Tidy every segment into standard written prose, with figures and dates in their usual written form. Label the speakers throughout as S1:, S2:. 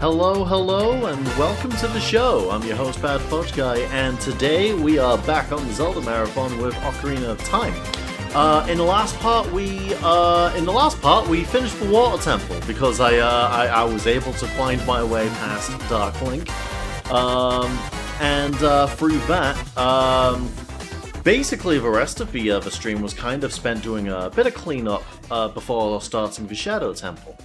S1: Hello, and welcome to the show. I'm your host, Bad Fudge Guy, and today we are back on the Zelda Marathon with Ocarina of Time. In the last part, we finished the Water Temple because I was able to find my way past Dark Link, and through that, basically the rest of the stream was kind of spent doing a bit of cleanup before starting the Shadow Temple.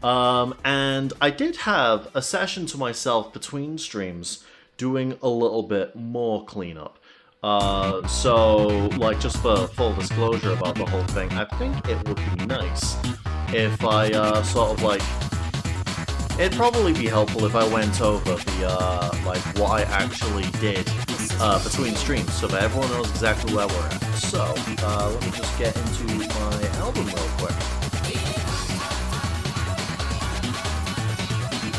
S1: And I did have a session to myself between streams doing a little bit more cleanup. So, like, just for full disclosure about the whole thing, I think it would be nice if I, it'd probably be helpful if I went over the, what I actually did, between streams, so that everyone knows exactly where we're at. So, let me just get into my album real quick.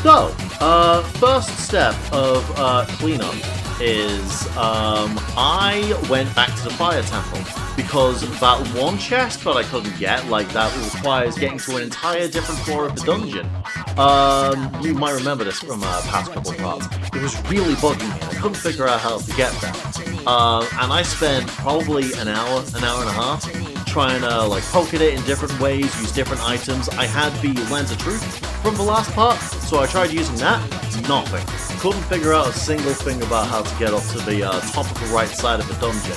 S1: So, first step of cleanup is I went back to the Fire Temple because that one chest that I couldn't get, that requires getting to an entire different floor of the dungeon. You might remember this from past couple of parts. It was really bugging me, and I couldn't figure out how to get there. And I spent probably an hour and a half trying to poke at it in different ways, use different items. I had the Lens of Truth from the last part, so I tried using that. Nothing. Couldn't figure out a single thing about how to get up to the top of the right side of the dungeon.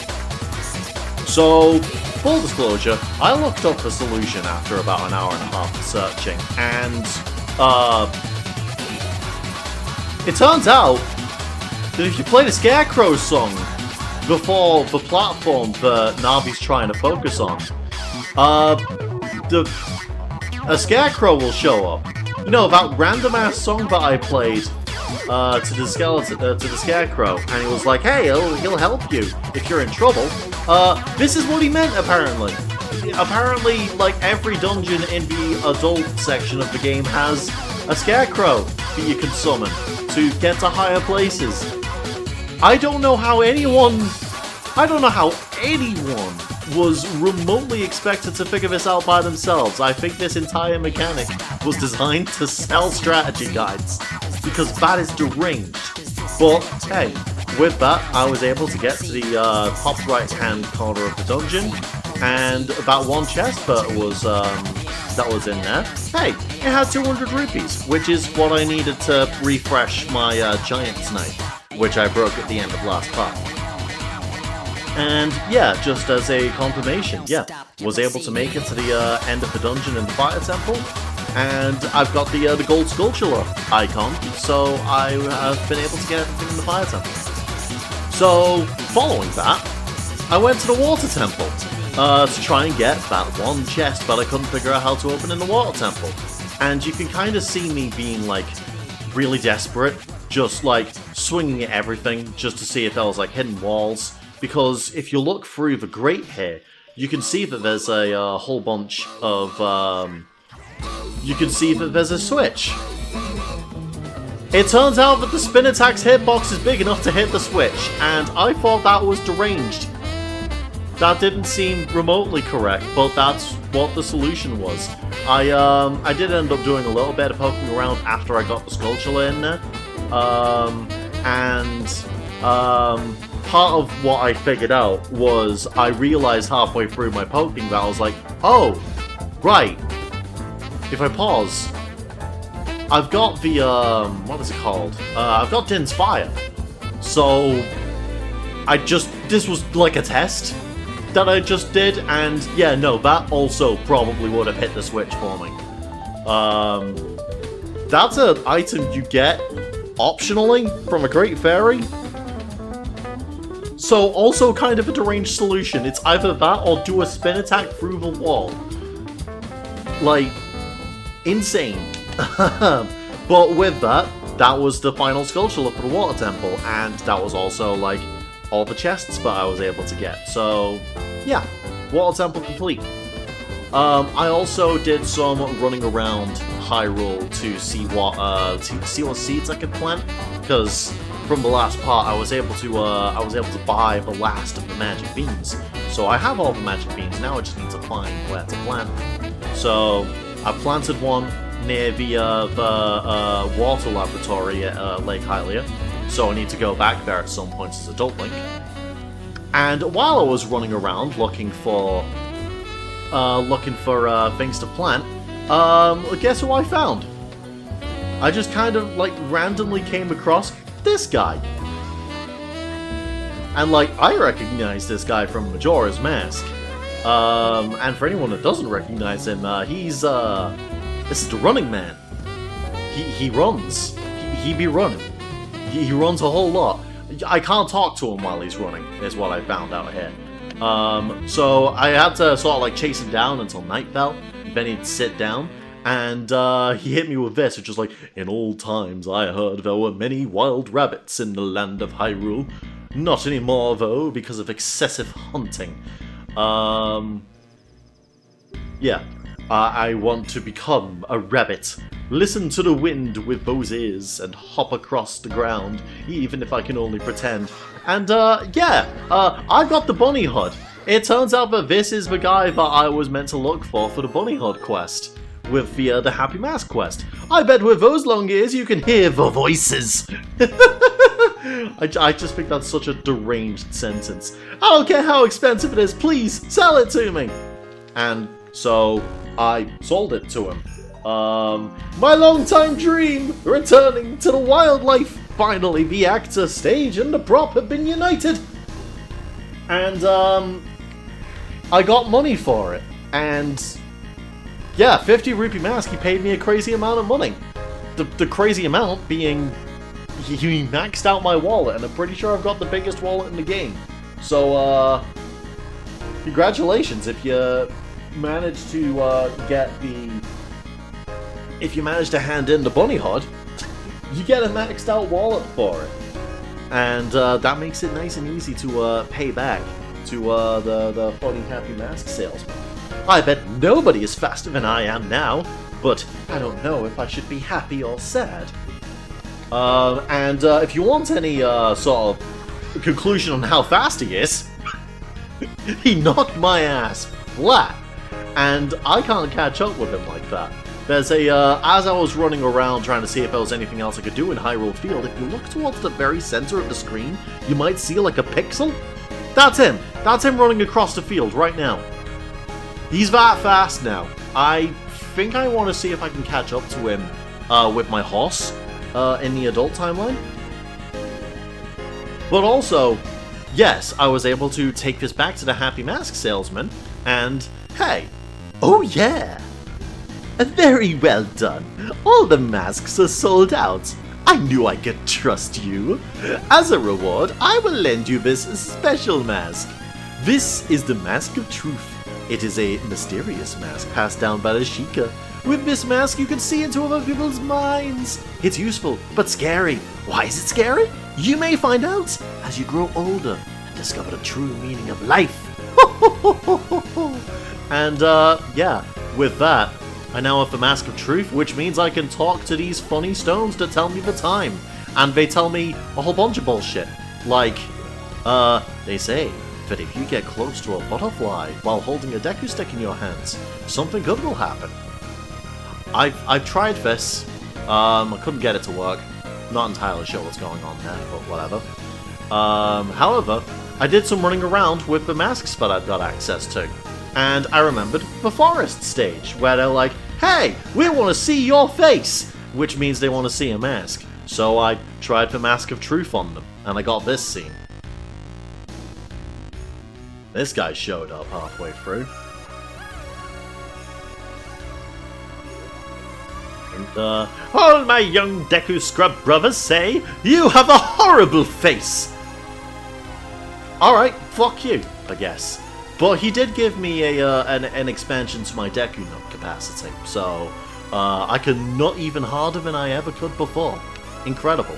S1: So, full disclosure, I looked up the solution after about an hour and a half of searching, and it turns out that if you play the Scarecrow song before the platform that Navi's trying to focus on, a Scarecrow will show up. You know, that random-ass song that I played to the Scarecrow, and he was like, hey, he'll help you if you're in trouble. This is what he meant, apparently. Apparently, every dungeon in the adult section of the game has a Scarecrow that you can summon to get to higher places. I don't know how anyone was remotely expected to figure this out by themselves. I think this entire mechanic was designed to sell strategy guides, because that is deranged. But, hey, with that, I was able to get to the top right-hand corner of the dungeon, and that one chest that was in there, hey, it had 200 rupees, which is what I needed to refresh my Giant's Knife, which I broke at the end of last part. And yeah, just as a confirmation, was able to make it to the end of the dungeon in the Fire Temple, and I've got the gold sculpture icon, so I have been able to get everything in the Fire Temple. So, following that, I went to the Water Temple to try and get that one chest that I couldn't figure out how to open in the Water Temple. And you can kind of see me being really desperate, just swinging at everything just to see if there was hidden walls. Because if you look through the grate here, you can see that there's a whole bunch of, you can see that there's a switch. It turns out that the spin attack's hitbox is big enough to hit the switch, and I thought that was deranged. That didn't seem remotely correct, but that's what the solution was. I did end up doing a little bit of poking around after I got the Skulltula in there, part of what I figured out was I realized halfway through my poking that I was like, oh, right, if I pause, I've got the, what is it called? I've got Din's Fire. So, this was like a test that I just did, and yeah, no, that also probably would have hit the switch for me. That's an item you get optionally from a Great Fairy. So, also kind of a deranged solution. It's either that or do a spin attack through the wall. Insane. But with that, that was the final Skulltula for the Water Temple, and that was also, all the chests that I was able to get. So, yeah, Water Temple complete. I also did some running around Hyrule to see what seeds I could plant, because from the last part, I was able to buy the last of the magic beans. So I have all the magic beans now. I just need to find where to plant them. So I planted one. near the water laboratory at Lake Hylia, so I need to go back there at some point as Adult Link. And while I was running around looking for things to plant, guess who I found? I just kind of like randomly came across this guy. And like, I recognize this guy from Majora's Mask. And for anyone that doesn't recognize him, this is the Running Man. He runs. He be running. He runs a whole lot. I can't talk to him while he's running, is what I found out here. So I had to sort of like chase him down until night fell. Then he'd sit down, and he hit me with this, which was like, "In old times I heard there were many wild rabbits in the land of Hyrule. Not anymore, though, because of excessive hunting. Yeah. I want to become a rabbit. Listen to the wind with those ears and hop across the ground, even if I can only pretend." And, yeah, I got the Bunny Hood. It turns out that this is the guy that I was meant to look for the Bunny Hood quest, with the Happy Mask quest. I bet with those long ears you can hear the voices. I just think that's such a deranged sentence. "I don't care how expensive it is, please, sell it to me." And so I sold it to him. My long-time dream, returning to the wildlife. Finally, the actor, stage, and the prop have been united. And, I got money for it. And, yeah, 50 rupee mask, he paid me a crazy amount of money. The crazy amount being, he maxed out my wallet, and I'm pretty sure I've got the biggest wallet in the game. So, congratulations if you managed to if you manage to hand in the Bunny Hood, you get a maxed out wallet for it. And that makes it nice and easy to pay back to the funny Happy Mask salesman. I bet nobody is faster than I am now, but I don't know if I should be happy or sad. And if you want any sort of conclusion on how fast he is, he knocked my ass flat. And I can't catch up with him like that. There's a, as I was running around trying to see if there was anything else I could do in Hyrule Field, if you look towards the very center of the screen, you might see like a pixel. That's him! That's him running across the field right now. He's that fast now. I think I want to see if I can catch up to him with my horse in the adult timeline. But also, yes, I was able to take this back to the Happy Mask salesman, and hey, oh yeah! Very well done. All the masks are sold out. I knew I could trust you. As a reward, I will lend you this special mask. This is the Mask of Truth. It is a mysterious mask passed down by the Sheikah. With this mask, you can see into other people's minds. It's useful, but scary. Why is it scary? You may find out as you grow older and discover the true meaning of life. And, yeah, with that, I now have the Mask of Truth, which means I can talk to these funny stones to tell me the time. And they tell me a whole bunch of bullshit. Like, they say that if you get close to a butterfly while holding a Deku stick in your hands, something good will happen. I've tried this. I couldn't get it to work. Not entirely sure what's going on there, but whatever. However, I did some running around with the masks that I've got access to. And I remembered the forest stage, where they're like, "Hey, we want to see your face!" Which means they want to see a mask. So I tried the Mask of Truth on them, and I got this scene. This guy showed up halfway through. And, all my young Deku Scrub brothers say, you have a horrible face! Alright, fuck you, I guess. But he did give me an expansion to my Deku Note capacity, so I can nut even harder than I ever could before. Incredible.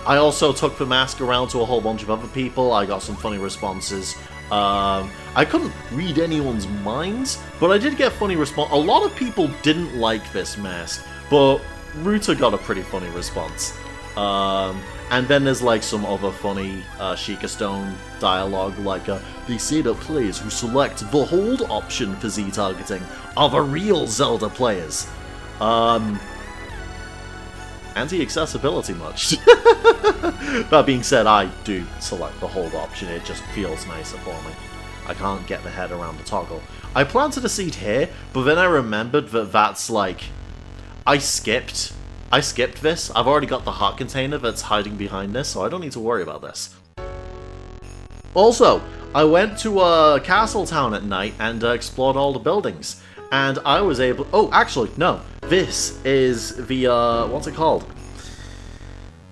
S1: I also took the mask around to a whole bunch of other people. I got some funny responses. I couldn't read anyone's minds, but I did get funny response. A lot of people didn't like this mask, but Ruta got a pretty funny response. And then there's like some other funny Sheikah Stone dialogue, like they say that players who select the hold option for Z-targeting are the real Zelda players. anti-accessibility much. That being said, I do select the hold option, it just feels nicer for me. I can't get the head around the toggle. I planted a seed here, but then I remembered that that's like... I skipped this. I've already got the heart container that's hiding behind this, so I don't need to worry about this. Also, I went to Castle Town at night and explored all the buildings. And I was able... Oh, actually, no. This is the, what's it called?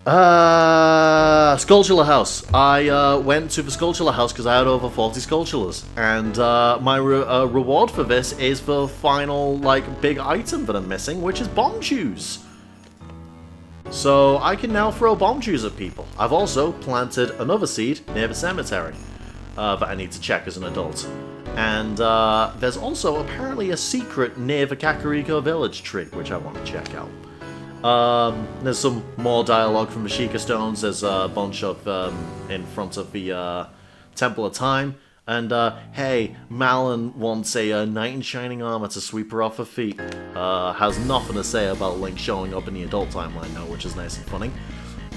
S1: Skulltula House. I went to the Skulltula House because I had over 40 Skulltulas. And my reward for this is the final, like, big item that I'm missing, which is bomb shoes. So I can now throw bomb shoes at people. I've also planted another seed near the cemetery that I need to check as an adult. And there's also apparently a secret near the Kakariko village tree, which I want to check out. There's some more dialogue from the Sheikah Stones. There's a bunch of in front of the Temple of Time. And hey, Malon wants a knight in shining armor to sweep her off her feet. Has nothing to say about Link showing up in the adult timeline now, which is nice and funny.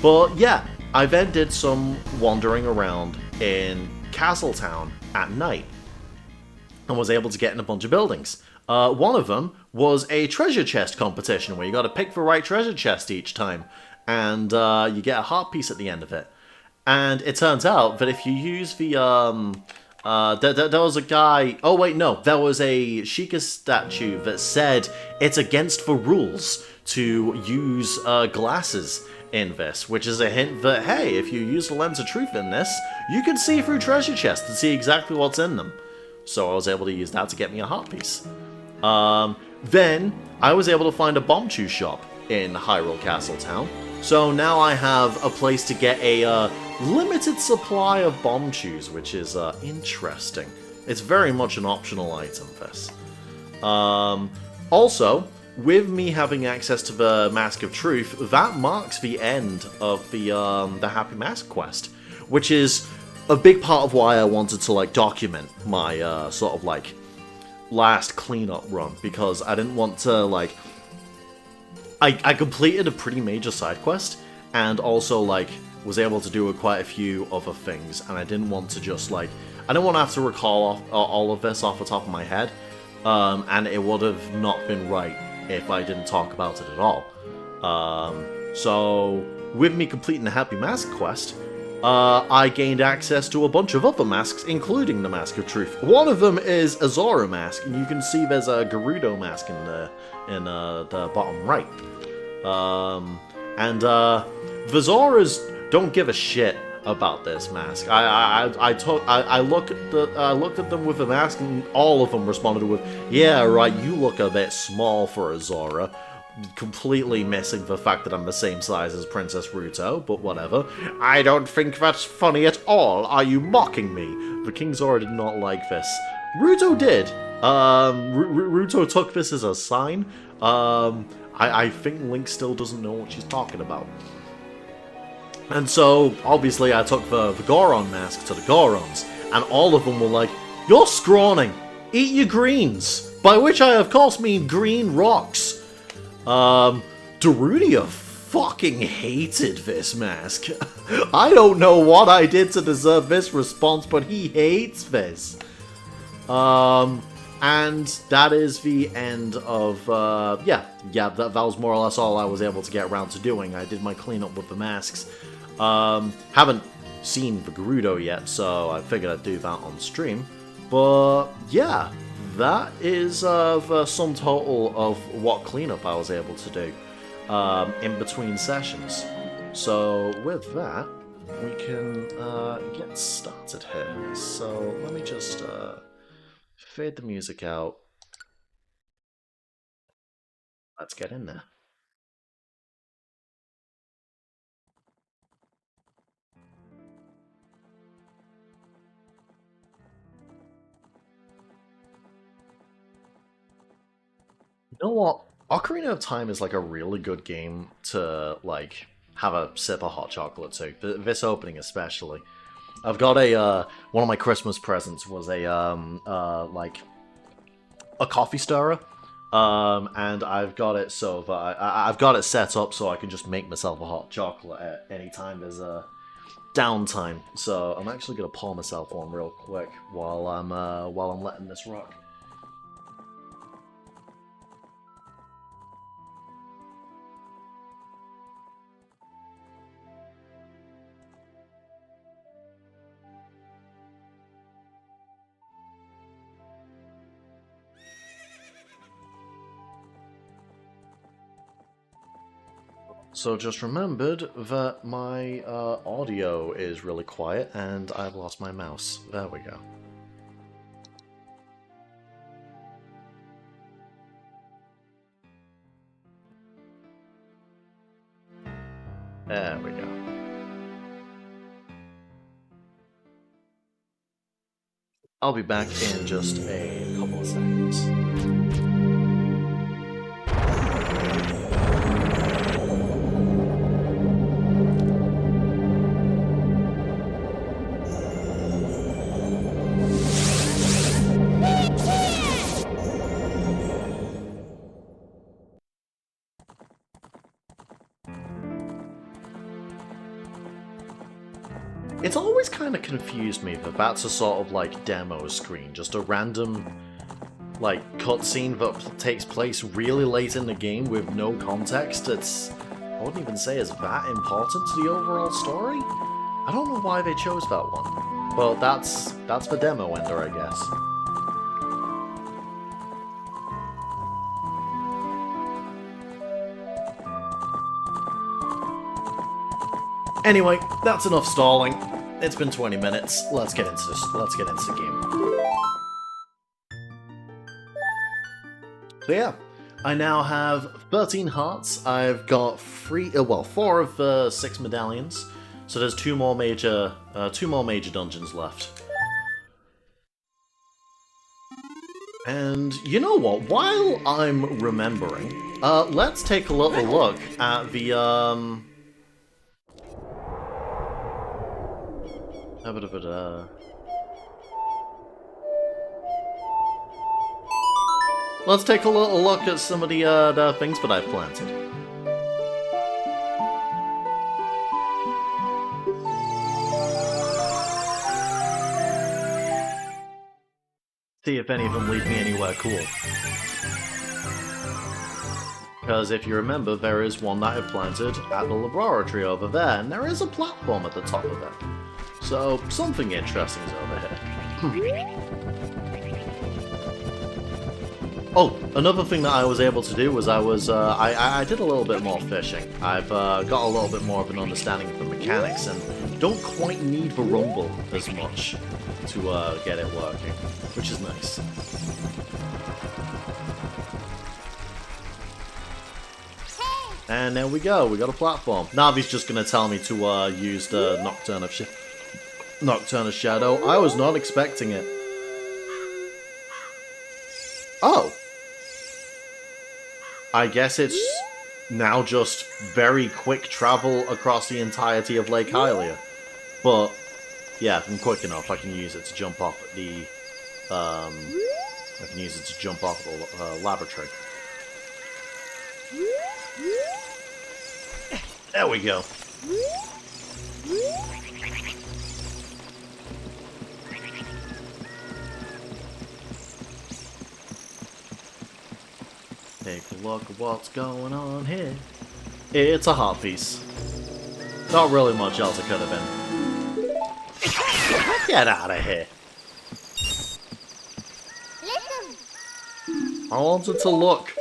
S1: But yeah, I then did some wandering around in Castletown at night and was able to get in a bunch of buildings. One of them was a treasure chest competition where you got to pick the right treasure chest each time, and you get a heart piece at the end of it. And it turns out that if you use the there was a guy... Oh wait, no, there was a Sheikah statue that said it's against the rules to use glasses in this, which is a hint that, hey, if you use the lens of truth in this, you can see through treasure chests and see exactly what's in them. So I was able to use that to get me a heart piece. Then I was able to find a bomb shoe shop in Hyrule Castle Town. So now I have a place to get a limited supply of bomb shoes, which is interesting. It's very much an optional item, this. Also, with me having access to the Mask of Truth, that marks the end of the Happy Mask quest, which is a big part of why I wanted to like document my sort of like last cleanup run, because I didn't want to like... I completed a pretty major side quest, and also like was able to do quite a few other things, and I didn't want to just like... I didn't want to have to recall all of this off the top of my head, and it would have not been right if I didn't talk about it at all. So, with me completing the Happy Mask quest, I gained access to a bunch of other masks, including the Mask of Truth. One of them is a Zora mask, and you can see there's a Gerudo mask in the bottom right. The Zoras don't give a shit about this mask. I looked at them with the mask, and all of them responded with, "Yeah, right. You look a bit small for a Zora." Completely missing the fact that I'm the same size as Princess Ruto, but whatever. "I don't think that's funny at all. Are you mocking me?" The King Zora did not like this. Ruto did. Ruto took this as a sign. I think Link still doesn't know what she's talking about. And so, obviously, I took the Goron mask to the Gorons, and all of them were like, "You're scrawny. Eat your greens." By which I, of course, mean green rocks. Darunia fucking hated this mask. I don't know what I did to deserve this response, but he hates this. And that is the end of, that was more or less all I was able to get around to doing. I did my cleanup with the masks. Haven't seen the Gerudo yet, so I figured I'd do that on stream. But, yeah, that is the sum total of what cleanup I was able to do in between sessions. So, with that, we can get started here. So, let me just fade the music out. Let's get in there. You know what? Ocarina of Time is like a really good game to like have a sip of hot chocolate to. This opening especially. I've got a one of my Christmas presents was a like a coffee stirrer And I've got it so that I've got it set up so I can just make myself a hot chocolate at any time there's a downtime. So I'm actually gonna pour myself one real quick while I'm letting this rock. So just remembered that my audio is really quiet and I've lost my mouse. There we go. There we go. I'll be back in just a couple of seconds. It's always kind of confused me that that's a sort of like demo screen, just a random like cutscene that takes place really late in the game with no context. I wouldn't even say is that important to the overall story. I don't know why they chose that one. Well, that's the demo ender, I guess. Anyway, that's enough stalling. It's been 20 minutes. Let's get into this. Let's get into the game. So yeah, I now have 13 hearts. I've got 4 of the 6 medallions. So there's two more major dungeons left. And you know what? While I'm remembering, let's take a little look at the Let's take a little look at some of the things that I've planted. See if any of them lead me anywhere cool. Because if you remember, there is one that I've planted at the laboratory over there, and there is a platform at the top of it. So, something interesting is over here. Oh, another thing that I was able to do was I did a little bit more fishing. I've got a little bit more of an understanding of the mechanics and don't quite need the rumble as much to get it working, which is nice. And there we go, we got a platform. Navi's just gonna tell me to use the Nocturne of Shadow. I was not expecting it. Oh! I guess it's now just very quick travel across the entirety of Lake Hylia. But, yeah, I'm quick enough. I can use it to jump off at the, laboratory. There we go. Take a look at what's going on here. It's a heart piece. Not really much else it could have been. Get out of here. I wanted to look.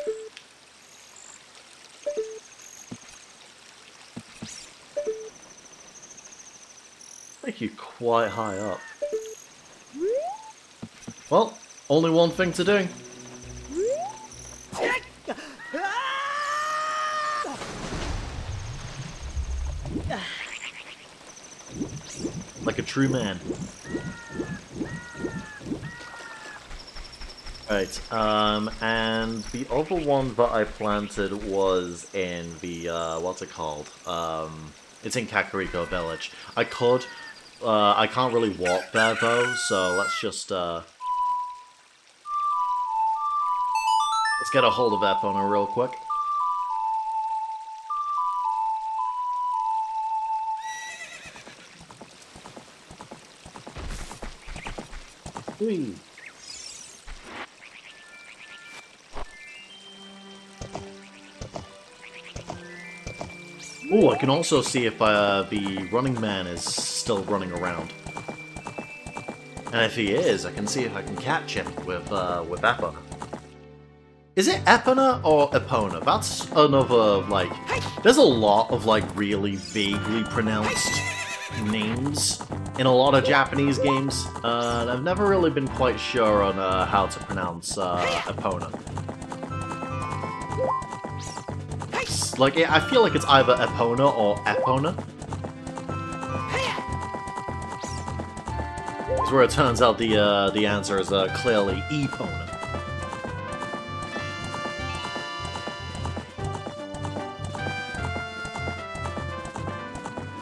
S1: Take you quite high up. Well, only one thing to do. Like a true man. Right, and the other one that I planted was in the, what's it called? It's in Kakariko Village. I can't really walk there though, so let's get a hold of Epona real quick. Whee. Oh, I can also see if the running man is still running around. And if he is, I can see if I can catch him with Epona. Is it Epona or Epona? That's another, like... There's a lot of, like, really vaguely pronounced names in a lot of Japanese games. And I've never really been quite sure on how to pronounce Epona. Like, I feel like it's either Epona or Epona. It's where it turns out the answer is clearly Epona.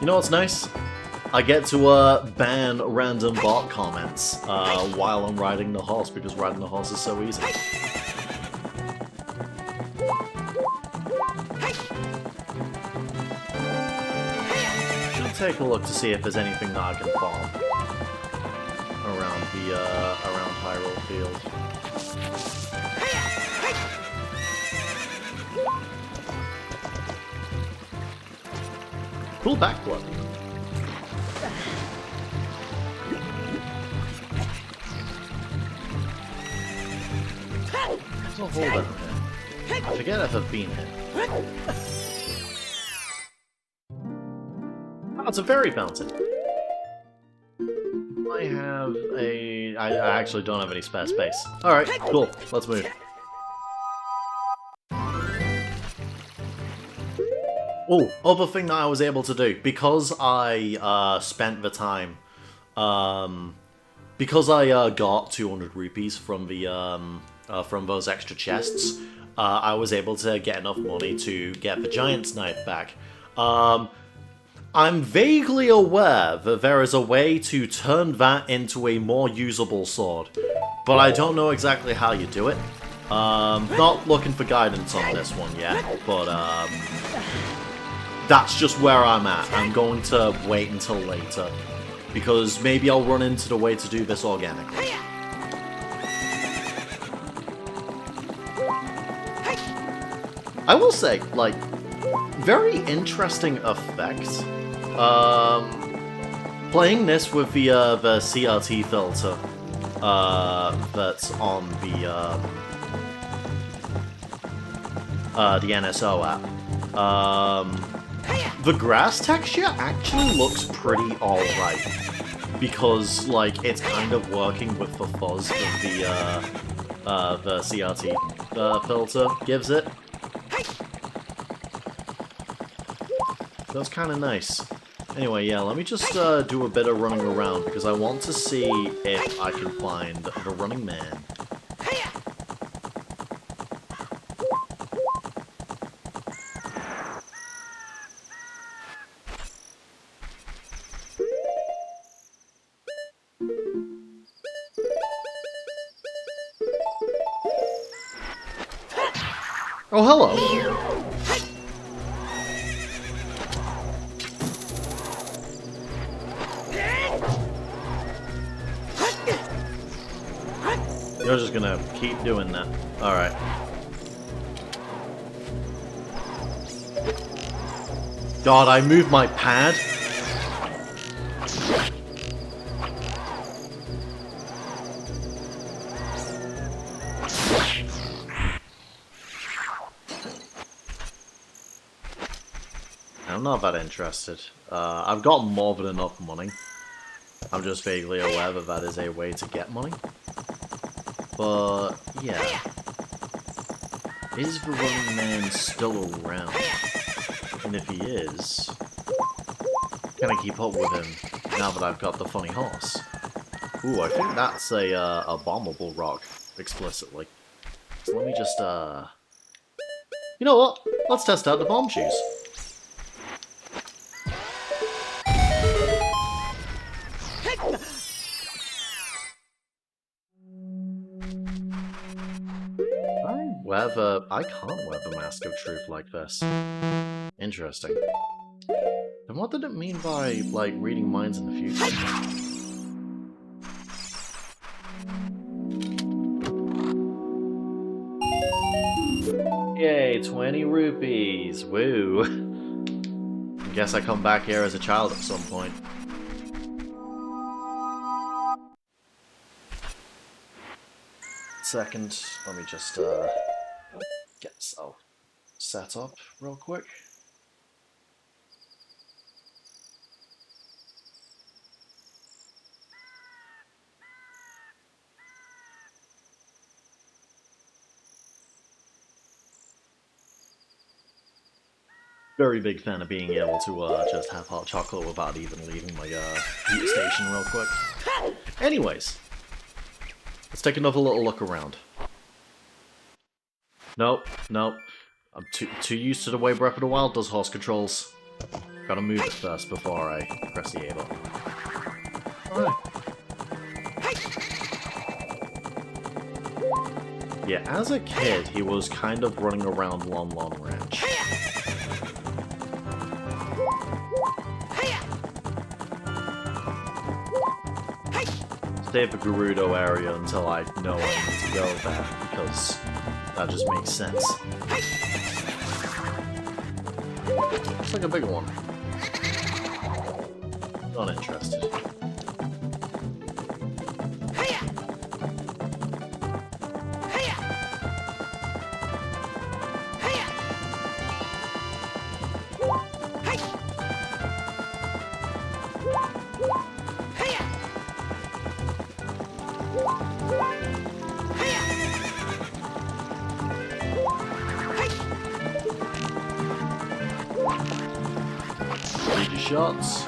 S1: You know what's nice? I get to ban random bot comments while I'm riding the horse, because riding the horse is so easy. Should take a look to see if there's anything that I can farm around the around Hyrule Field. Cool backflip. There's a hole down here. I forget if I've been here. Oh, it's a fairy fountain. I have a... I actually don't have any spare space. Alright, cool. Let's move. Oh, other thing that I was able to do, because I spent the time, because I got 200 rupees from the from those extra chests, I was able to get enough money to get the Giant's Knife back. I'm vaguely aware that there is a way to turn that into a more usable sword, but I don't know exactly how you do it. Not looking for guidance on this one yet, but that's just where I'm at. I'm going to wait until later, because maybe I'll run into the way to do this organically. I will say, like, very interesting effect. Playing this with the CRT filter that's on the NSO app. The grass texture actually looks pretty alright, because, like, it's kind of working with the fuzz of the CRT filter gives it. That's kind of nice. Anyway, yeah, let me just do a bit of running around, because I want to see if I can find the running man. Oh, hello! You're just gonna keep doing that. Alright. God, I moved my pad? I'm not that interested. I've got more than enough money. I'm just vaguely aware that that is a way to get money. But, yeah. Is the running man still around? And if he is, can I keep up with him now that I've got the funny horse? Ooh, I think that's a bombable rock, explicitly. So let me just, You know what? Let's test out the bomb shoes. I can't wear the Mask of Truth like this. Interesting. Then what did it mean by, like, reading minds in the future? Yay, 20 rupees! Woo! I guess I come back here as a child at some point. Second, let me just get myself set up real quick. Very big fan of being able to just have hot chocolate without even leaving my heat station real quick. Anyways, let's take another little look around. Nope, nope. I'm too used to the way Breath of the Wild does horse controls. Gotta move it first before I press the A button. Alright. Yeah, as a kid, he was kind of running around Lon Lon Ranch. Stay at the Gerudo area until I know I need to go there, because that just makes sense. Looks like a bigger one. Not interested. Shots.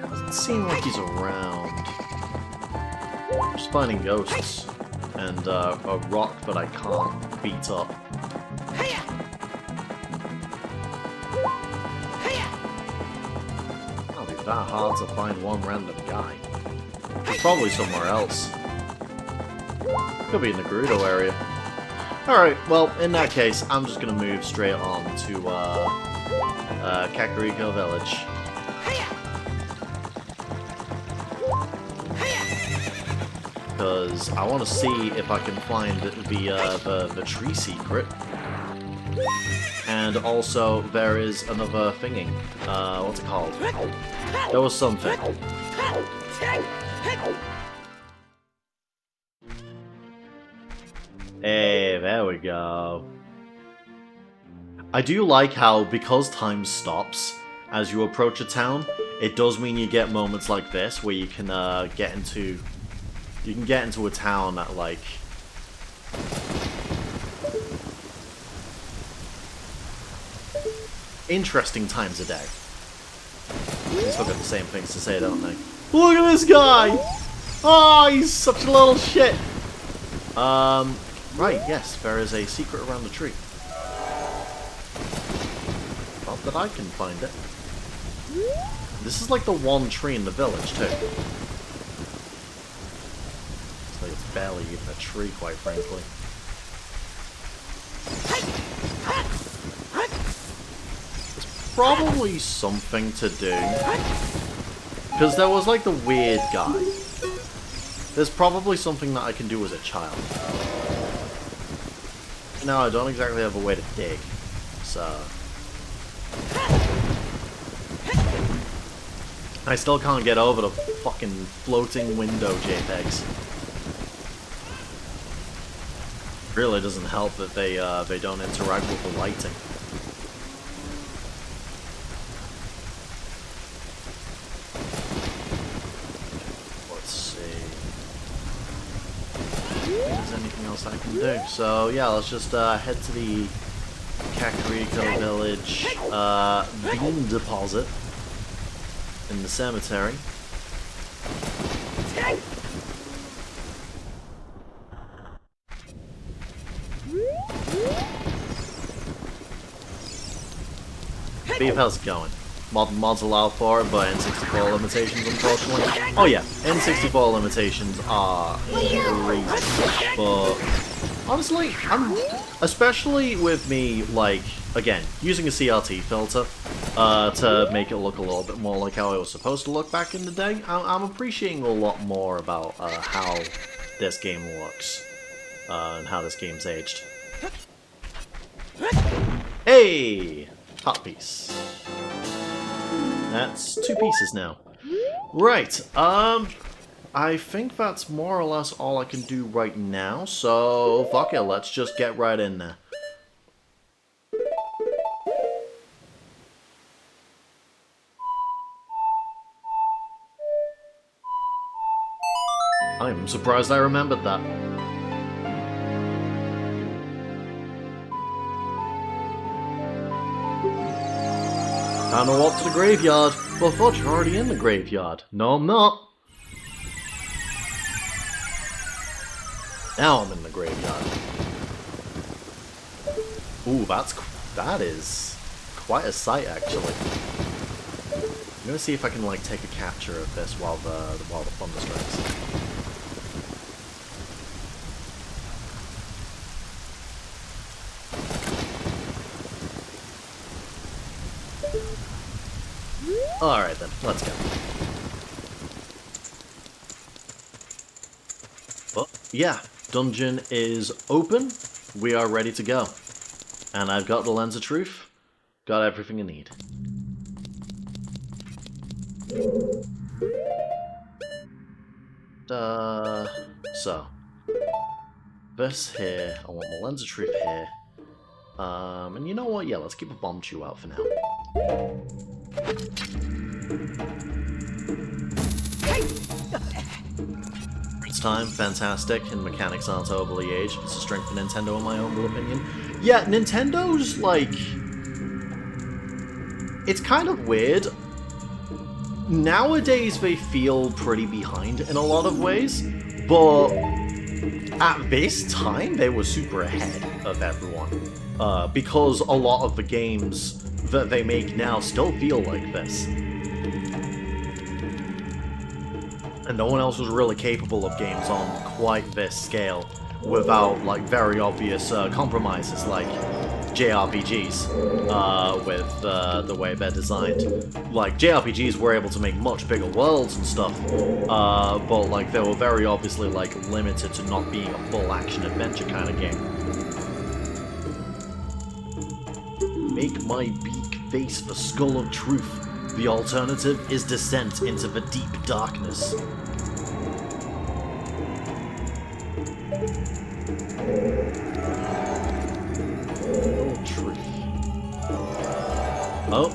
S1: Doesn't seem like he's around. Just finding ghosts. And a rock that I can't beat up. Can't be that hard to find one random guy. He's probably somewhere else. Could be in the Gerudo area. Alright, well, in that case, I'm just gonna move straight on to Kakariko Village. Because I want to see if I can find the tree secret. And also, there is another thingy. What's it called? There was something. Hey, there we go. I do like how, because time stops as you approach a town, it does mean you get moments like this where you can get into... You can get into a town at, like... interesting times a day. They still got the same things to say, don't they? Look at this guy! Oh, he's such a little shit! Right, yes, there is a secret around the tree. Not that I can find it. This is like the one tree in the village, too. It's barely even a tree, quite frankly. There's probably something to do. Because there was like the weird guy. There's probably something that I can do as a child. No, I don't exactly have a way to dig. So... I still can't get over the fucking floating window JPEGs. Really doesn't help that they don't interact with the lighting. Let's see. If there's anything else I can do. So yeah, let's just head to the Kakariko Village bean deposit in the cemetery. Beef, how's it going? Mods allow for it, but N64 limitations, unfortunately. Oh yeah, N64 limitations are crazy. But honestly, especially with me, like, again, using a CRT filter to make it look a little bit more like how it was supposed to look back in the day, I'm appreciating a lot more about how this game looks and how this game's aged. Hey! Top piece. That's 2 pieces now. Right, I think that's more or less all I can do right now, so fuck it, let's just get right in there. I'm surprised I remembered that. I don't know what to the graveyard, but I thought you're already in the graveyard. No, I'm not. Now I'm in the graveyard. Ooh, that is quite a sight, actually. I'm gonna see if I can like take a capture of this while the thunder strikes. Alright then, let's go. But yeah, dungeon is open. We are ready to go. And I've got the Lens of Truth. Got everything I need. So. This here, I want the Lens of Truth here. And you know what? Yeah, let's keep a bomb chew out for now. It's time, fantastic, and mechanics aren't overly aged. It's a strength of Nintendo in my humble opinion. Yeah, Nintendo's, like... It's kind of weird. Nowadays they feel pretty behind in a lot of ways, but at this time they were super ahead of everyone. Because a lot of the games that they make now still feel like this. And no one else was really capable of games on quite this scale without, like, very obvious compromises like JRPGs with the way they're designed. Like, JRPGs were able to make much bigger worlds and stuff, but, like, they were very obviously, like, limited to not being a full action-adventure kind of game. Make my beak face the skull of truth. The alternative is descent into the deep darkness. Oh, truth. Oh.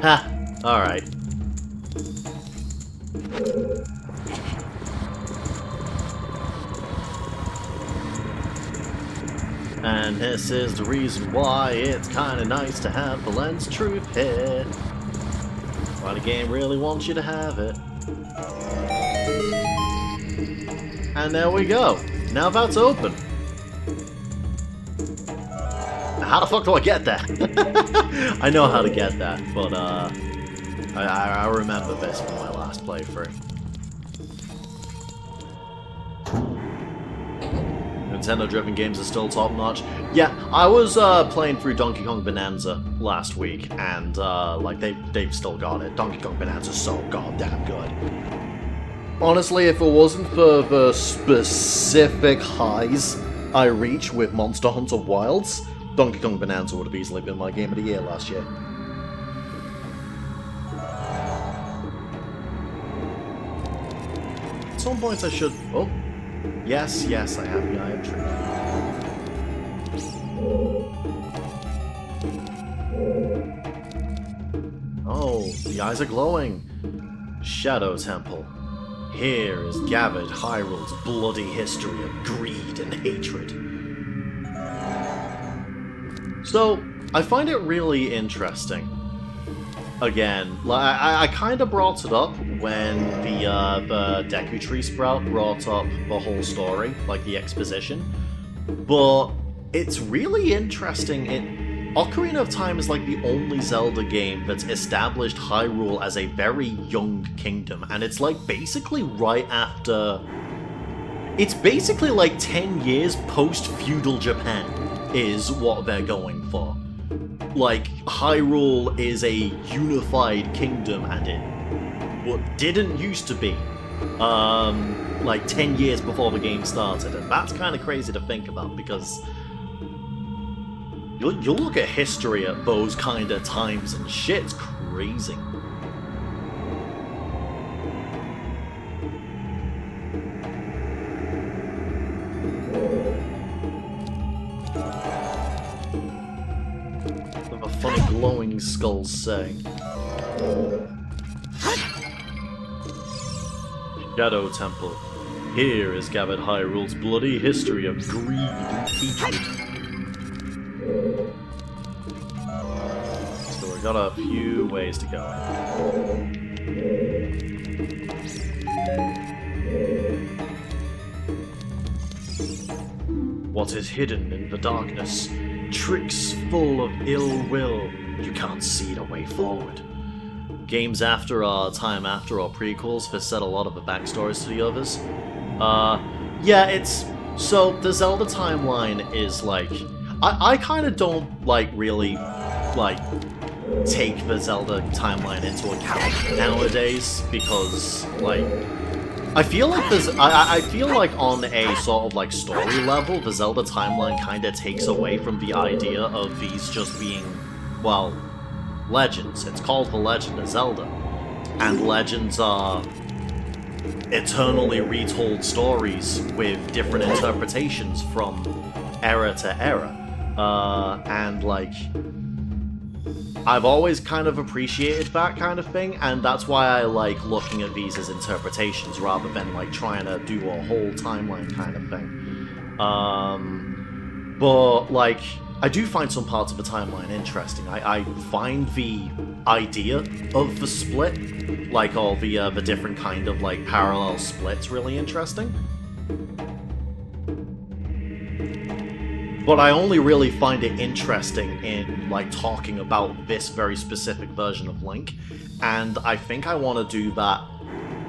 S1: Ha! Alright. And this is the reason why it's kinda nice to have the Lens Truth here. Why the game really wants you to have it. And there we go. Now that's open. How the fuck do I get that? I know how to get that, but I remember this from my last playthrough. Nintendo-driven games are still top-notch. Yeah, I was playing through Donkey Kong Bonanza last week, and like they've still got it. Donkey Kong Bonanza's so goddamn good. Honestly, if it wasn't for the specific highs I reach with Monster Hunter Wilds, Donkey Kong Bonanza would have easily been my game of the year last year. At some point I should... Oh. Yes, yes, I have the Eye of Truth. Oh, the eyes are glowing. Shadow Temple. Here is gathered Hyrule's bloody history of greed and hatred. So, I find it really interesting. Again, I kind of brought it up when the Deku Tree Sprout brought up the whole story, like the exposition. But it's really interesting Ocarina of Time is like the only Zelda game that's established Hyrule as a very young kingdom, and it's like basically right after... It's basically like 10 years post-feudal Japan is what they're going for. Like, Hyrule is a unified kingdom, and it didn't used to be, like 10 years before the game started, and that's kind of crazy to think about, because you'll look at history at those kind of times, and shit's crazy. What a funny glowing skulls say. Shadow Temple. Here is gathered Hyrule's bloody history of greed and hatred. So we got a few ways to go. What is hidden in the darkness? Tricks full of ill will. You can't see the way forward. Games after our time after our prequels have said a lot of the backstories to the others. Yeah, it's... So, the Zelda timeline is like... I kind of don't, like, really, like, take the Zelda timeline into account nowadays, because, like... I feel like there's... I feel like on a sort of, like, story level, the Zelda timeline kind of takes away from the idea of these just being, well... legends. It's called The Legend of Zelda. And legends are eternally retold stories with different interpretations from era to era. And, like, I've always kind of appreciated that kind of thing, and that's why I like looking at these as interpretations rather than, like, trying to do a whole timeline kind of thing. But, like, I do find some parts of the timeline interesting. I find the idea of the split, like all the different kind of like parallel splits, really interesting. But I only really find it interesting in like talking about this very specific version of Link, and I think I want to do that.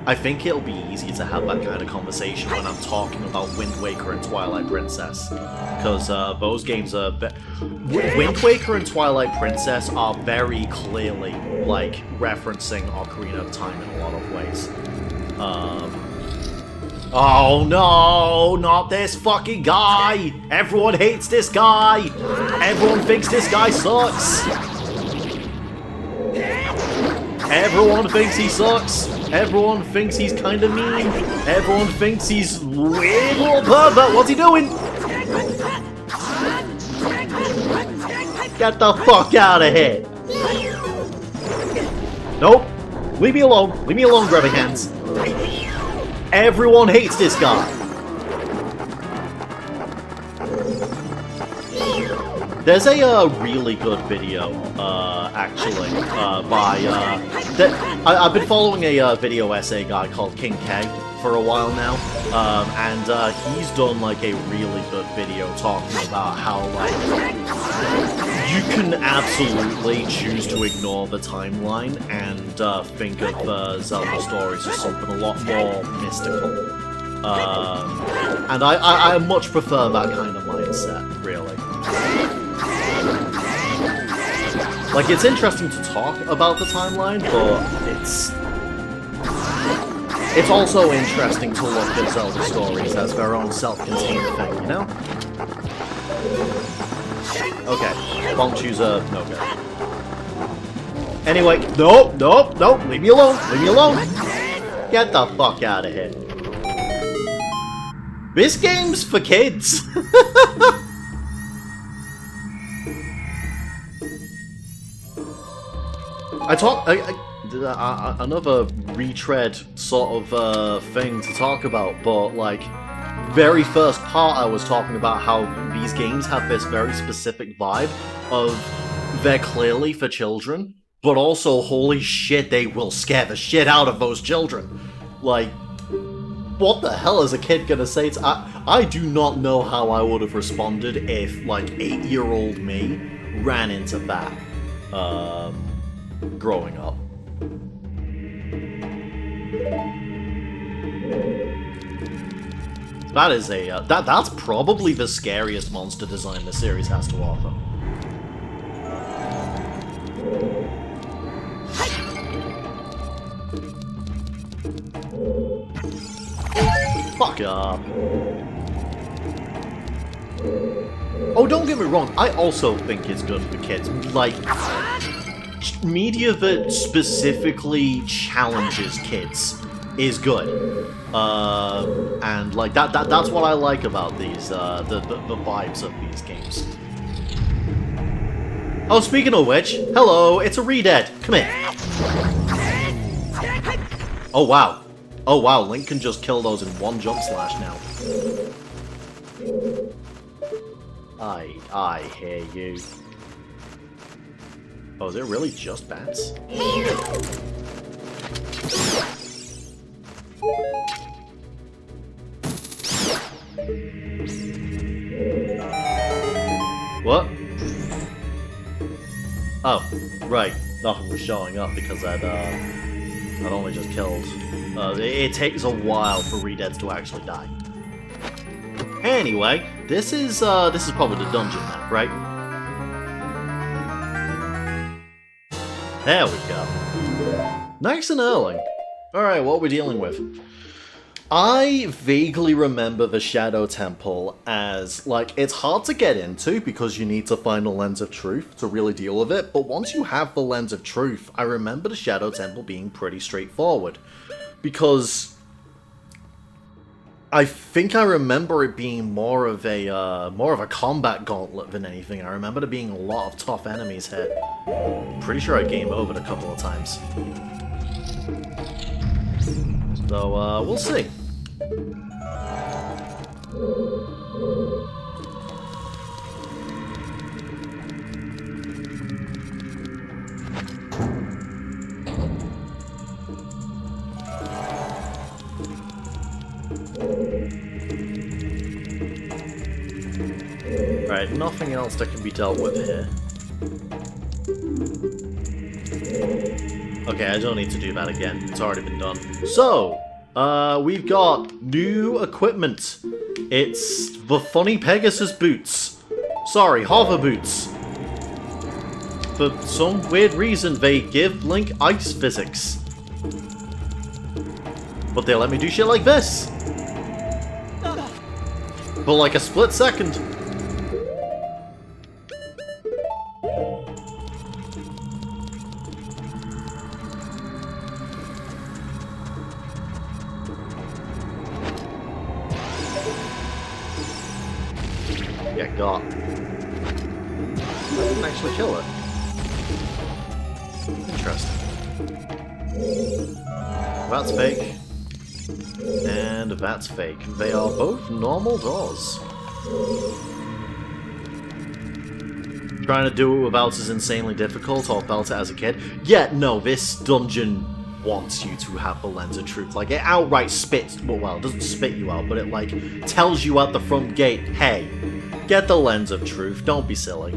S1: I think it'll be easy to have that kind of conversation when I'm talking about Wind Waker and Twilight Princess, because those games are... Wind Waker and Twilight Princess are very clearly, like, referencing Ocarina of Time in a lot of ways. Oh no, not this fucking guy! Everyone hates this guy! Everyone thinks this guy sucks! Everyone thinks he sucks! Everyone thinks he's kind of mean. Everyone thinks he's a little pervert. What's he doing? Get the fuck out of here. Nope. Leave me alone. Leave me alone, grabbing hands. Everyone hates this guy. There's a really good video, actually, by, I've been following a video essay guy called King K for a while now, and he's done, like, a really good video talking about how, like, you can absolutely choose to ignore the timeline and think of Zelda stories as something a lot more mystical. And I much prefer that kind of mindset, really. Like, it's interesting to talk about the timeline, but it's also interesting to look at Zelda stories as their own self-contained thing, you know? Okay, Bonk Chooser, no good. Anyway, nope, leave me alone, Get the fuck out of here. This game's for kids! another retread sort of thing to talk about, but like, very first part I was talking about how these games have this very specific vibe of they're clearly for children, but also, holy shit, they will scare the shit out of those children. Like, what the hell is a kid gonna say to... I do not know how I would have responded if, like, 8-year-old me ran into that growing up. That is a that's probably the scariest monster design the series has to offer. Fuck up. Oh, don't get me wrong, I also think it's good for kids. Like, media that specifically challenges kids is good. And like that's what I like about these the vibes of these games. Oh, speaking of which, hello, it's a Redead. Come here. Oh wow. Oh wow, Link can just kill those in one jump slash now. I hear you. Oh, is it really just bats? What? Oh, right. Nothing was showing up because I'd only just killed. It takes a while for Redeads to actually die. Anyway, this is probably the dungeon map, right? There we go. Nice and early. Alright, what are we dealing with? I vaguely remember the Shadow Temple as, like, it's hard to get into because you need to find the Lens of Truth to really deal with it, but once you have the Lens of Truth, I remember the Shadow Temple being pretty straightforward. Because I think I remember it being more of a combat gauntlet than anything. I remember there being a lot of tough enemies here. Pretty sure I game overed a couple of times. So, we'll see. Right, nothing else that can be dealt with here. Okay, I don't need to do that again. It's already been done. So, we've got new equipment. It's the funny Pegasus boots. Sorry, hover boots. For some weird reason, they give Link ice physics. But they let me do shit like this. For like a split second. Get got. I didn't actually kill it. Interesting. That's fake. And that's fake. They are both normal doors. Trying to do it without is insanely difficult, or felt it as a kid. Yeah, no, this dungeon wants you to have the Lens of Truth. Like, it outright spits, well, it doesn't spit you out, but it, like, tells you at the front gate, hey, get the Lens of Truth, don't be silly.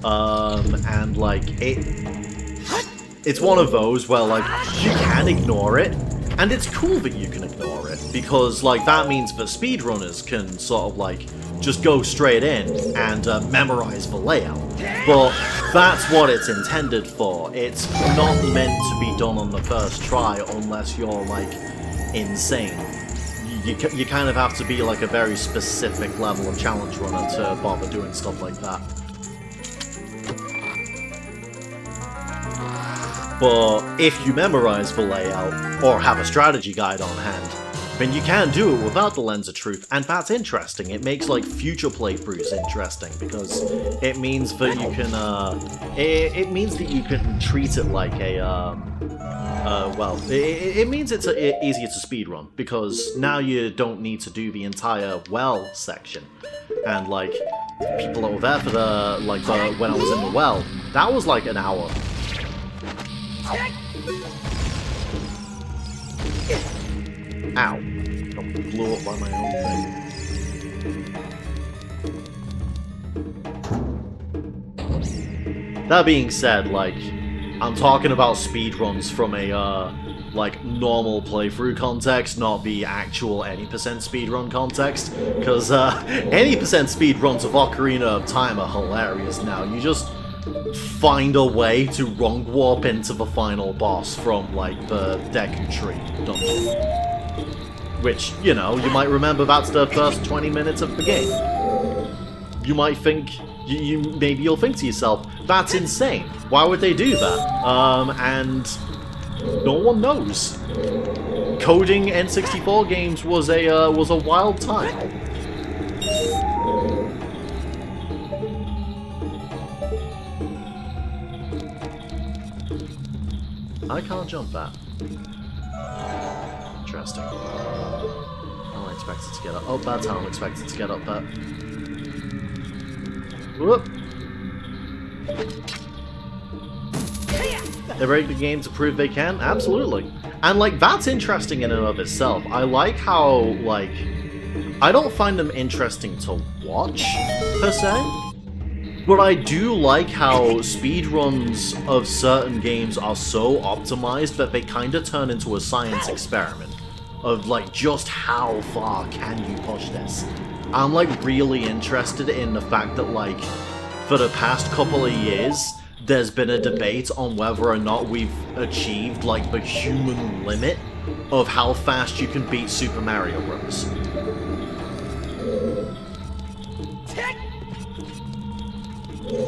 S1: And, like, it's one of those where, like, you can ignore it, and it's cool that you can ignore it, because, like, that means that speedrunners can sort of, like, just go straight in and memorize the layout. But that's what it's intended for. It's not meant to be done on the first try unless you're, like, insane. You kind of have to be, like, a very specific level of challenge runner to bother doing stuff like that. But if you memorize the layout, or have a strategy guide on hand, then you can do it without the Lens of Truth, and that's interesting. It makes, like, future playthroughs interesting, because it means that you can, it means that you can treat it like a, well, it means it's easier to speedrun, because now you don't need to do the entire well section. And, like, people that were there for the, like, when I was in the well, that was, like, an hour. Ow. Got blew up by my own thing. That being said, like, I'm talking about speedruns from a, like, normal playthrough context, not the actual any percent speedrun context, because, any percent speedruns of Ocarina of Time are hilarious now. You just find a way to wrong warp into the final boss from, like, the Deku Tree dungeon. Which, you know, you might remember that's the first 20 minutes of the game. You might think, maybe you'll think to yourself, that's insane. Why would they do that? And no one knows. Coding N64 games was a wild time. I can't jump that. Interesting. I'm expected to get up. Oh, bad time. I'm expected to get up there. Whoop! They break the game to prove they can? Absolutely. And, like, that's interesting in and of itself. I like how, like, I don't find them interesting to watch, per se. But I do like how speedruns of certain games are so optimized that they kind of turn into a science experiment. Of, like, just how far can you push this? I'm, like, really interested in the fact that, like, for the past couple of years, there's been a debate on whether or not we've achieved, like, the human limit of how fast you can beat Super Mario Bros.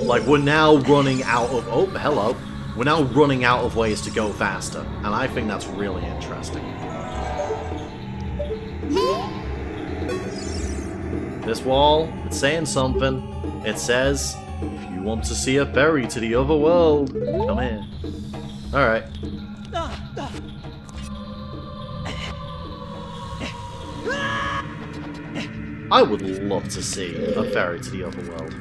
S1: Like, we're now running out of... Oh, hello. We're now running out of ways to go faster, and I think that's really interesting. This wall, it's saying something. It says, if you want to see a ferry to the other world, come here. Alright. I would love to see a ferry to the other world.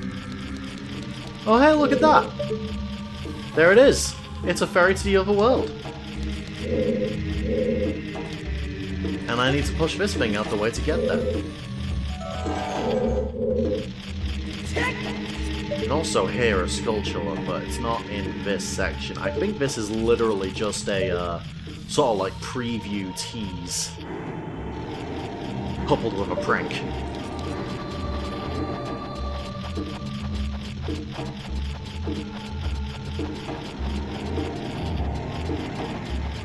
S1: Oh hey, look at that! There it is! It's a ferry to the other world. And I need to push this thing out the way to get there. You can also hear a sculpture, but it's not in this section. I think this is literally just a, sort of like preview tease. Coupled with a prank.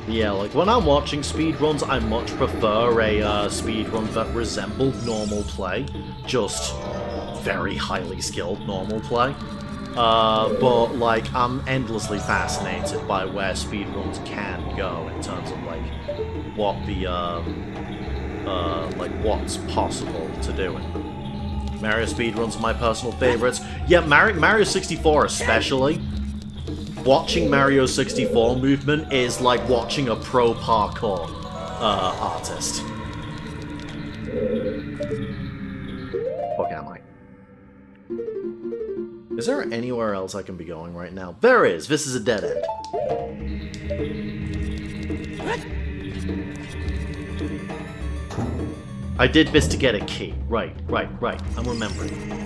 S1: Yeah, like, when I'm watching speedruns, I much prefer a speedrun that resembled normal play. Just very highly skilled normal play. But, like, I'm endlessly fascinated by where speedruns can go in terms of, like, what the, like, what's possible to do in them. Mario speedruns are my personal favorites. Yeah, Mario 64 especially. Watching Mario 64 movement is like watching a pro parkour artist. Fuck am I? Is there anywhere else I can be going right now? There is! This is a dead end. I did this to get a key. Right. I'm remembering.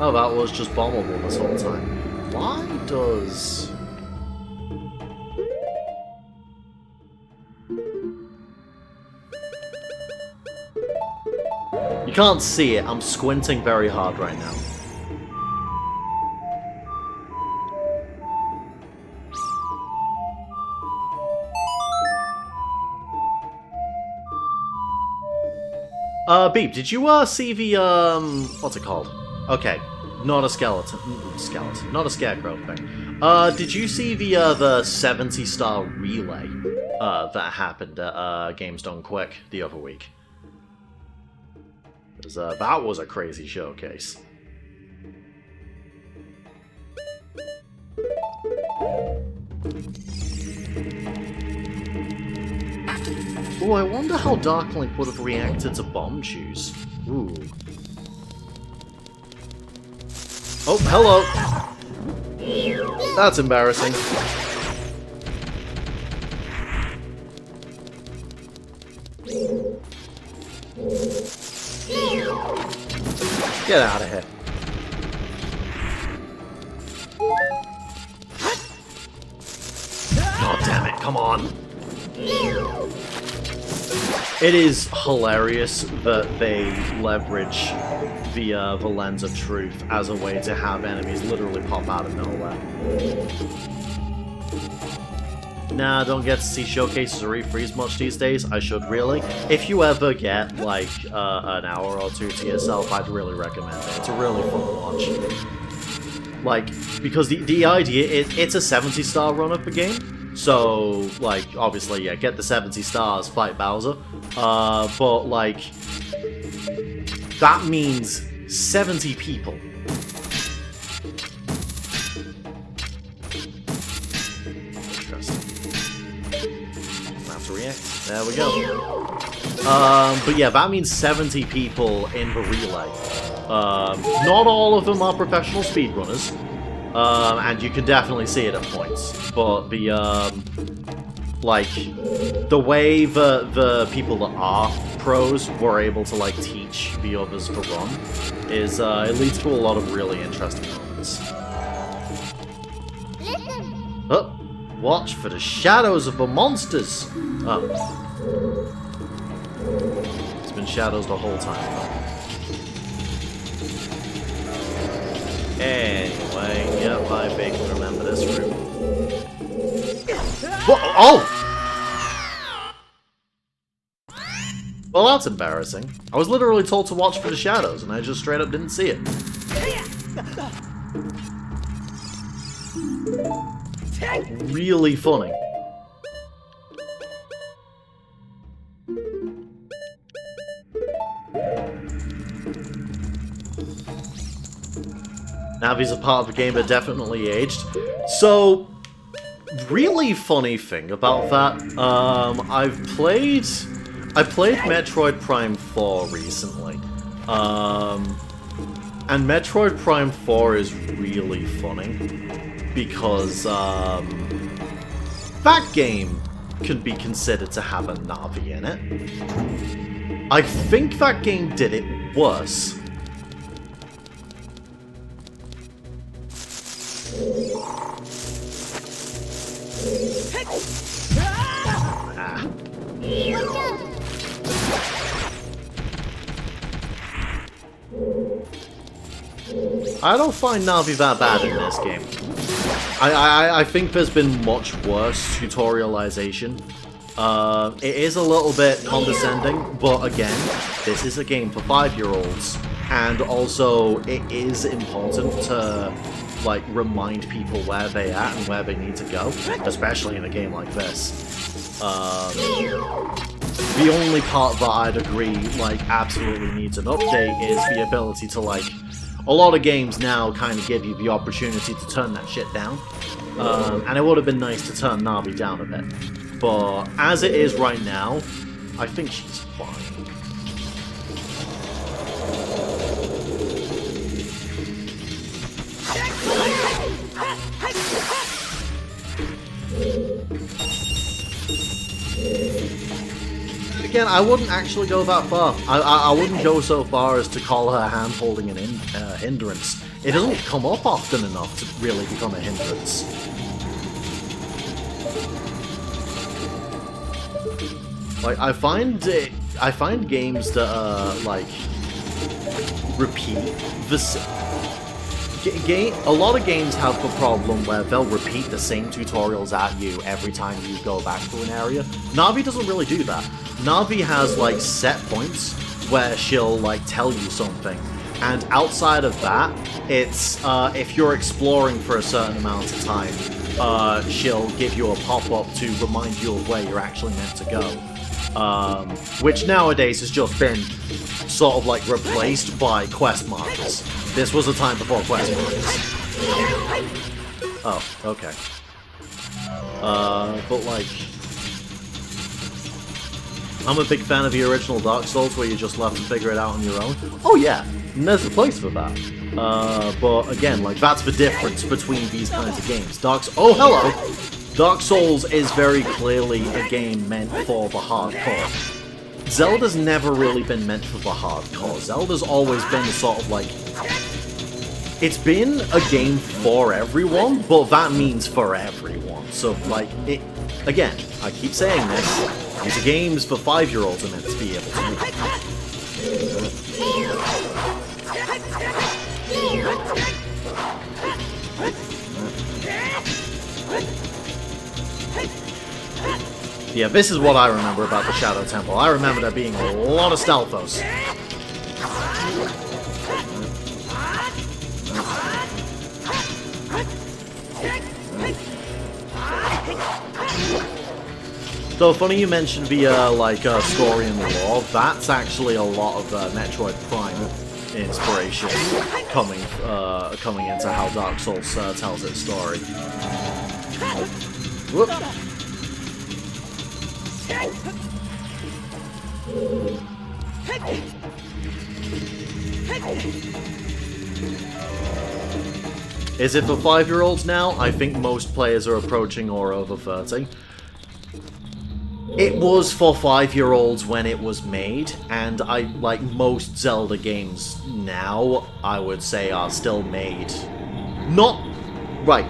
S1: Oh, that was just bombable this whole time. Why does... You can't see it, I'm squinting very hard right now. Beep, did you, see the, what's it called? Okay, not a skeleton. Not a scarecrow thing. Did you see the 70-star relay, that happened at, Games Done Quick the other week? Because, that was a crazy showcase. Oh, I wonder how Dark Link would have reacted to bomb shoes. Ooh. Oh, hello! That's embarrassing. Get out of here. Oh, damn it, come on. It is hilarious that they leverage the lens of truth as a way to have enemies literally pop out of nowhere. Nah, I don't get to see showcases or refreeze much these days. I should really. If you ever get, like, an hour or two to yourself, I'd really recommend it. It's a really fun watch. Like, because the idea, it's a 70-star run-up a game. So, like, obviously, yeah, get the 70 stars, fight Bowser. But, like, that means 70 people. React. There we go. But yeah, that means 70 people in the relay. Not all of them are professional speedrunners, and you can definitely see it at points. But the like the way the people that are pros were able to like teach the others to run is it leads to a lot of really interesting moments. Oh. Watch for the shadows of the monsters! Oh. It's been shadows the whole time. Anyway, yep, I vaguely remember this room. What? Oh! Well, that's embarrassing. I was literally told to watch for the shadows, and I just straight up didn't see it. Really funny. Navi's a part of the game that definitely aged. So, really funny thing about that, I played Metroid Prime 4 recently. And Metroid Prime 4 is really funny. Because, that game can be considered to have a Navi in it. I think that game did it worse. Ah. I don't find Navi that bad in this game. I think there's been much worse tutorialization. It is a little bit condescending, but again, this is a game for 5-year-olds, and also it is important to like remind people where they're at and where they need to go, especially in a game like this. The only part that I'd agree like absolutely needs an update is the ability to like. A lot of games now kind of give you the opportunity to turn that shit down, and it would have been nice to turn Navi down a bit. But as it is right now, I think she's fine. Again, I wouldn't actually go that far. I wouldn't go so far as to call her hand holding an hindrance. It doesn't come up often enough to really become a hindrance. Like I find games that like repeat the a lot of games have the problem where they'll repeat the same tutorials at you every time you go back to an area. Navi doesn't really do that. Navi has like set points where she'll like tell you something, and outside of that, it's if you're exploring for a certain amount of time, she'll give you a pop-up to remind you of where you're actually meant to go. Which nowadays has just been sort of like replaced by quest markers. This was a time before quest markers. Oh, okay. But like... I'm a big fan of the original Dark Souls where you just left to figure it out on your own. Oh yeah, and there's a place for that. But again, like, that's the difference between these kinds of games. Oh, hello! Dark Souls is very clearly a game meant for the hardcore. Zelda's never really been meant for the hardcore. Zelda's always been the sort of like... It's been a game for everyone, but that means for everyone. So, like, it... Again, I keep saying this, these are games for 5-year-olds are meant to be able to do. Yeah, this is what I remember about the Shadow Temple. I remember there being a lot of stealthos. So funny you mentioned the story and the lore. That's actually a lot of Metroid Prime inspiration coming into how Dark Souls tells its story. Whoop. Is it for 5-year-olds now? I think most players are approaching or over 30. It was for 5-year-olds when it was made, and like most Zelda games now, I would say are still made. Not... Right.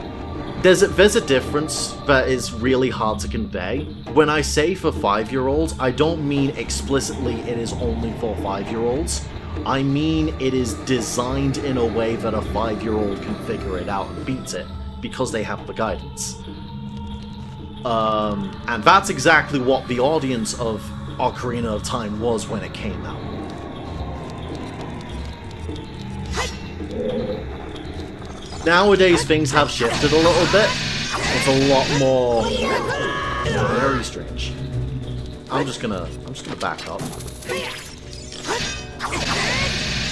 S1: There's a difference that is really hard to convey. When I say for 5-year-olds, I don't mean explicitly it is only for 5-year-olds. I mean it is designed in a way that a 5-year-old can figure it out and beat it, because they have the guidance. And that's exactly what the audience of Ocarina of Time was when it came out. Nowadays things have shifted a little bit. It's a lot more very strange. I'm just gonna back up.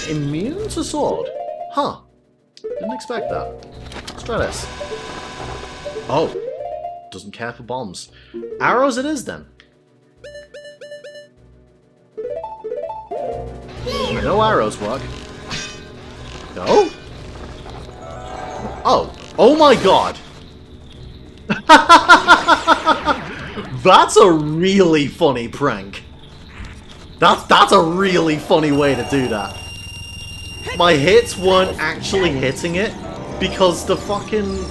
S1: Immune to sword? Huh. Didn't expect that. Let's try this. Oh. Doesn't care for bombs. Arrows it is, then. I know arrows work. No? Oh. Oh my god! That's a really funny prank. That's a really funny way to do that. My hits weren't actually hitting it because the fucking...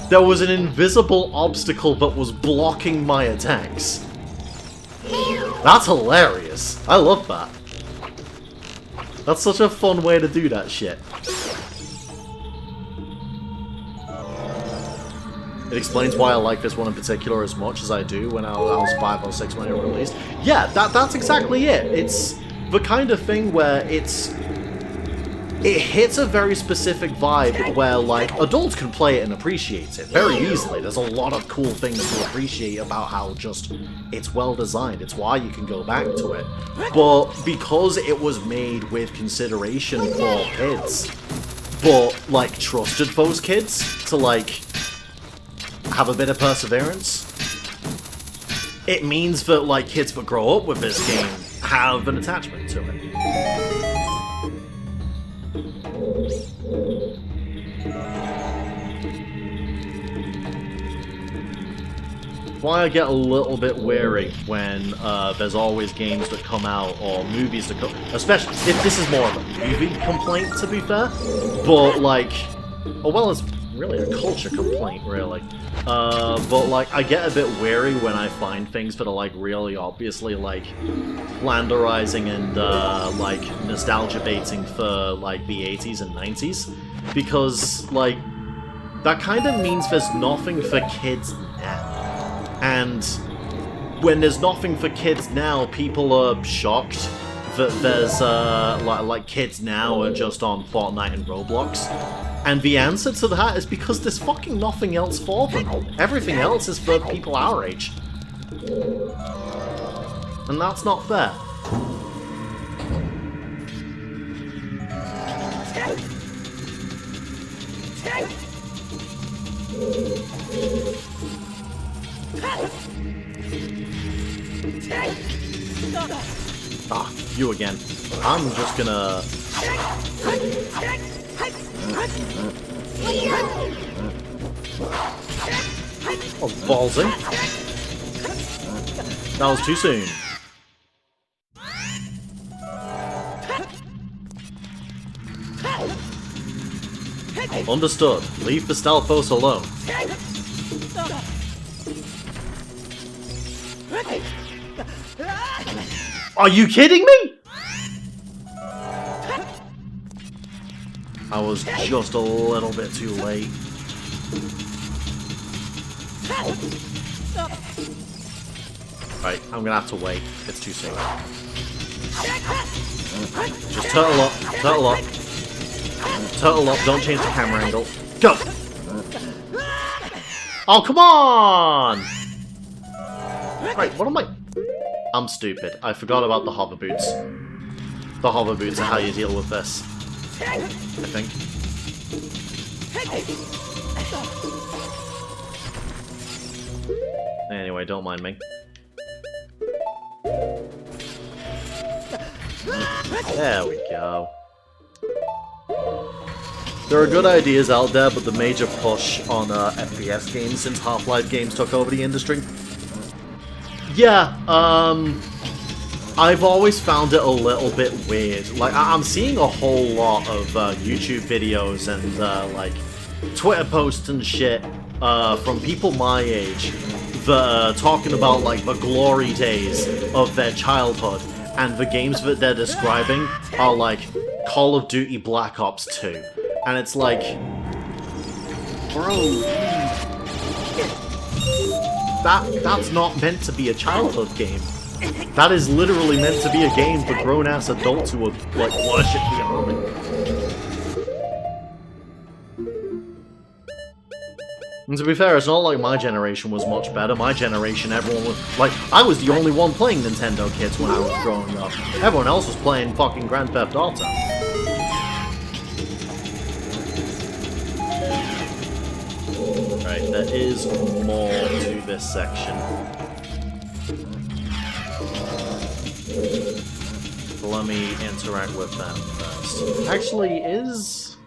S1: There was an invisible obstacle that was blocking my attacks. That's hilarious. I love that. That's such a fun way to do that shit. It explains why I like this one in particular as much as I do when I was 5 or 6 when it released. Yeah, that's exactly it. It's the kind of thing where it hits a very specific vibe where, like, adults can play it and appreciate it very easily. There's a lot of cool things to appreciate about how just it's well designed. It's why you can go back to it. But because it was made with consideration for kids, but, like, trusted those kids to, like, have a bit of perseverance, it means that, like, kids that grow up with this game have an attachment to it. Why I get a little bit wary when there's always games that come out or movies that come, especially if this is more of a movie complaint, to be fair, but like, oh well, it's really a culture complaint, really. But like, I get a bit wary when I find things that are like really obviously like flanderizing and like nostalgia baiting for like the 80s and 90s, because like that kind of means there's nothing for kids now. And when there's nothing for kids now, people are shocked that there's like kids now are just on Fortnite and Roblox. And the answer to that is because there's fucking nothing else for them. Everything else is for people our age. And that's not fair. Ah, you again. I'm just gonna... Oh, ballsy. That was too soon. Understood. Leave the Stalfos alone. Are you kidding me? I was just a little bit too late. Right, I'm gonna have to wait. It's too soon. Just turtle up, turtle up. Turtle up, don't change the camera angle. Go! Oh, come on! Right, what am I... I'm stupid. I forgot about the hover boots. The hover boots are how you deal with this. I think. Anyway, don't mind me. There we go. There are good ideas out there, but the major push on FPS games since Half-Life games took over the industry. Yeah, I've always found it a little bit weird. Like, I'm seeing a whole lot of YouTube videos and, like, Twitter posts and shit from people my age that are talking about, like, the glory days of their childhood, and the games that they're describing are, like, Call of Duty Black Ops 2. And it's like... Bro... That's not meant to be a childhood game. That is literally meant to be a game for grown-ass adults who would, like, worship the army. And to be fair, it's not like my generation was much better. My generation, everyone was... Like, I was the only one playing Nintendo Kids when I was growing up. Everyone else was playing fucking Grand Theft Auto. Right, there is more to this section. Let me interact with them first. Actually, is...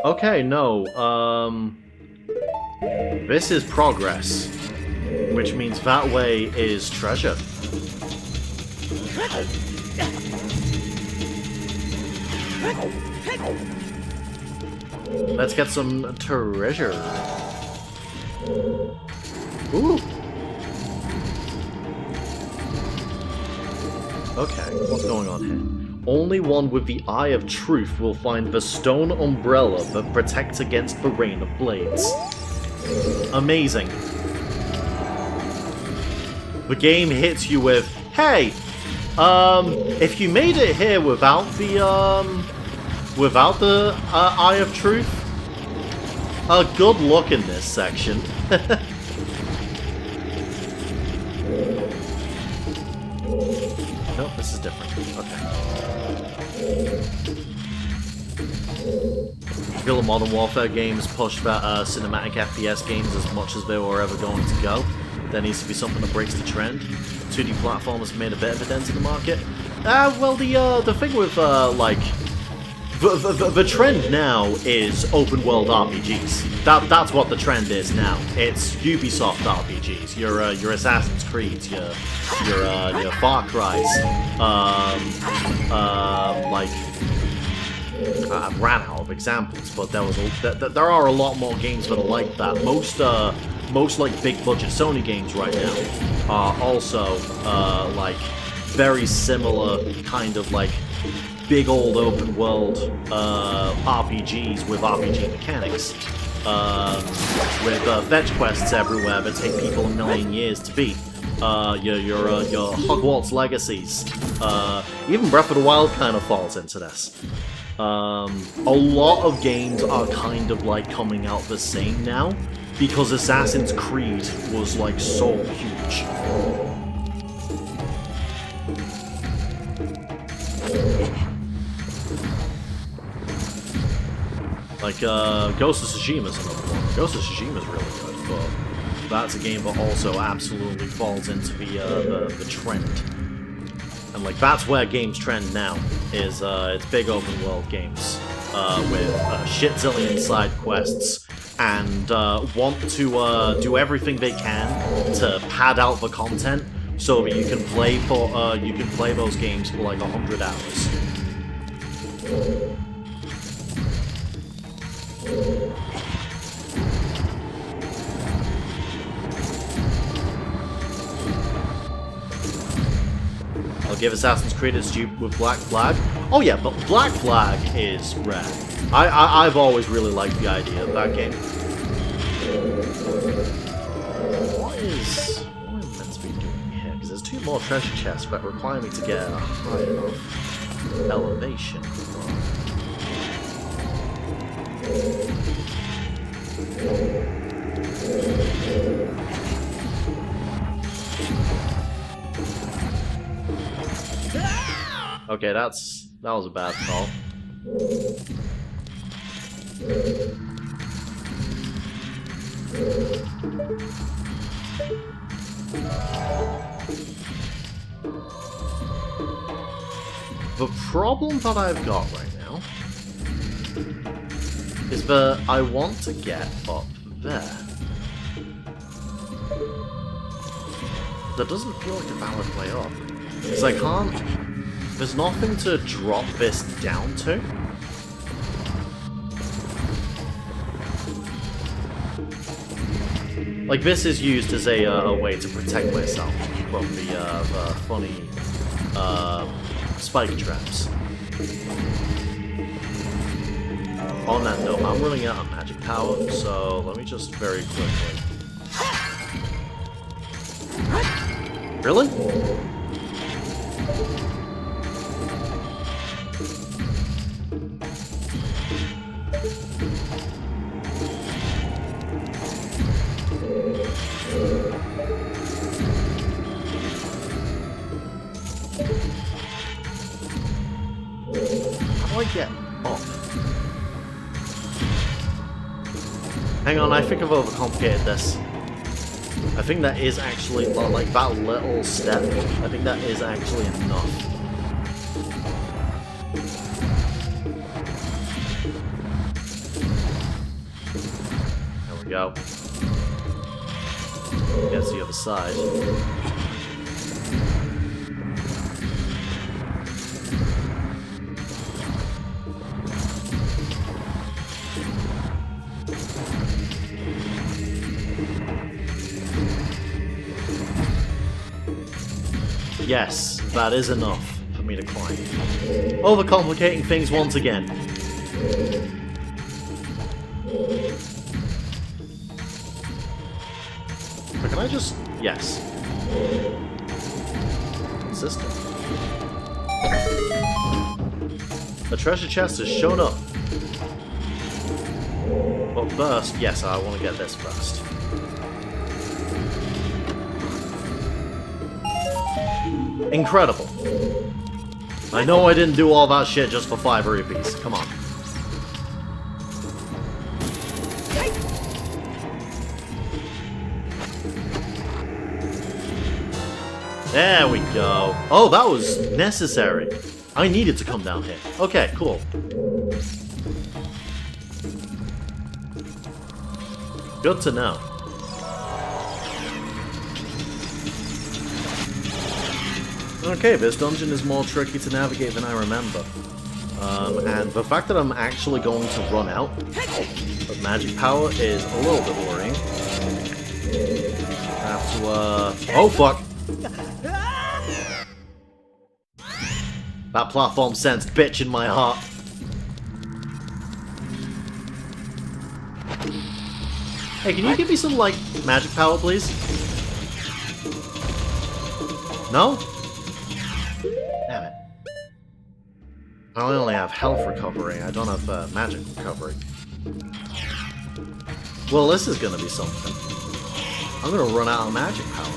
S1: Okay, no, this is progress, which means that way is treasure. Let's get some treasure. Ooh. Okay, what's going on here? Only one with the Eye of Truth will find the stone umbrella that protects against the rain of blades. Amazing. The game hits you with, hey, if you made it here without the Eye of Truth, good luck in this section. Nope, this is different. Okay. I feel the Modern Warfare games pushed that cinematic FPS games as much as they were ever going to go. There needs to be something that breaks the trend. 2D platformers made a bit of a dent in the market. Well, the thing with, like... The trend now is open world RPGs. That's what the trend is now. It's Ubisoft RPGs. Your Assassin's Creeds, your Far Cry's. Like I ran out of examples, but there are a lot more games that are like that. Most like big budget Sony games right now are also like very similar kind of like big old open world RPGs with RPG mechanics, with fetch quests everywhere that take people a million years to beat. Your Hogwarts Legacies, even Breath of the Wild kind of falls into this. A lot of games are kind of like coming out the same now because Assassin's Creed was like so huge. Like, Ghost of Tsushima's another one. Ghost of Tsushima's really good, but that's a game that also absolutely falls into the trend. And, like, that's where games trend now, is, it's big open world games, with a shit zillion side quests, and, want to, do everything they can to pad out the content, so that you can play those games for, like, 100 hours. I'll give Assassin's Creed its due with Black Flag. Oh yeah, but Black Flag is rare. I've always really liked the idea of that game. What am I meant to be doing here? Because there's 2 more treasure chests that require me to get a high enough elevation. Okay, that was a bad call. The problem that I've got right now is that I want to get up there. That doesn't feel like a valid way up. Because I can't... There's nothing to drop this down to. Like, this is used as a way to protect myself from the funny spike traps. On that note, I'm running out of magic power, so let me just very quickly... Really? How do I get up? Hang on, I think I've overcomplicated this. I think that is actually, like, that little step, I think that is actually enough. There we go. Get to the other side. Yes, that is enough for me to climb. Overcomplicating things once again. But can I just... Yes. Consistent. The treasure chest has shown up. But first, yes, I want to get this first. Incredible. I know I didn't do all that shit just for 5 rupees. Come on. There we go. Oh, that was necessary. I needed to come down here. Okay, cool. Good to know. Okay, this dungeon is more tricky to navigate than I remember. And the fact that I'm actually going to run out of magic power is a little bit worrying. I have to, oh fuck! That platform sensed bitch in my heart. Hey, can you give me some, like, magic power, please? No? Damn it. I only have health recovery, I don't have magic recovery. Well, this is gonna be something. I'm gonna run out of magic power.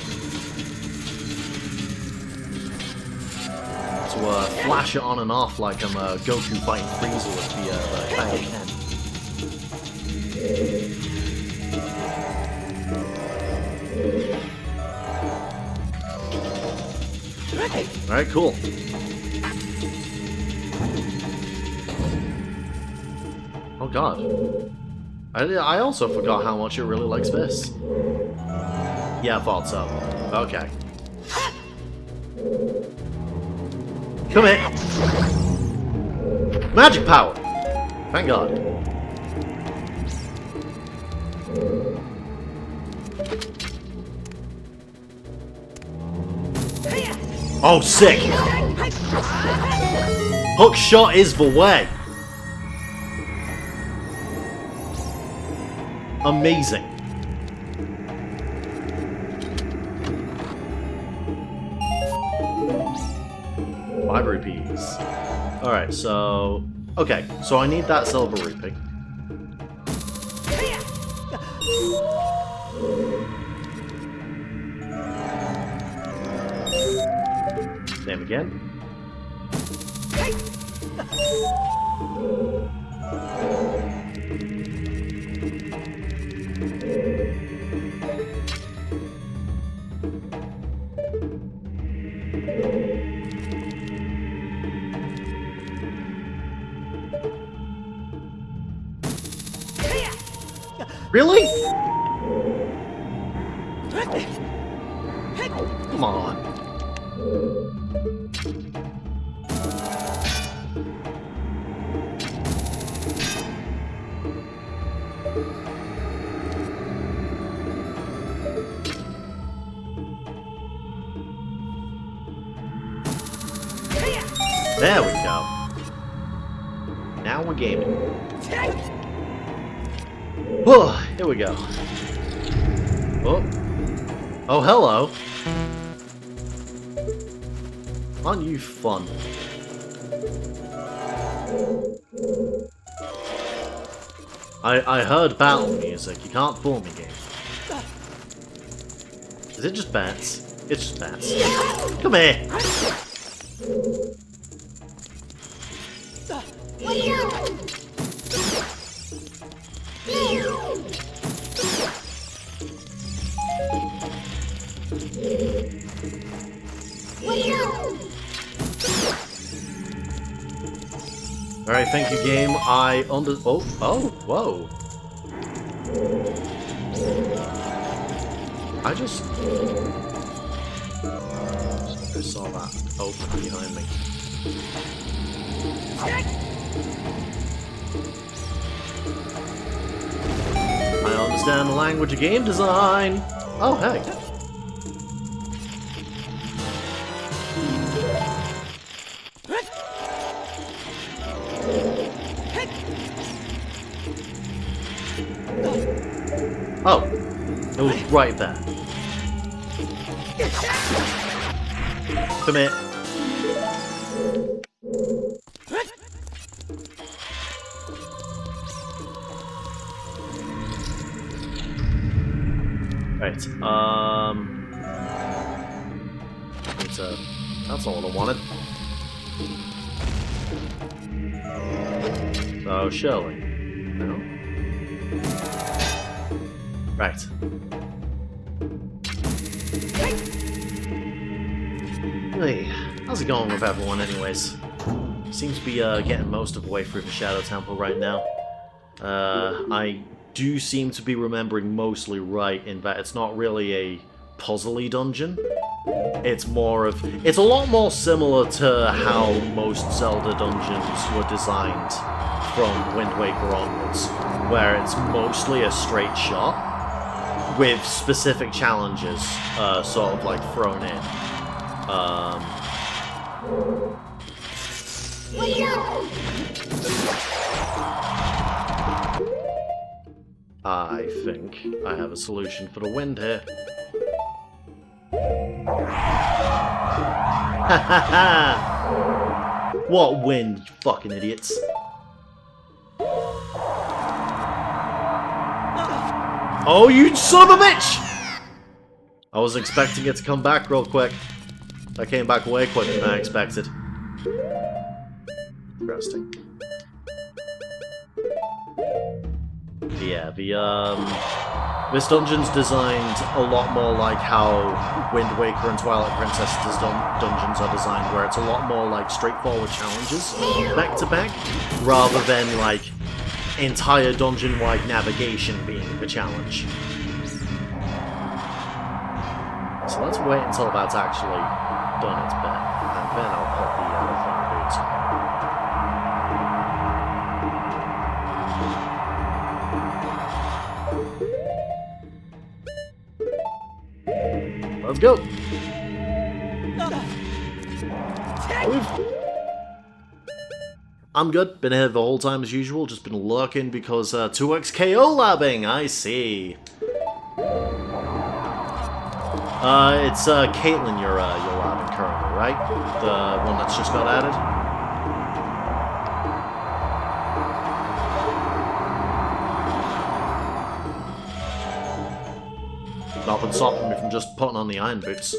S1: To flash it on and off like I'm Goku fighting Frieza with the Kaioken. Alright, cool. Oh god. I also forgot how much it really likes this. Yeah, I thought so. Okay. Come here! Magic power! Thank god. Oh, sick! Hook shot is the way! Amazing. Five rupees. Alright, so... Okay, so I need that silver rupee. Name again. Really? Come on. There we go. Now we're gaming. Oh, here we go. Oh. Oh, hello. Aren't you fun? I heard battle music. You can't fool me, game. Is it just bats? It's just bats. Come here! Alright, thank you, game. Whoa. I saw that open behind me. I understand the language of game design. Oh, hey. Oh, it was right there. Come here. Right, that's all I wanted. So, surely. No? Right. Hey, how's it going with everyone anyways? Seems to be getting most of the way through the Shadow Temple right now. I do seem to be remembering mostly right in that it's not really a puzzly dungeon. It's more of... It's a lot more similar to how most Zelda dungeons were designed from Wind Waker onwards, where it's mostly a straight shot with specific challenges sort of like thrown in. I think I have a solution for the wind here. Ha ha ha! What wind, you fucking idiots? Oh, you son of a bitch! I was expecting it to come back real quick. That came back way quicker than I expected. Interesting. Yeah, this dungeon's designed a lot more like how Wind Waker and Twilight Princess's dungeons are designed, where it's a lot more like straightforward challenges back to back, rather than like entire dungeon-wide navigation being the challenge. So let's wait until that's actually done its bit, and then I'll put the front boots on. Let's go! I'm good. Been here the whole time as usual. Just been lurking because 2x KO labbing. I see. It's Caitlyn you're labbing currently, right? The one that's just got added. Nothing stopping me from just putting on the iron boots.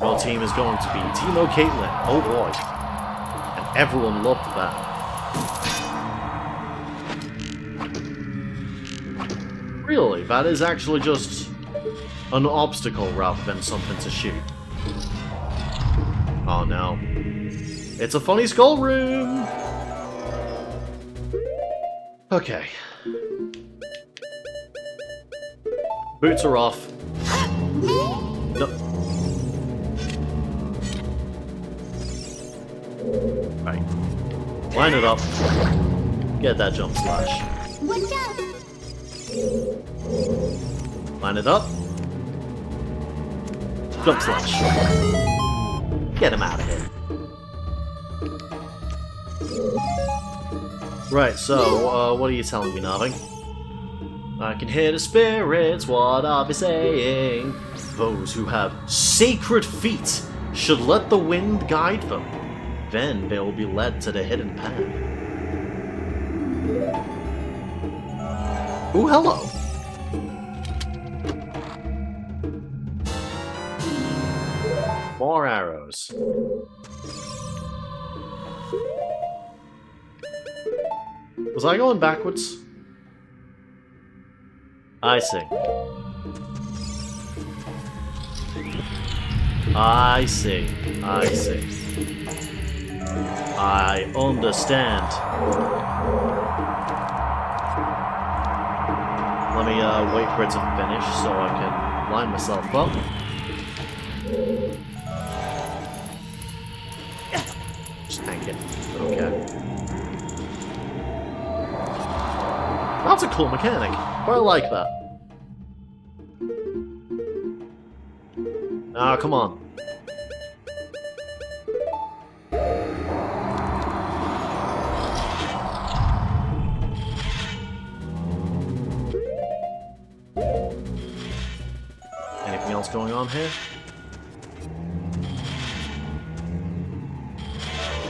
S1: Our team is going to be Teemo Caitlyn. Oh boy. And everyone loved that. Really? That is actually just an obstacle rather than something to shoot. Oh no. It's a funny skull room! Okay. Boots are off. No. Right. Line it up. Get that jump slash.
S2: Watch out!
S1: Line it up. Jump slash. Get him out of here. Right, so, what are you telling me, Narving? I can hear the spirits, what are they saying? Those who have sacred feet should let the wind guide them. Then they will be led to the hidden path. Ooh, hello! More arrows. Was I going backwards? I see. I see. I see. I understand. Let me wait for it to finish so I can line myself up. Just tank it. Okay. That's a cool mechanic. I like that. Ah, come on. Anything else going on here?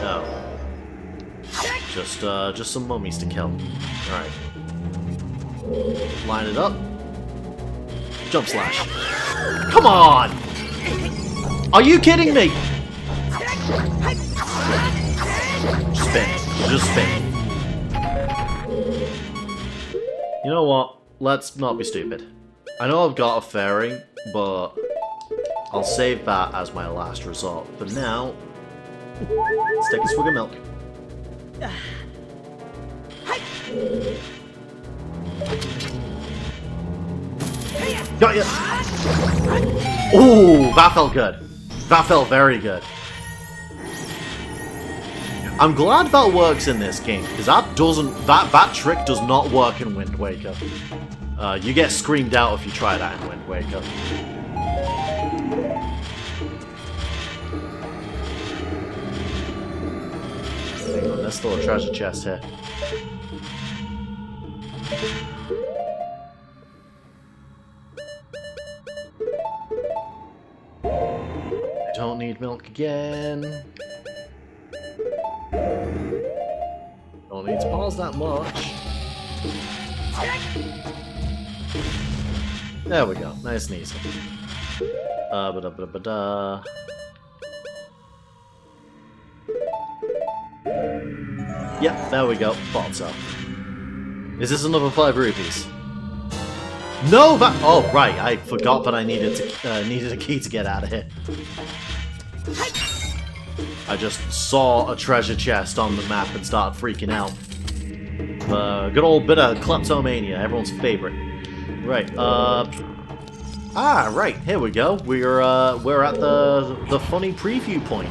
S1: No. Just some mummies to kill. Alright. Line it up. Jump slash. Come on! Are you kidding me? Spin. Just spin. You know what? Let's not be stupid. I know I've got a fairy, but I'll save that as my last resort. For now, let's take a swig of milk. Got ya! Ooh, that felt good. That felt very good. I'm glad that works in this game, because that trick does not work in Wind Waker. You get screamed out if you try that in Wind Waker. Hang on, there's still a treasure chest here. I don't need milk again. Don't need to pause that much. There we go. Nice and easy. Ba-da-ba-da-ba-da. Yep, there we go. Thought so. Is this another 5 rupees? No, that. Oh, right. I forgot that I needed a key to get out of here. I just saw a treasure chest on the map and started freaking out. Good old bit of kleptomania, everyone's favorite. Right. Right. Here we go. We're at the funny preview point.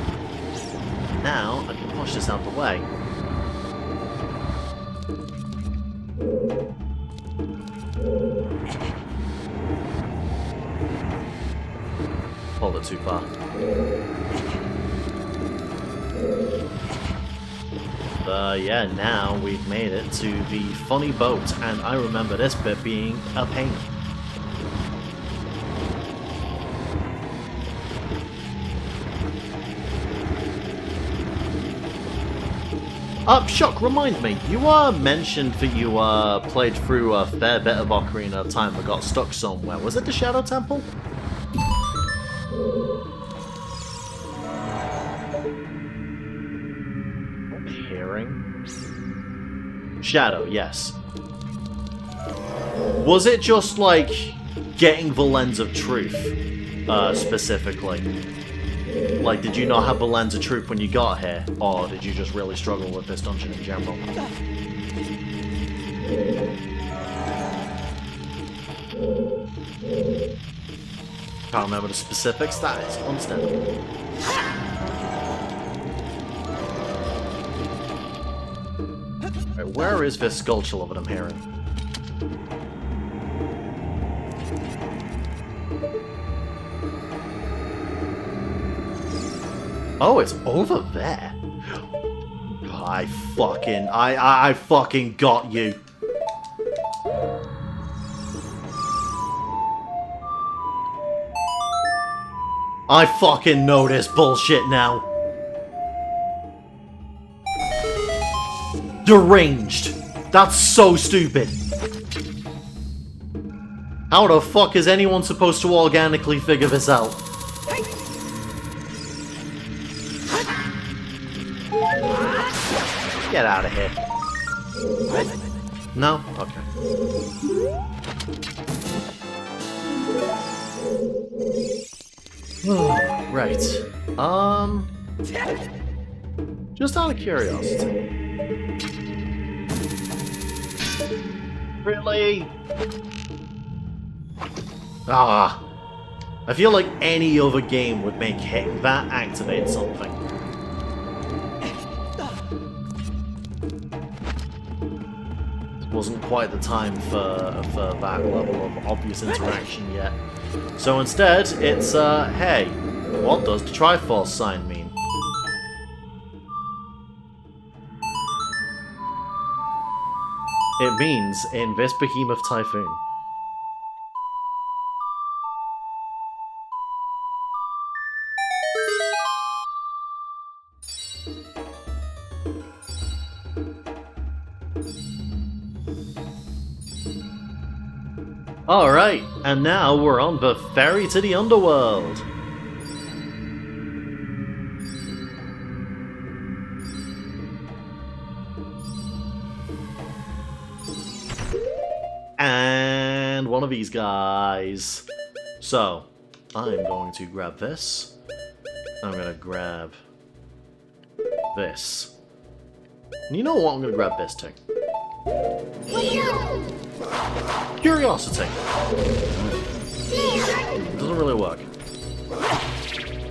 S1: Now I can push this out the way. Hold it too far. Yeah, now we've made it to the funny boat, and I remember this bit being a pain. Shock, remind me, you mentioned that you played through a fair bit of Ocarina of Time but got stuck somewhere. Was it the Shadow Temple? Shadow, yes. Was it just, like, getting the Lens of Truth, specifically? Like, did you not have the Lens of Truth when you got here? Or did you just really struggle with this dungeon in general? Can't remember the specifics, that is understandable. Where is this Skulltula that I'm hearing? Oh, it's over there. I fucking got you. I fucking know this bullshit now. Deranged. That's so stupid. How the fuck is anyone supposed to organically figure this out? Get out of here. No? Okay. Right. Just out of curiosity. Really? I feel like any other game would make hitting that activate something. It wasn't quite the time for that level of obvious interaction yet. So instead, it's, hey, what does the Triforce sign mean? It means, in this behemoth typhoon. Alright, and now we're on the ferry to the underworld. And one of these guys. So, I'm going to grab this. I'm going to grab this. And you know what? I'm going to grab this too. Curiosity. Doesn't really work.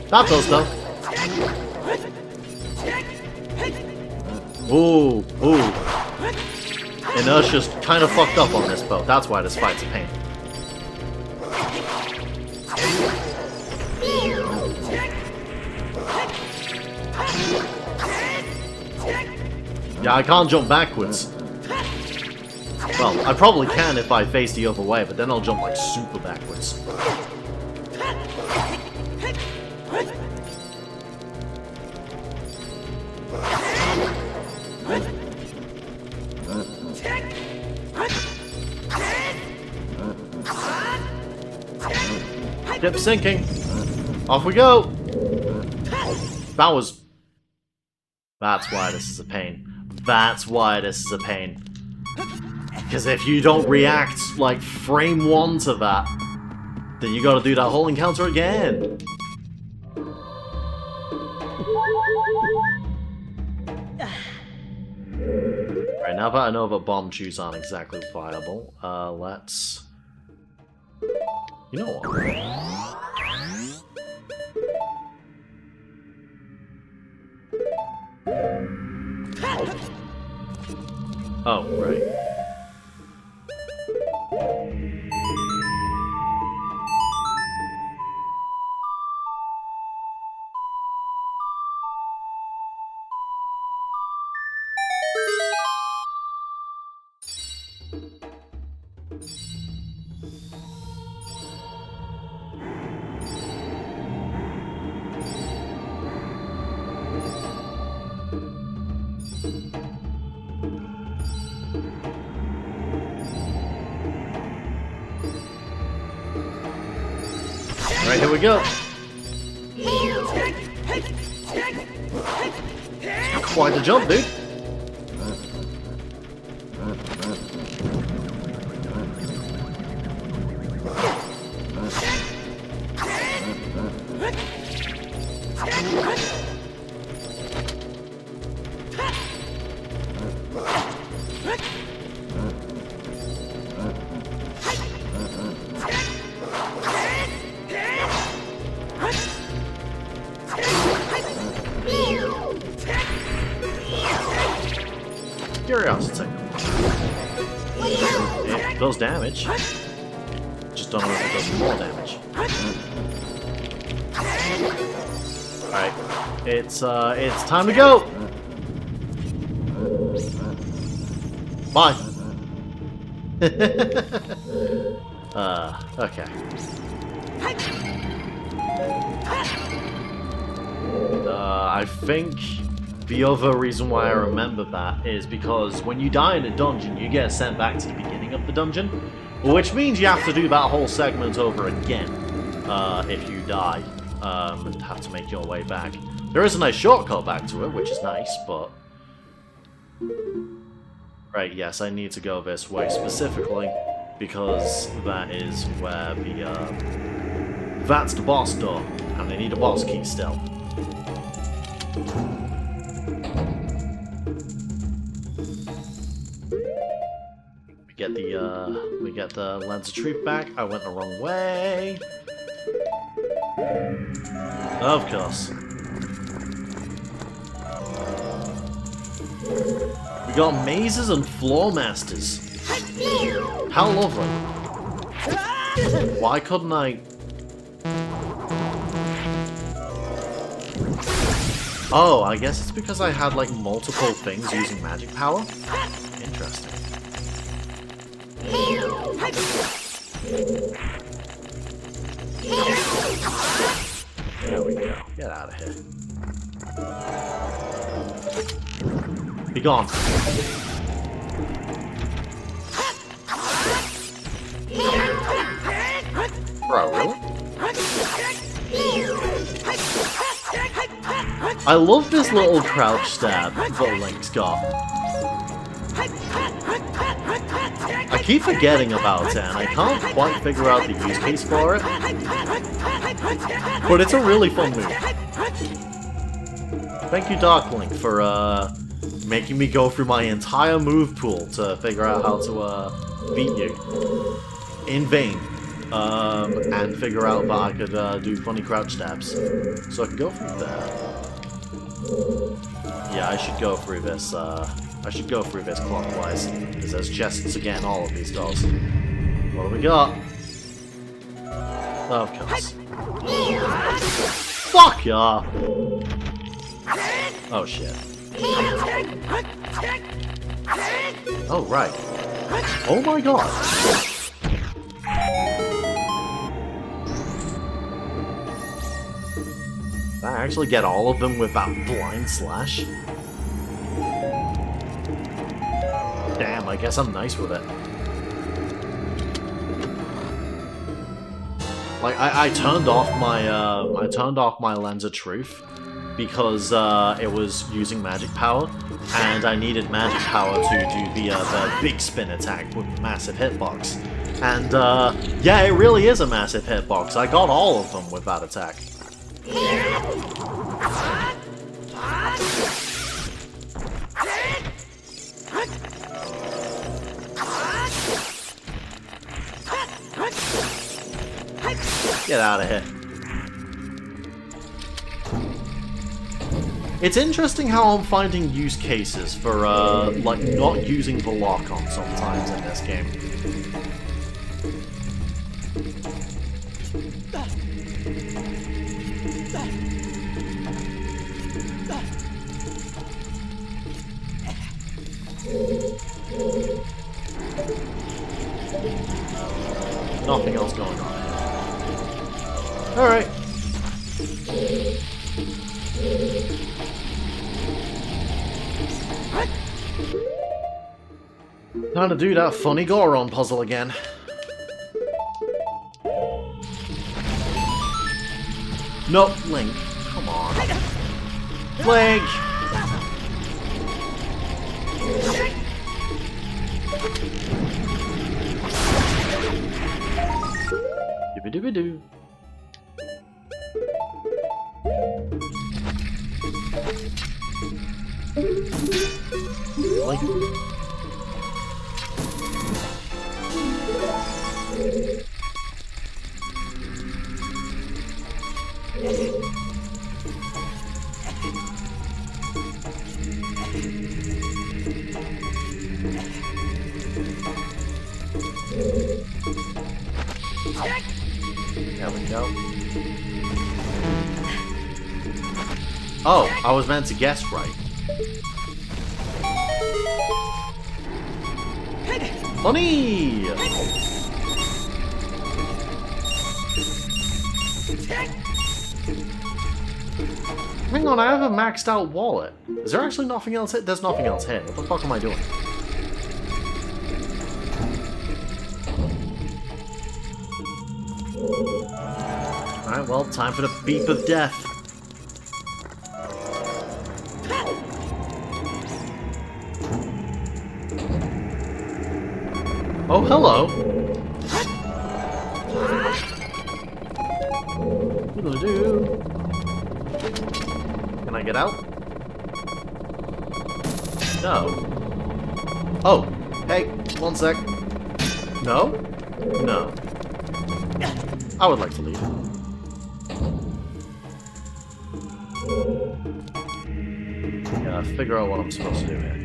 S1: That does though. Ooh, ooh. Inertia's kind of fucked up on this boat. That's why this fight's a pain. Yeah, I can't jump backwards. Well, I probably can if I face the other way, but then I'll jump like super backwards. Ship sinking. Off we go. That was... That's why this is a pain. That's why this is a pain. Because if you don't react, like, frame 1 to that, then you gotta do that whole encounter again. Right, now that I know that bomb chews aren't exactly viable, let's... You know what? Oh, right. Alright, here we go. Quite the jump, dude. Curiosity. It does damage. Just don't know if it does more damage. Alright. It's time to go! Bye! Okay. I think the other reason why I remember that is because when you die in a dungeon, you get sent back to the beginning of the dungeon, which means you have to do that whole segment over again if you die and have to make your way back. There is a nice shortcut back to it, which is nice, but... Right, yes, I need to go this way specifically, because that is where the... That's the boss door, and I need a boss key still. We get the Lens of Truth back. I went the wrong way. Of course. We got mazes and floor masters. How lovely. Why couldn't I... Oh, I guess it's because I had like multiple things using magic power? Interesting. There we go. Get out of here. Be gone. Bro, really? I love this little crouch stab that Link's got. I keep forgetting about it, and I can't quite figure out the use case for it. But it's a really fun move. Thank you, Dark Link, for making me go through my entire move pool to figure out how to beat you. In vain. And figure out that I could do funny crouch stabs. So I can go through there. Yeah, I should go through this, clockwise, because there's chests again, all of these doors. What do we got? Of course. Fuck ya! Oh shit. Oh right. Oh my god! Did I actually get all of them with that blind slash? Damn, I guess I'm nice with it. Like, I turned off my lens of truth because it was using magic power, and I needed magic power to do the big spin attack with massive hitbox. And yeah, it really is a massive hitbox. I got all of them with that attack. Get out of here. It's interesting how I'm finding use cases for, like, not using the lock-on sometimes in this game. Nothing else going on. Alright. Time to do that funny Goron puzzle again. Nope, Link. Come on. Link! Doo-ba-doo-ba-doo. Really? There we go. Oh, I was meant to guess right. Funny! Hang on, I have a maxed out wallet. Is there actually nothing else here? There's nothing else here. What the fuck am I doing? Alright, well, time for the beep of death. Oh, hello. Doodle-doo. Can I get out? No. Oh, hey, one sec. No? No. I would like to leave. Yeah, figure out what I'm supposed to do here.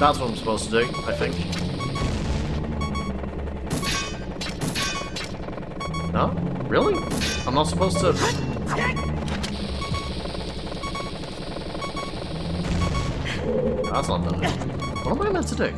S1: That's what I'm supposed to do, I think. No? Really? I'm not supposed to... That's not done. What am I meant to do?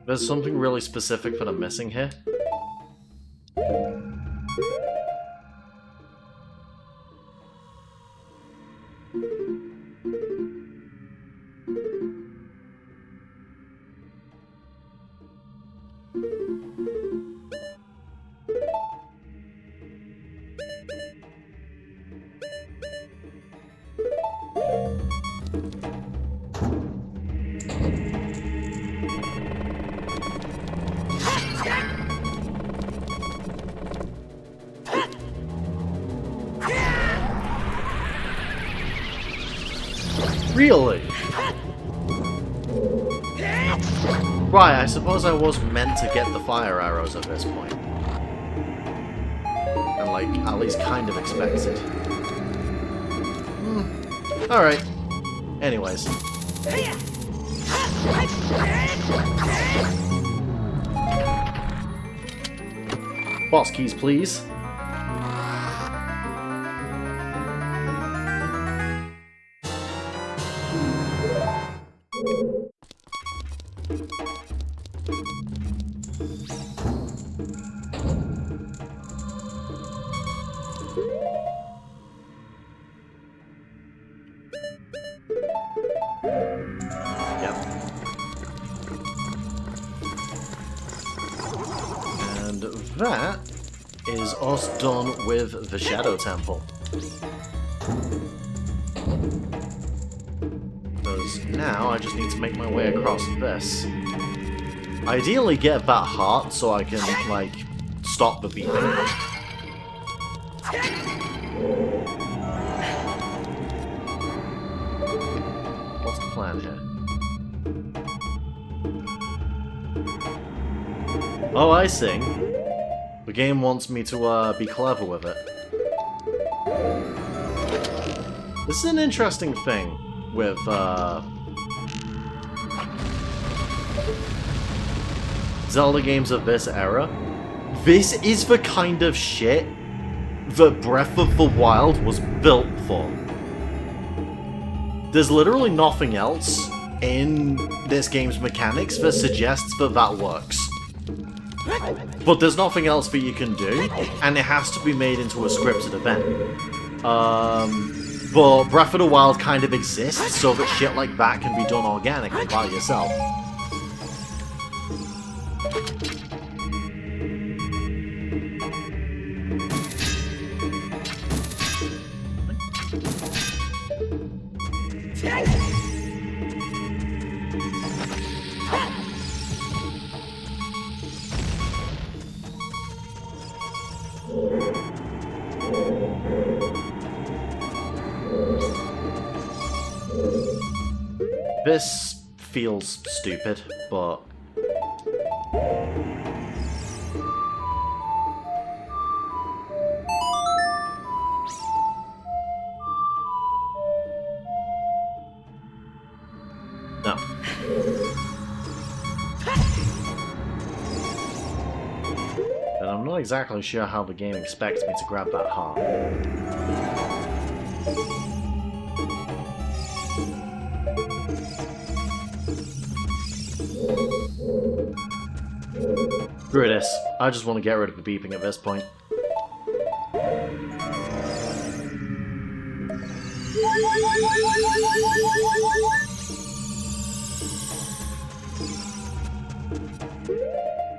S1: There's something really specific that I'm missing here. Really? Right, I suppose I was meant to get the fire arrows at this point. And, like, at least kind of expected. Alright. Anyways. Boss keys, please. That is us done with the Shadow Temple. Because now I just need to make my way across this. Ideally get that heart so I can, like, stop the beeping. What's the plan here? Oh, I see. The game wants me to be clever with it. This is an interesting thing with Zelda games of this era. This is the kind of shit that Breath of the Wild was built for. There's literally nothing else in this game's mechanics that suggests that that works. But there's nothing else that you can do, and it has to be made into a scripted event. But Breath of the Wild kind of exists so that shit like that can be done organically by yourself. This feels stupid, but... no. And I'm not exactly sure how the game expects me to grab that heart. Screw this. I just want to get rid of the beeping at this point.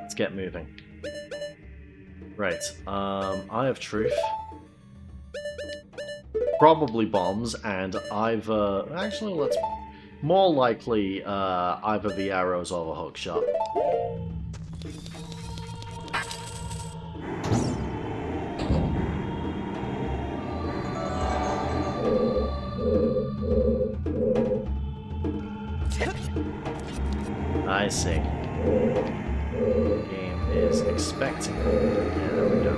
S1: Let's get moving. Right, Eye of Truth. Probably bombs, and either... actually, let's... more likely, either the arrows or the hook shot. I see. Game is expecting. Yeah, there we go.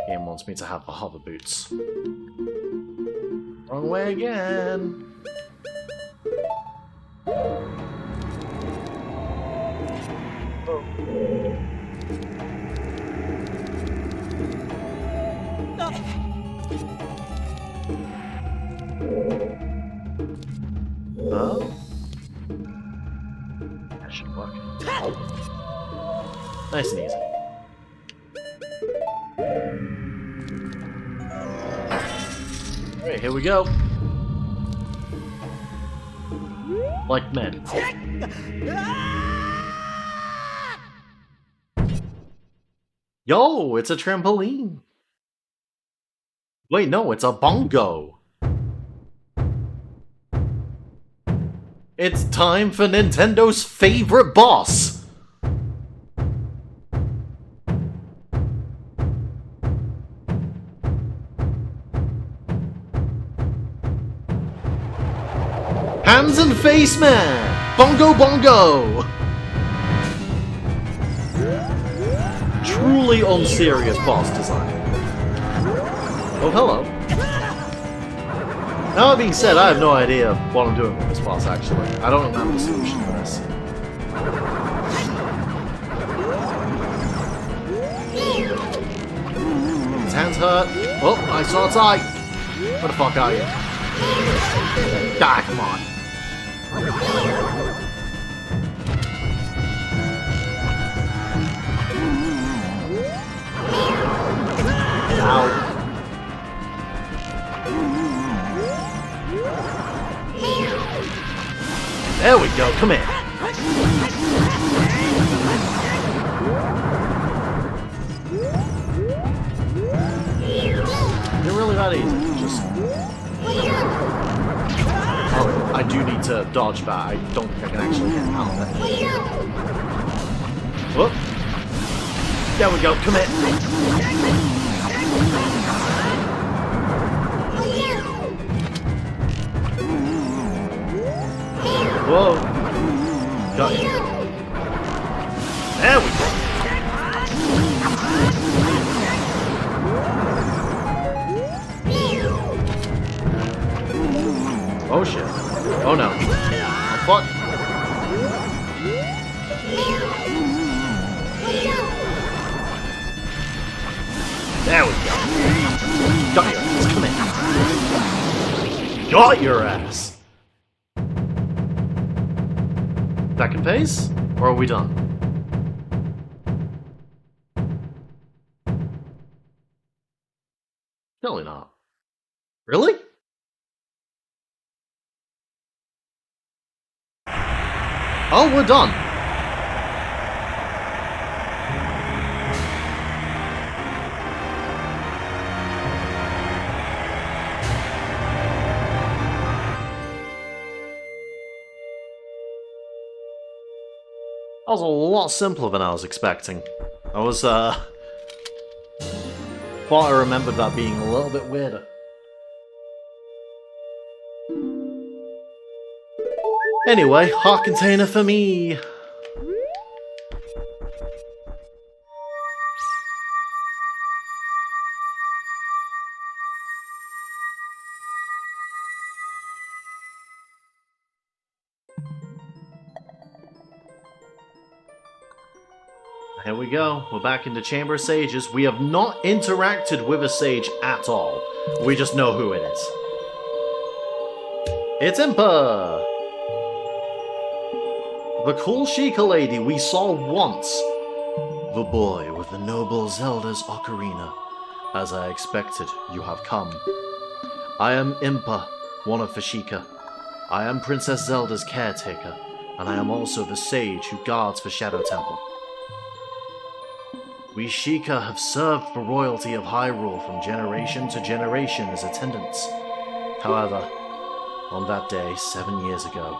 S1: Game wants me to have the hover boots. Wrong way again. Oh. That should work. Nice and easy. Alright, here we go. Like men. Yo, it's a trampoline. Wait, no, it's a bongo. It's time for Nintendo's favorite boss! Hands and Face Man! Bongo Bongo! Truly unserious boss design. Oh, hello. Now that being said, I have no idea what I'm doing with this boss, actually. I don't remember the solution for this. hands hurt. Oh, I saw tie. Where the fuck are you? Ah, come on. Ow. There we go, come here. You're really that easy. Just... Oh, I do need to dodge that. I don't think I can actually get out of it. Whoop. There we go, come here. Whoa. Got you. There we go. Oh shit. Oh no. Oh fuck. There we go. Got your ass. Come in. Got your ass. Second phase? Or are we done? Surely not. Really? Oh, we're done. That was a lot simpler than I was expecting. I was, thought I remembered that being a little bit weirder. Anyway, heart container for me! Here we go, we're back in the Chamber of Sages. We have not interacted with a sage at all. We just know who it is. It's Impa! The cool Sheikah lady we saw once. The boy with the noble Zelda's Ocarina. As I expected, you have come. I am Impa, one of the Sheikah. I am Princess Zelda's caretaker, and I am also the sage who guards the Shadow Temple. We Sheikah have served the royalty of Hyrule from generation to generation as attendants. However, on that day, 7 years ago,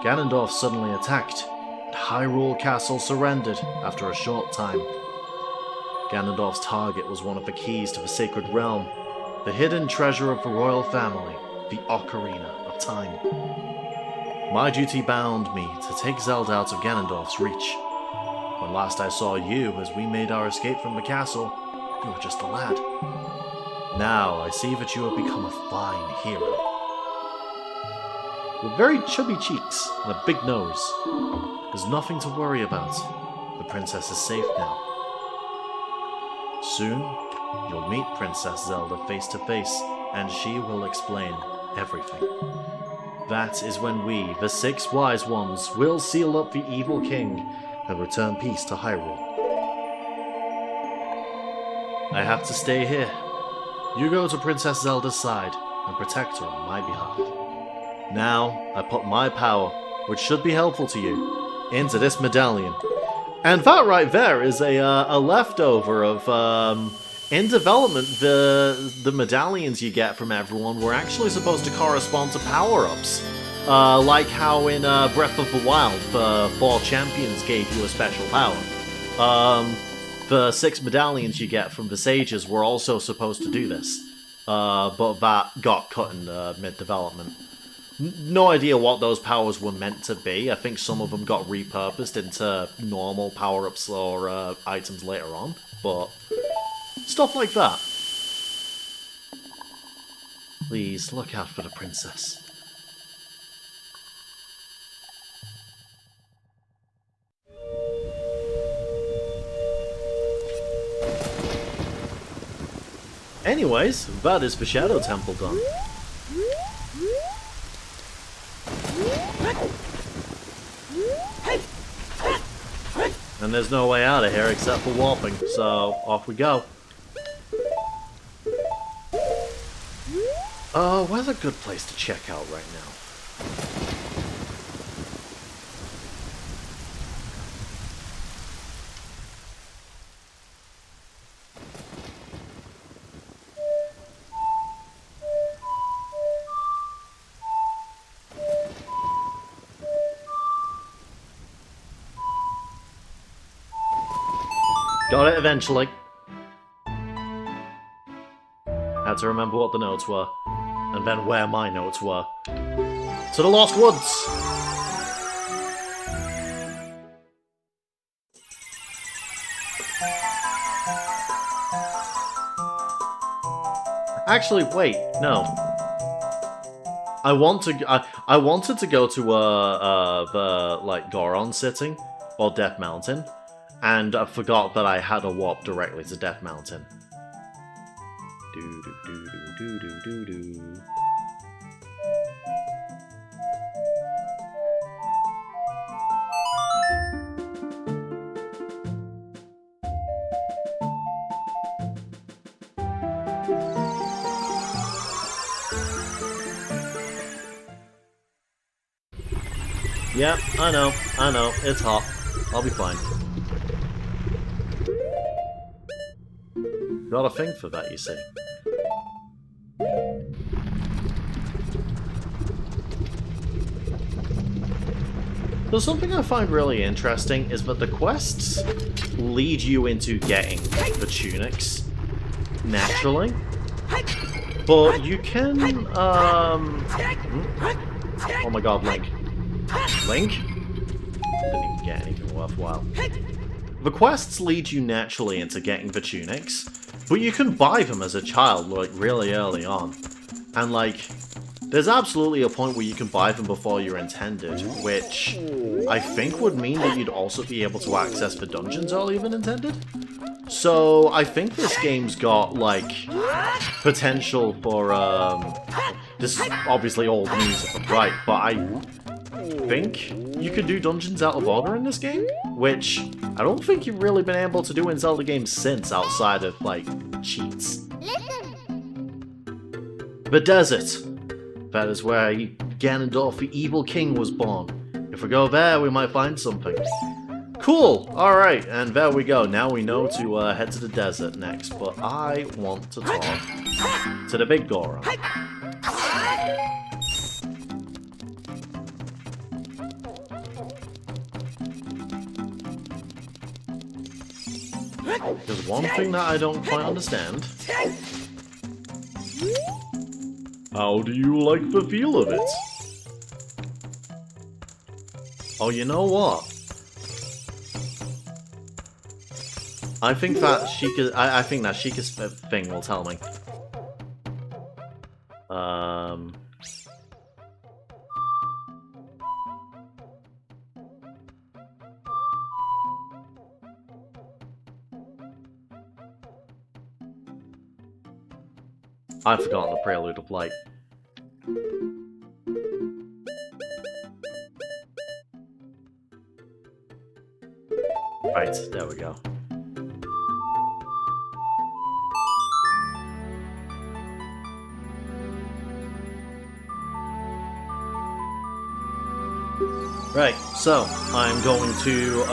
S1: Ganondorf suddenly attacked, and Hyrule Castle surrendered after a short time. Ganondorf's target was one of the keys to the Sacred Realm, the hidden treasure of the royal family, the Ocarina of Time. My duty bound me to take Zelda out of Ganondorf's reach. When last I saw you, as we made our escape from the castle, you were just a lad. Now I see that you have become a fine hero. With very chubby cheeks and a big nose. There's nothing to worry about. The princess is safe now. Soon, you'll meet Princess Zelda face to face, and she will explain everything. That is when we, the 6 wise ones, will seal up the evil king and return peace to Hyrule. I have to stay here. You go to Princess Zelda's side and protect her on my behalf. Now, I put my power, which should be helpful to you, into this medallion. And that right there is a leftover of, in development, the medallions you get from everyone were actually supposed to correspond to power-ups. Like how in Breath of the Wild, the 4 champions gave you a special power. The 6 medallions you get from the sages were also supposed to do this. But that got cut in mid-development. No idea what those powers were meant to be. I think some of them got repurposed into normal power-ups or items later on. But stuff like that. Please, look out for the princess. Anyways, that is the Shadow Temple done. And there's no way out of here except for warping, so off we go. Where's a good place to check out right now? Got it eventually. Had to remember what the notes were, and then where my notes were. To the Lost Woods! Actually, wait, no. I wanted to go to the like Goron City or Death Mountain, and I forgot that I had a warp directly to Death Mountain. Do do do do do do do. Yeah, I know, it's hot. I'll be fine. Got a thing for that, you see. So something I find really interesting is that the quests lead you into getting the tunics naturally, but you can, oh my god, Link. Link? Didn't even get anything worthwhile. The quests lead you naturally into getting the tunics, but you can buy them as a child, like, really early on. And, like, there's absolutely a point where you can buy them before you're intended, which I think would mean that you'd also be able to access the dungeons earlier than intended. So, I think this game's got, like, potential for, this is obviously old news if I'm right, but I think you could do dungeons out of order in this game, which I don't think you've really been able to do in Zelda games since, outside of, like, cheats. The desert. That is where Ganondorf, the evil king, was born. If we go there, we might find something. Cool! Alright, and there we go. Now we know to head to the desert next, but I want to talk to the big Goron. There's one thing that I don't quite understand. How do you like the feel of it? Oh, you know what? I think that I think that Sheikah's thing will tell me. I've forgotten the Prelude of Light. Right, there we go. Right, so I'm going to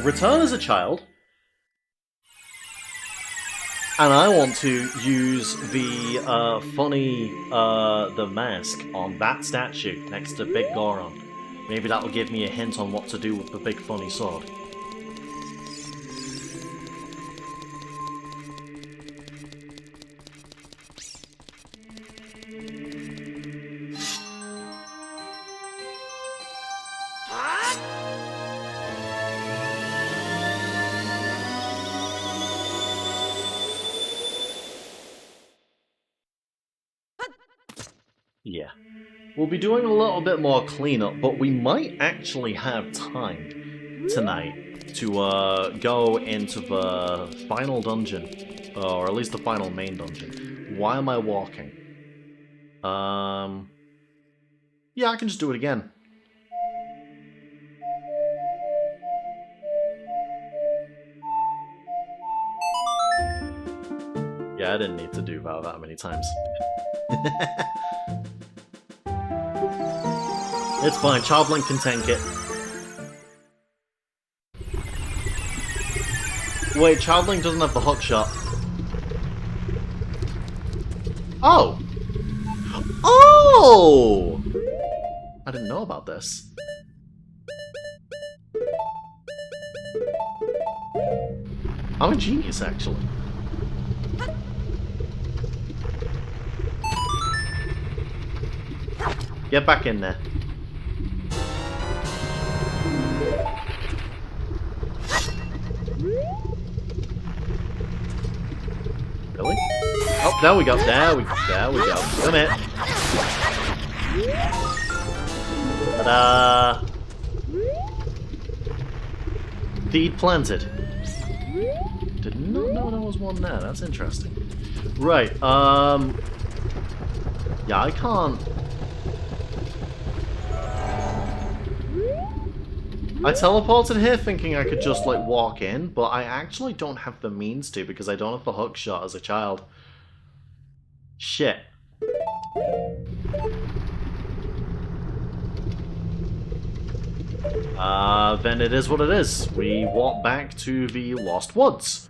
S1: return as a child. And I want to use the the mask on that statue next to Big Goron. Maybe that'll give me a hint on what to do with the big funny sword. Yeah. We'll be doing a little bit more cleanup, but we might actually have time tonight to go into the final dungeon or at least the final main dungeon. Why am I walking? Yeah, I can just do it again. Yeah, I didn't need to do that many times. It's fine, Childlink can tank it. Wait, Childlink doesn't have the hook shot. Oh! Oh! I didn't know about this. I'm a genius, actually. Get back in there. Really? Oh, there we go. There we go. Come here. Ta-da! Seed planted. Did not know there was one there. That's interesting. Right. Yeah, I can't. I teleported here thinking I could just, like, walk in, but I actually don't have the means to because I don't have the hook shot as a child. Shit. Then it is what it is. We walk back to the Lost Woods.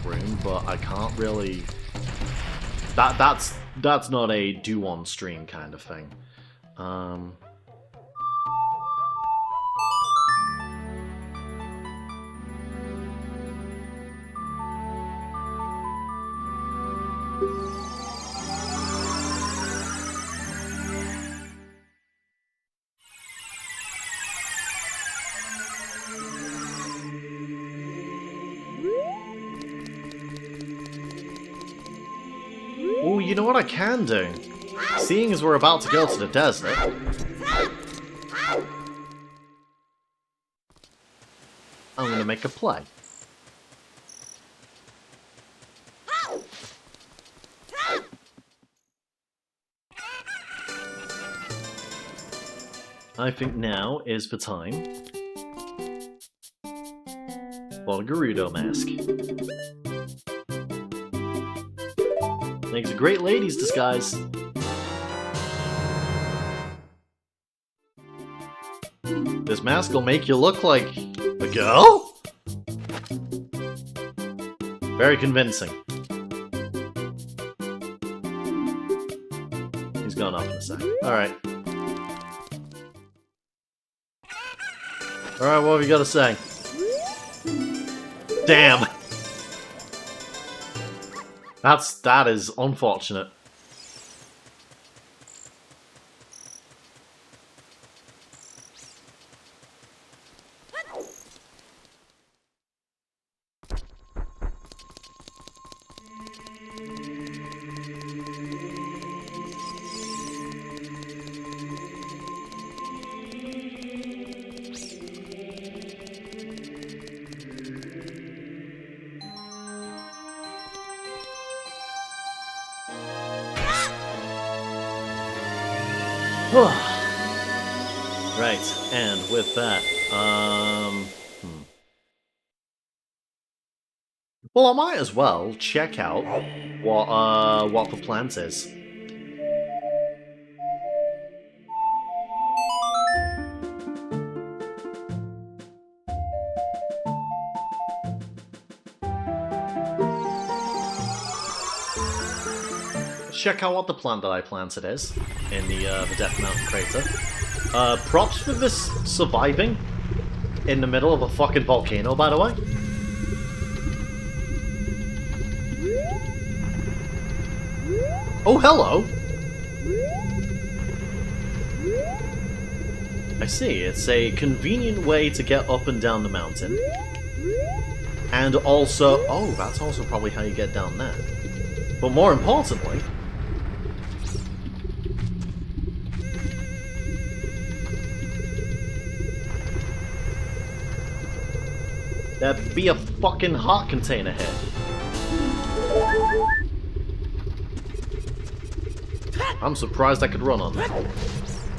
S1: Room, but I can't really. That's not a do on stream kind of thing. you know what I can do? Seeing as we're about to go to the desert... I'm gonna make a play. I think now is the time for the Gerudo mask. Makes a great lady's disguise. This mask will make you look like a girl? Very convincing. He's gone off in a sec. Alright. Alright, what have you got to say? Damn! That is unfortunate. Right, and with that, well, I might as well check out what the plant is. Check out what the plant that I planted is in the Death Mountain crater. Props for this surviving in the middle of a fucking volcano, by the way. Oh, hello! I see, it's a convenient way to get up and down the mountain. And also... oh, that's also probably how you get down there. But more importantly... there'd be a fucking heart container here. I'm surprised I could run on that.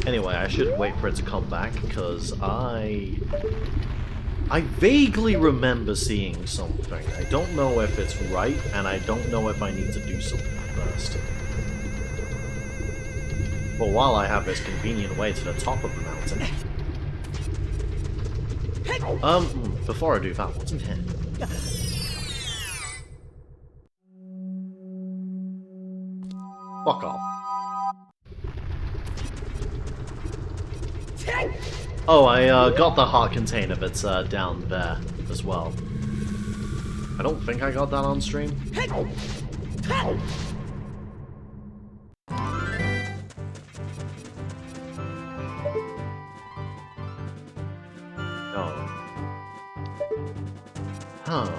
S1: Anyway, I should wait for it to come back, because I vaguely remember seeing something. I don't know if it's right, and I don't know if I need to do something first. But while I have this convenient way to the top of the mountain... before I do that, what's in here? Fuck off. Oh, I got the heart container that's down there as well. I don't think I got that on stream. Oh. Huh.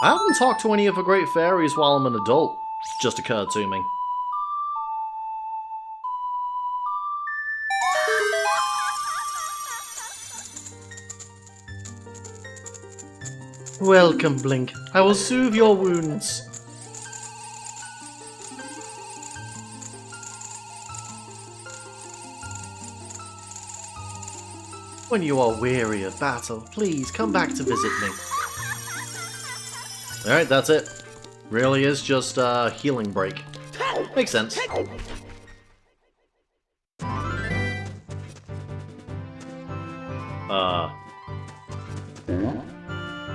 S1: I haven't talked to any of the great fairies while I'm an adult. It just occurred to me. Welcome, Blink. I will soothe your wounds. When you are weary of battle, please come back to visit me. Alright, that's it. Really is just a healing break. Makes sense.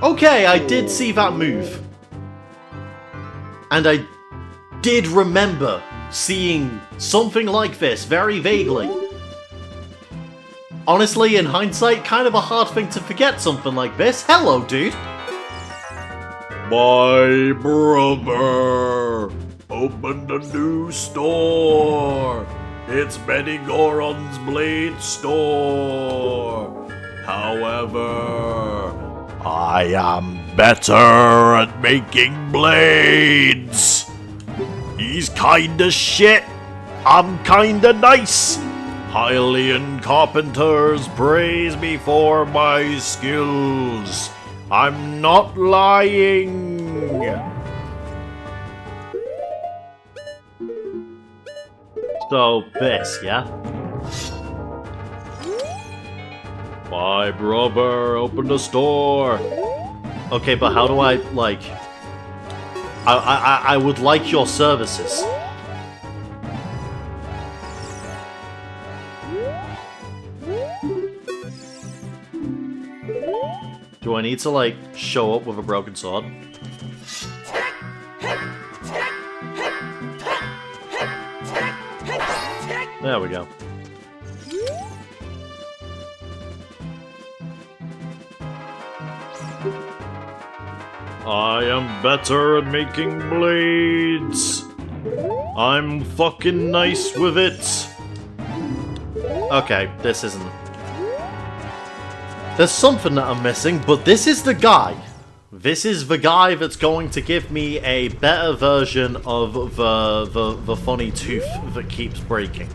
S1: Okay, I did see that move. And I did remember seeing something like this very vaguely. Honestly, in hindsight, kind of a hard thing to forget something like this. Hello, dude. My brother, opened a new store. It's Betty Goron's Blade Store. However, I am better at making blades. He's kinda shit. I'm kinda nice. Hylian carpenters praise me for my skills. I'm not lying. So this, yeah? My brother opened a store. Okay, but how do I, like... I would like your services. Do I need to, like, show up with a broken sword? There we go. I am better at making blades. I'm fucking nice with it. Okay, this isn't... There's something that I'm missing, but this is the guy. This is the guy that's going to give me a better version of the funny tooth that keeps breaking.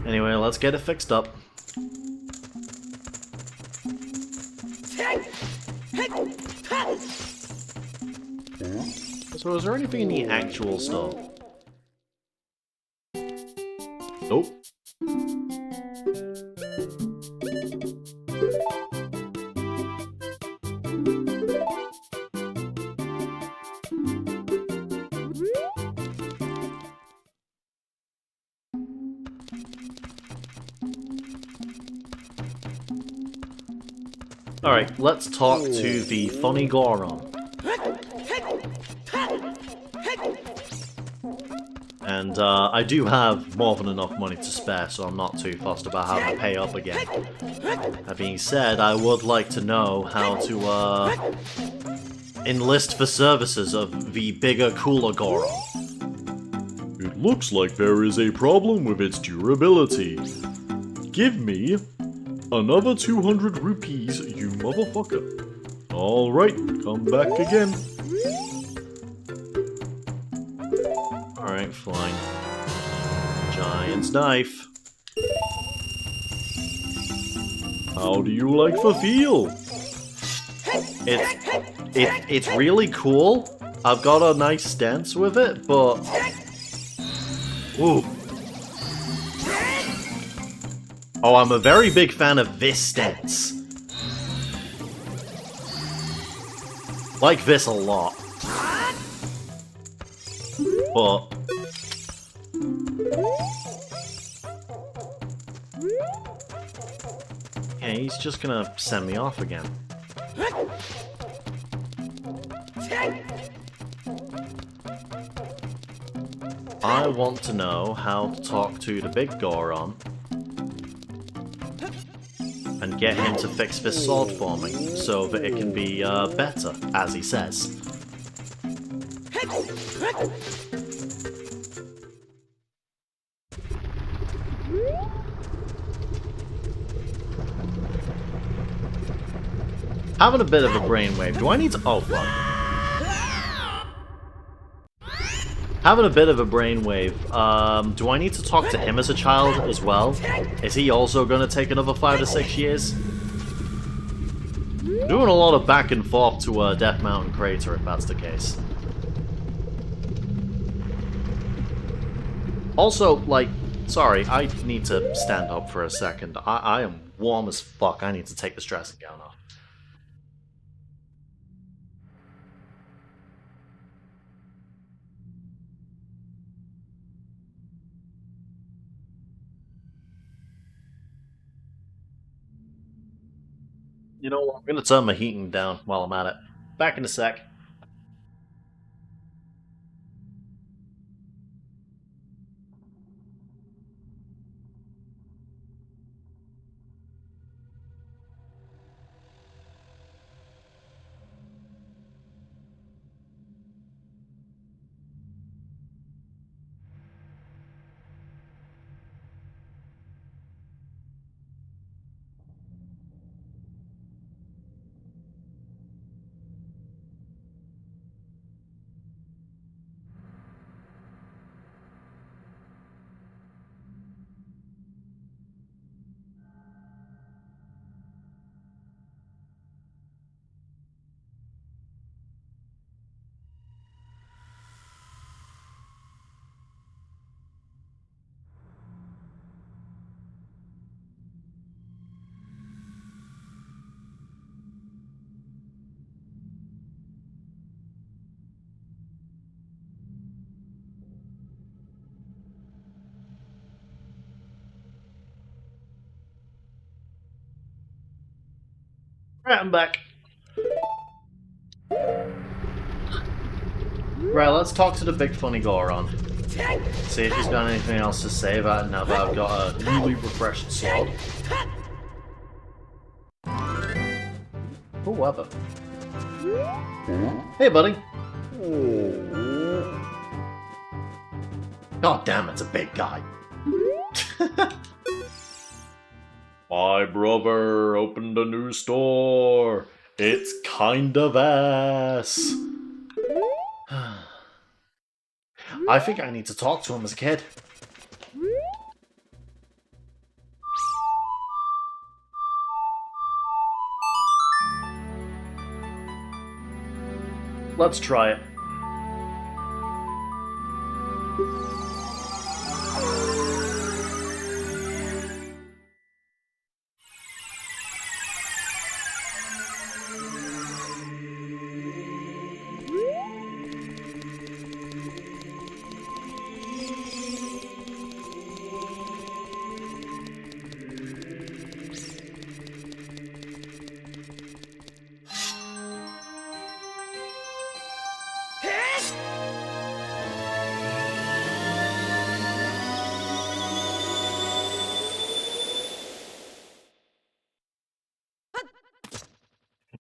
S1: Anyway, let's get it fixed up. So is there anything in the actual store? Nope. Alright, let's talk to the funny Goron. And I do have more than enough money to spare, so I'm not too fussed about having to pay up again. That being said, I would like to know how to enlist the services of the bigger, cooler Goron. It looks like there is a problem with its durability. Give me another 200 rupees, you motherfucker. Alright, come back again. Alright, fine. Giant's knife. How do you like the feel? It's really cool. I've got a nice stance with it, but... Ooh. Oh, I'm a very big fan of this stance. Like this a lot. But... yeah, he's just gonna send me off again. I want to know how to talk to the big Goron and get him to fix this sword for me, so that it can be better, as he says. Having a bit of a brainwave. Do I need to... oh, fuck. Having a bit of a brainwave. Do I need to talk to him as a child as well? Is he also going to take another 5 to 6 years? Doing a lot of back and forth to Death Mountain Crater, if that's the case. Also, like, sorry, I need to stand up for a second. I am warm as fuck. I need to take this dressing gown off. You know what? I'm gonna turn my heating down while I'm at it. Back in a sec. Right, I'm back. Right, let's talk to the big funny Goron. See if he's got anything else to say about it now that I've got a newly refreshed sword. Oh, weather. Hey, buddy. God damn, it's a big guy. My brother opened a new store. It's kind of ass. I think I need to talk to him as a kid. Let's try it.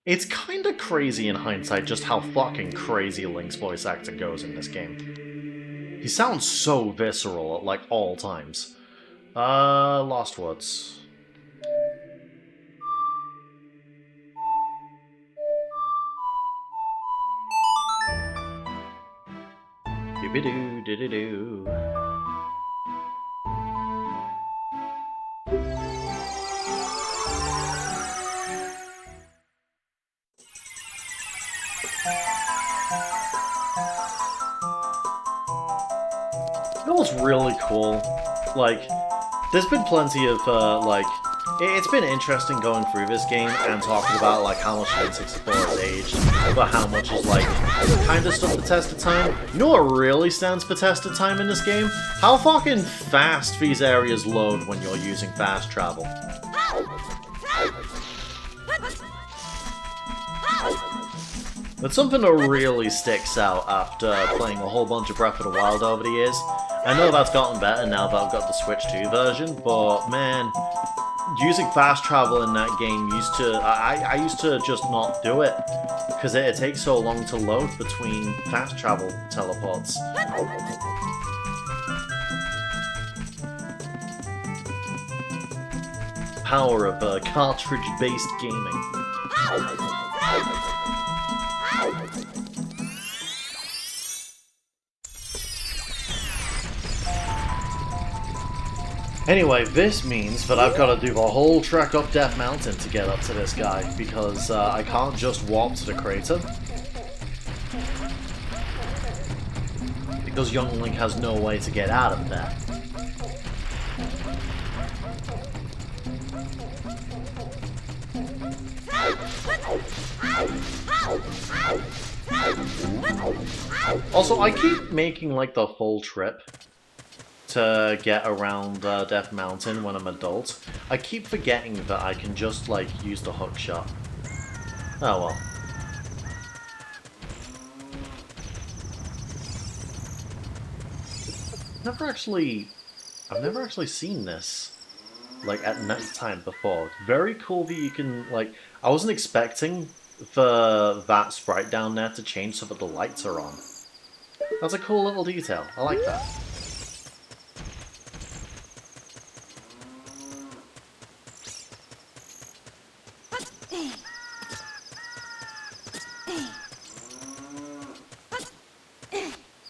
S1: It's kinda crazy in hindsight just how fucking crazy Link's voice acting goes in this game. He sounds so visceral at like all times. Lost Woods. Doobie-doo, doo-doo-doo. You know what's really cool? Like, there's been plenty of, it's been interesting going through this game and talking about, like, how much N64 has aged, but how much is, like, kind of stood the test of time. You know what really stands the test of time in this game? How fucking fast these areas load when you're using fast travel. But something that really sticks out after playing a whole bunch of Breath of the Wild over the years. I know that's gotten better now that I've got the Switch 2 version, but man, using fast travel in that game used to... I used to just not do it, because it takes so long to load between fast travel teleports. Power of cartridge-based gaming. Anyway, this means that I've got to do the whole trek up Death Mountain to get up to this guy, because I can't just warp to the crater. Because young Link has no way to get out of there. Also, I keep making like the full trip to get around Death Mountain when I'm adult. I keep forgetting that I can just like use the hook shot. Oh well. I've never actually seen this, like, at night time before. Very cool that you can, like, I wasn't expecting for that sprite down there to change so that the lights are on. That's a cool little detail. I like that.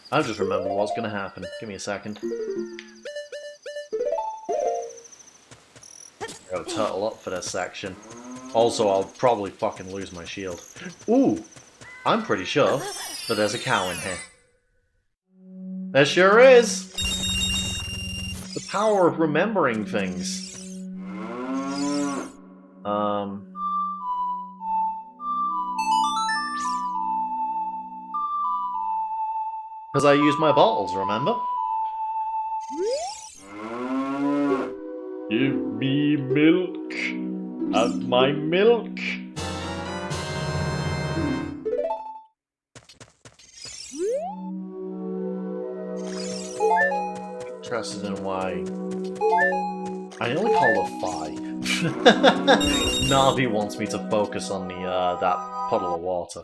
S1: I just remember what's gonna happen. Give me a second. I gotta turtle up for this section. Also, I'll probably fucking lose my shield. Ooh! I'm pretty sure that there's a cow in here. There sure is! The power of remembering things. Because I use my bottles, remember? Give me milk. Have my milk. Interested in why I only called her Phi. Navi wants me to focus on the that puddle of water.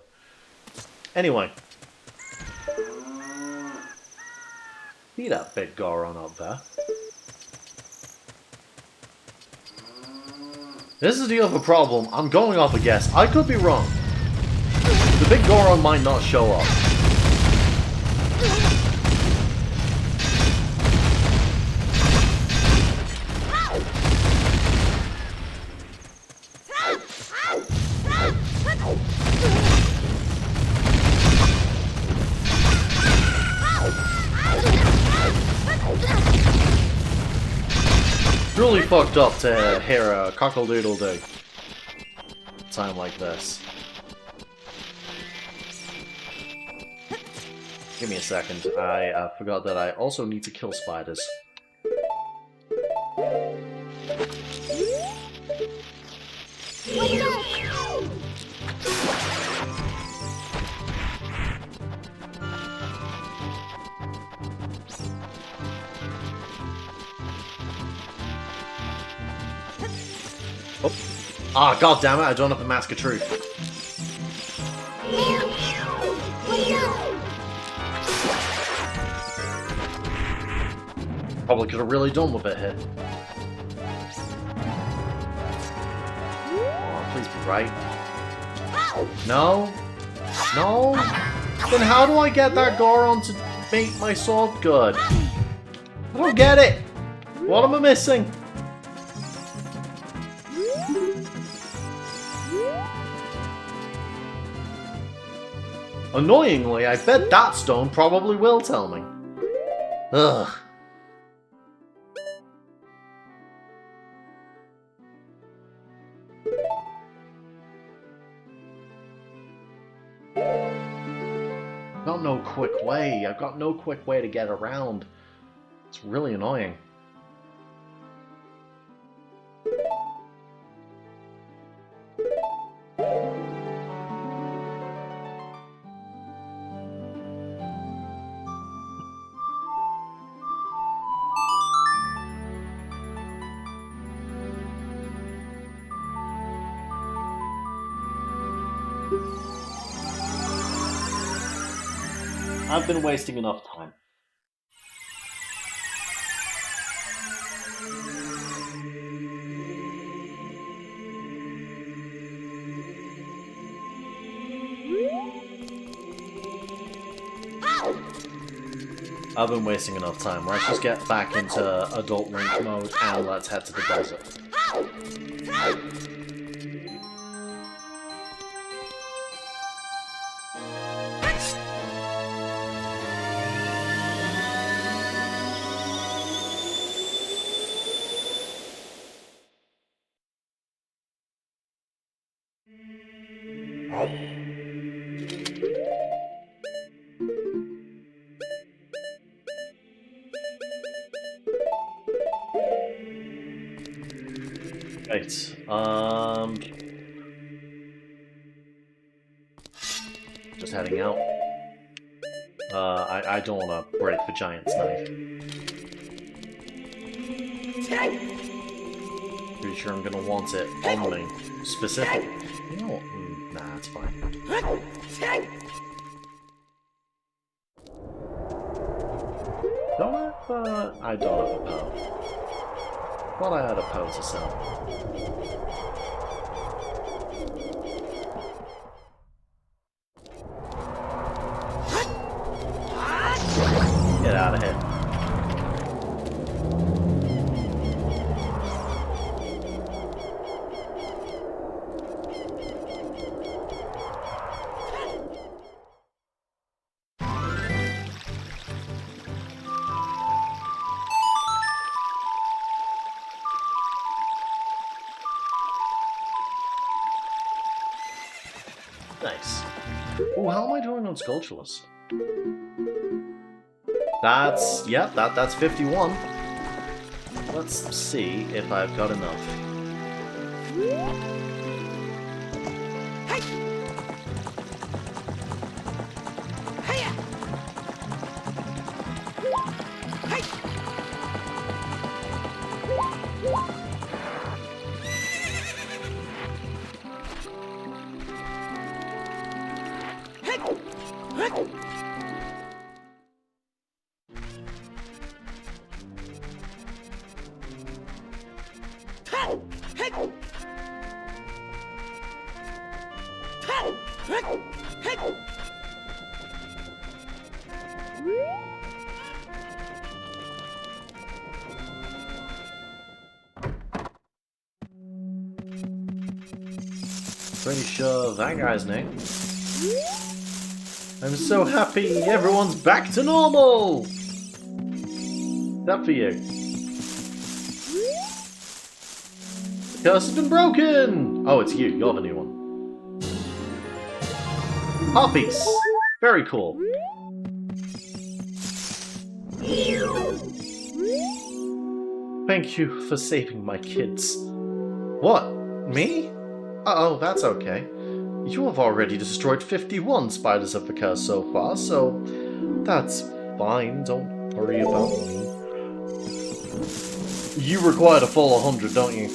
S1: Anyway. See that big Goron up there? This is the other problem. I'm going off a guess. I could be wrong. The big Goron might not show up. Really fucked up to hear a cockle-doodle-doo time like this. Give me a second. I forgot that I also need to kill spiders. Oh. Ah, god damn it, I don't have the Mask of Truth. Probably could have really done with it here. Oh, please be right. No? No? Then how do I get that Goron to make my sword good? I don't get it! What am I missing? Annoyingly, I bet that stone probably will tell me. Ugh. I've got no quick way. I've got no quick way to get around. It's really annoying. I've been wasting enough time. I've been wasting enough time. Let's just get back into adult Link mode and let's head to the desert. Right, Just heading out. I don't want to break the giant's knife. Pretty sure I'm gonna want it on me. Specific. You know what? Nah, it's fine. Don't have, I don't have a Poe. Thought I had a Poe to sell. Get out of here. Nice. Oh, how am I doing on Sculptureless? That's, yeah, that's 51. Let's see if I've got enough. Pretty sure that guy's name. I'm so happy everyone's back to normal! Except for you. The curse has been broken! Oh, it's you. You're the new one. Harpies! Very cool. Thank you for saving my kids. What? Me? Oh, that's okay. You have already destroyed 51 Spiders of the Curse so far, so that's fine. Don't worry about me. You required a full 100, don't you?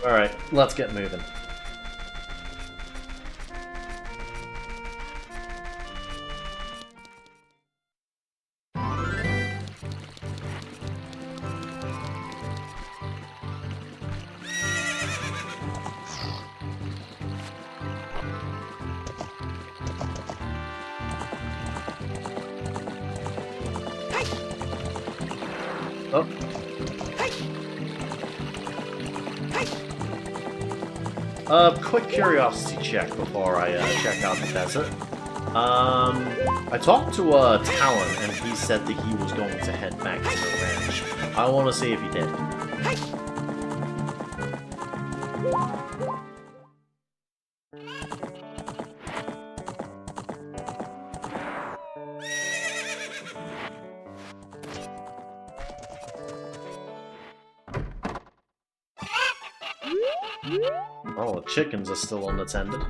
S1: Alright, let's get moving. Oh. Quick curiosity check before I check out the desert. I talked to Talon and he said that he was going to head back to the ranch. I want to see if he did. Oh, the chickens are still unattended.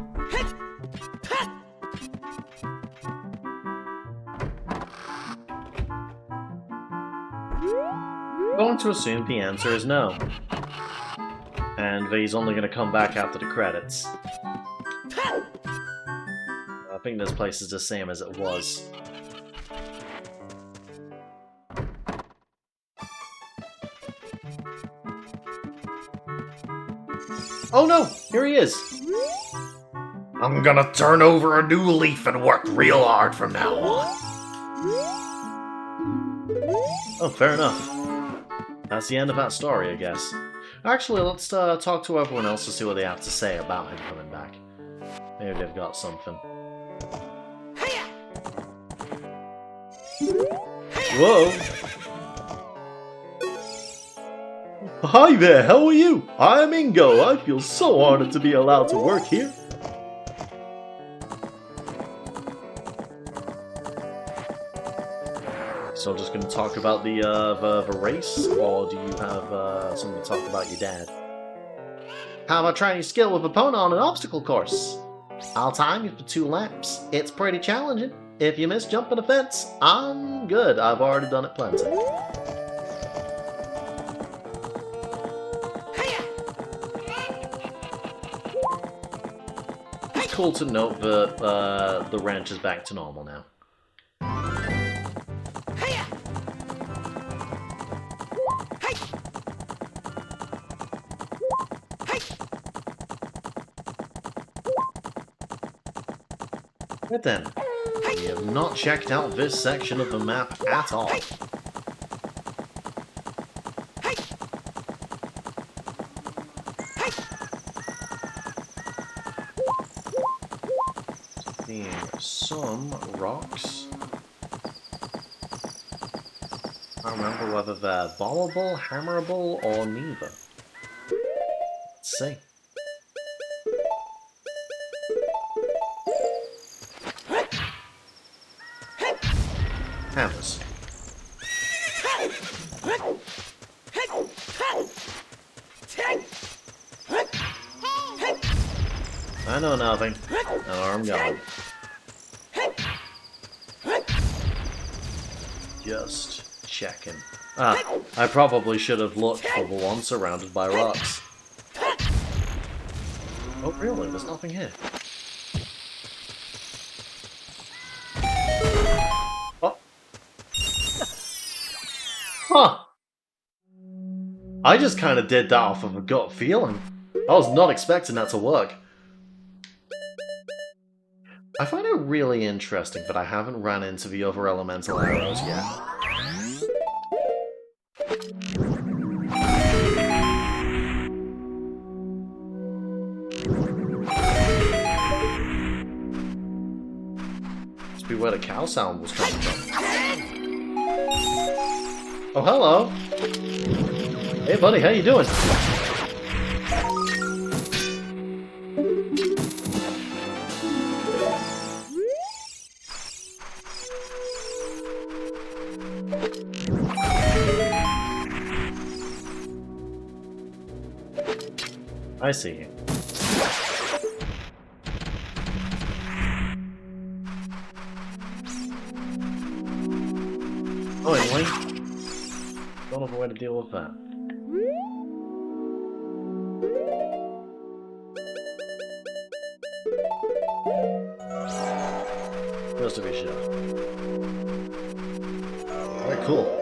S1: I'm going to assume the answer is no. And that he's only going to come back after the credits. I think this place is the same as it was. Oh no! Here he is! I'm gonna turn over a new leaf and work real hard from now on. Oh, fair enough. That's the end of that story, I guess. Actually, let's talk to everyone else to see what they have to say about him coming back. Maybe they've got something. Whoa! Hi there, how are you? I'm Ingo. I feel so honored to be allowed to work here. So just going to talk about the race, or do you have something to talk about your dad? How about trying your skill with Epona on an obstacle course? I'll time you for 2 laps. It's pretty challenging. If you miss jumping a fence, I'm good. I've already done it plenty. It's cool to note that the wrench is back to normal now. Right then, we have not checked out this section of the map at all. Seeing some rocks. I don't remember whether they're bombable, hammerable, or neither. Let's see. Hammers. I know nothing. Now I'm going. Just checking. Ah, I probably should have looked for the one surrounded by rocks. Oh really? There's nothing here. Oh. Huh. I just kind of did that off of a gut feeling. I was not expecting that to work. I find it really interesting that I haven't ran into the other elemental arrows yet. Must be where the cow sound was coming from. Oh, hello! Hey buddy, how you doing? I see you. Oh, anyway. Don't have a way to deal with that. Just to be sure. Alright, cool.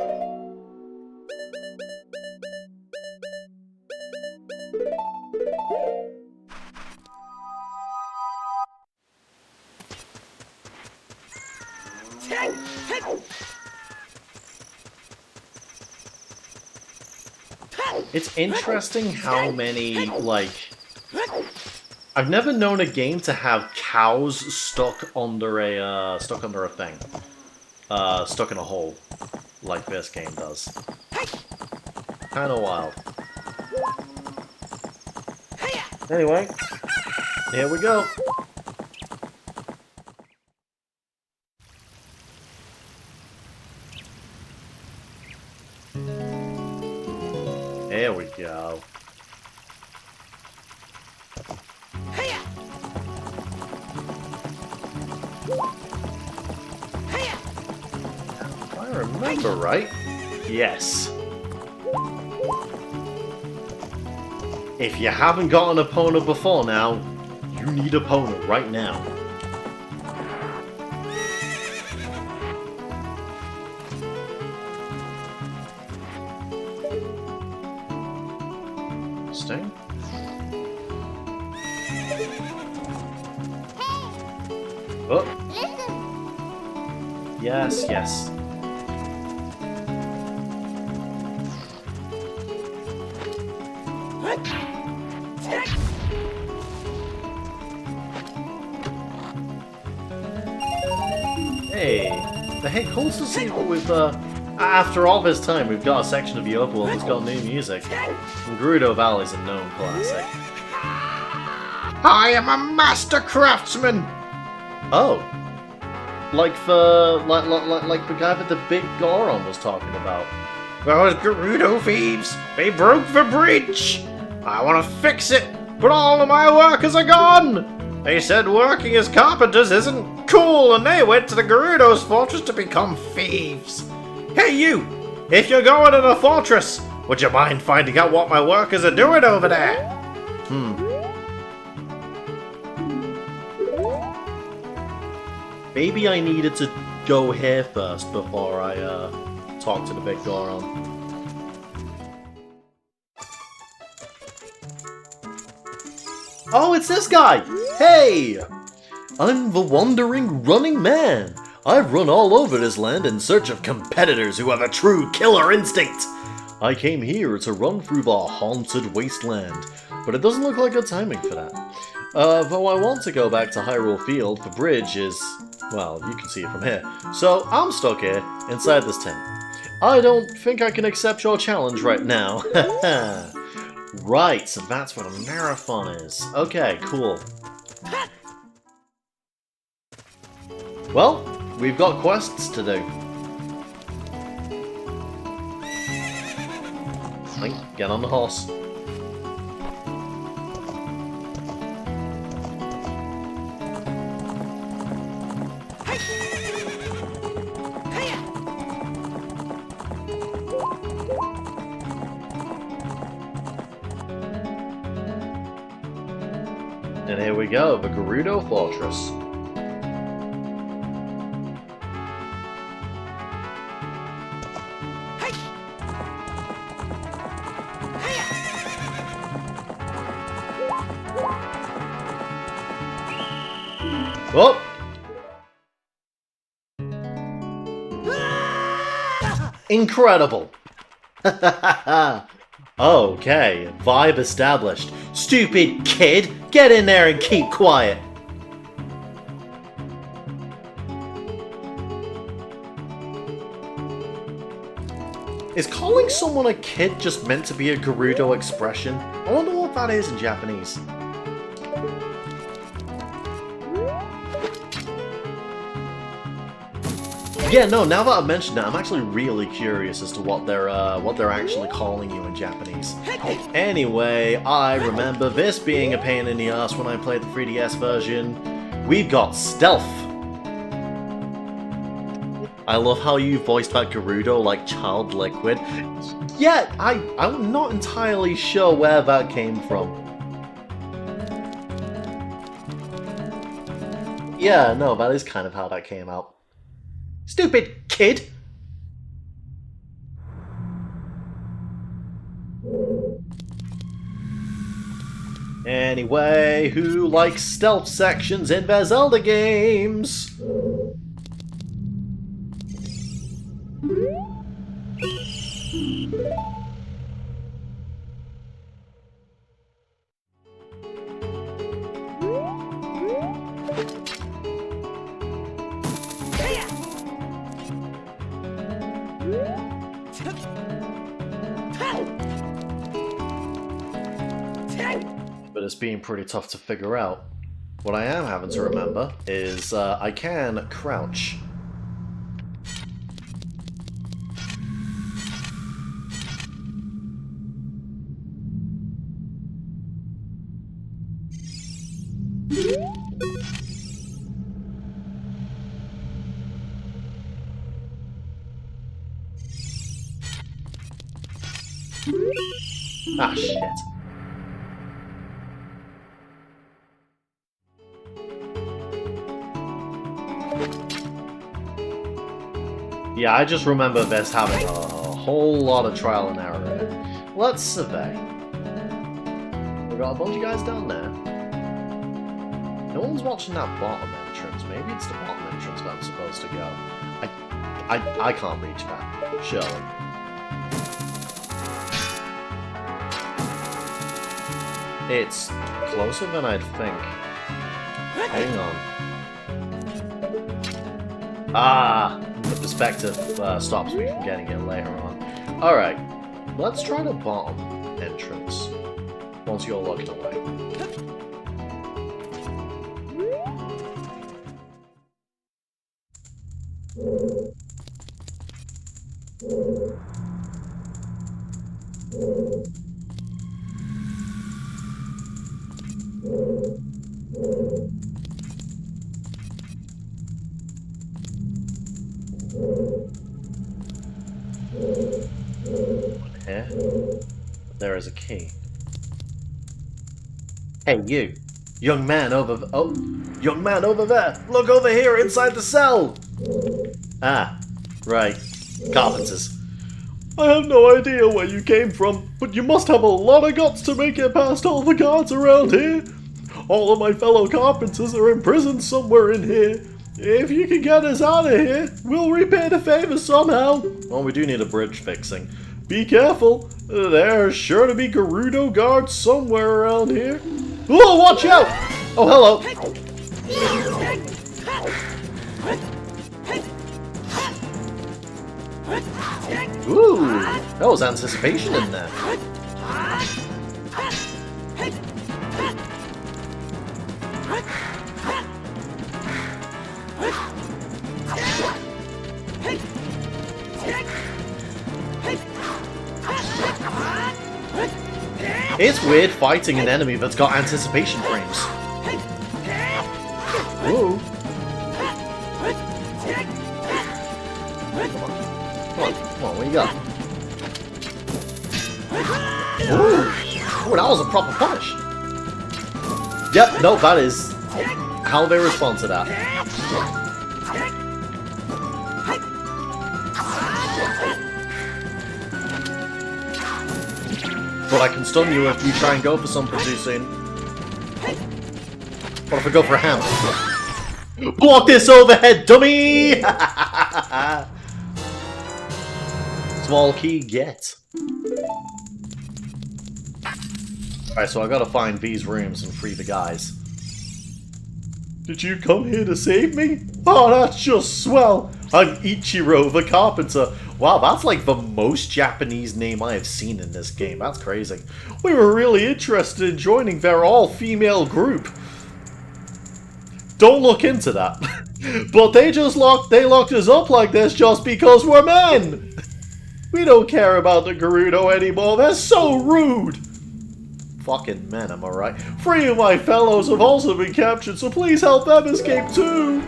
S1: It's interesting how many, like... I've never known a game to have cows stuck under a thing. Stuck in a hole. Like this game does. Kinda wild. Anyway, here we go. There we go. If I remember right, yes. If you haven't got an Epona before now, you need Epona right now. Interesting. Oh. Yes, yes. Hey, hey, cool to see what we've, after all this time, we've got a section of the overworld that's got new music. And Gerudo Valley's a known classic. I am a master craftsman! Oh. Like the guy that the big Goron was talking about.
S2: Those Gerudo thieves! They broke the bridge! I want to fix it, but all of my workers are gone! They said working as carpenters isn't cool, and they went to the Gerudo's fortress to become thieves. Hey you! If you're going to the fortress, would you mind finding out what my workers are doing over there?
S1: Maybe I needed to go here first before I talk to the big Goron. Oh, it's this guy! Hey! I'm the Wandering Running Man. I run all over this land in search of competitors who have a true killer instinct. I came here to run through the haunted wasteland, but it doesn't look like good timing for that. Though I want to go back to Hyrule Field, the bridge is... well, you can see it from here. So I'm stuck here, inside this tent. I don't think I can accept your challenge right now. Right, so that's what a marathon is. Okay, cool. Well, we've got quests to do. Link, get on the horse. And here we go, the Gerudo Fortress. Oh! Incredible! Okay, vibe established. Stupid kid! Get in there and keep quiet! Is calling someone a kid just meant to be a Gerudo expression? I wonder what that is in Japanese. Yeah, no, now that I've mentioned it, I'm actually really curious as to what they're actually calling you in Japanese. Anyway, I remember this being a pain in the ass when I played the 3DS version. We've got stealth. I love how you voiced that Gerudo like Child Liquid. Yeah, I'm not entirely sure where that came from. Yeah, no, that is kind of how that came out. Stupid kid! Anyway, who likes stealth sections in their Zelda games? But it's been pretty tough to figure out. What I am having to remember is I can crouch. Ah, shit. Yeah, I just remember this having a whole lot of trial and error in it. Let's survey. We've got a bunch of guys down there. No one's watching that bottom entrance. Maybe it's the bottom entrance that I'm supposed to go. I can't reach that. Surely. It's closer than I'd think. Hang on. Ah! The perspective stops me from getting it later on. Alright, let's try the bottom entrance once you're looking away. Here. There is a key. Hey, you. Young man over... Oh, young man over there. Look over here inside the cell. Ah, right. Carpenters. I have no idea where you came from, but you must have a lot of guts to make it past all the guards around here. All of my fellow carpenters are imprisoned somewhere in here. If you can get us out of here, we'll repay the favor somehow. Well, we do need a bridge fixing. Be careful. There's sure to be Gerudo guards somewhere around here. Oh, watch out! Oh, hello. Ooh, that was anticipation in there. It's weird fighting an enemy that's got anticipation frames. Ooh. Come on, what you got? Ooh, that was a proper punch. Yep, no, that is how they respond to that. But I can stun you if you try and go for something too soon. What if I go for a hammer? Block this overhead, dummy! Small key, get. Alright, so I gotta find these rooms and free the guys. Did you come here to save me? Oh, that's just swell! I'm Ichiro the Carpenter. Wow, that's like the most Japanese name I have seen in this game. That's crazy. We were really interested in joining their all-female group. Don't look into that. But they locked us up like this just because we're men! We don't care about the Gerudo anymore. They're so rude! Fucking men, am I right? 3 of my fellows have also been captured, so please help them escape too!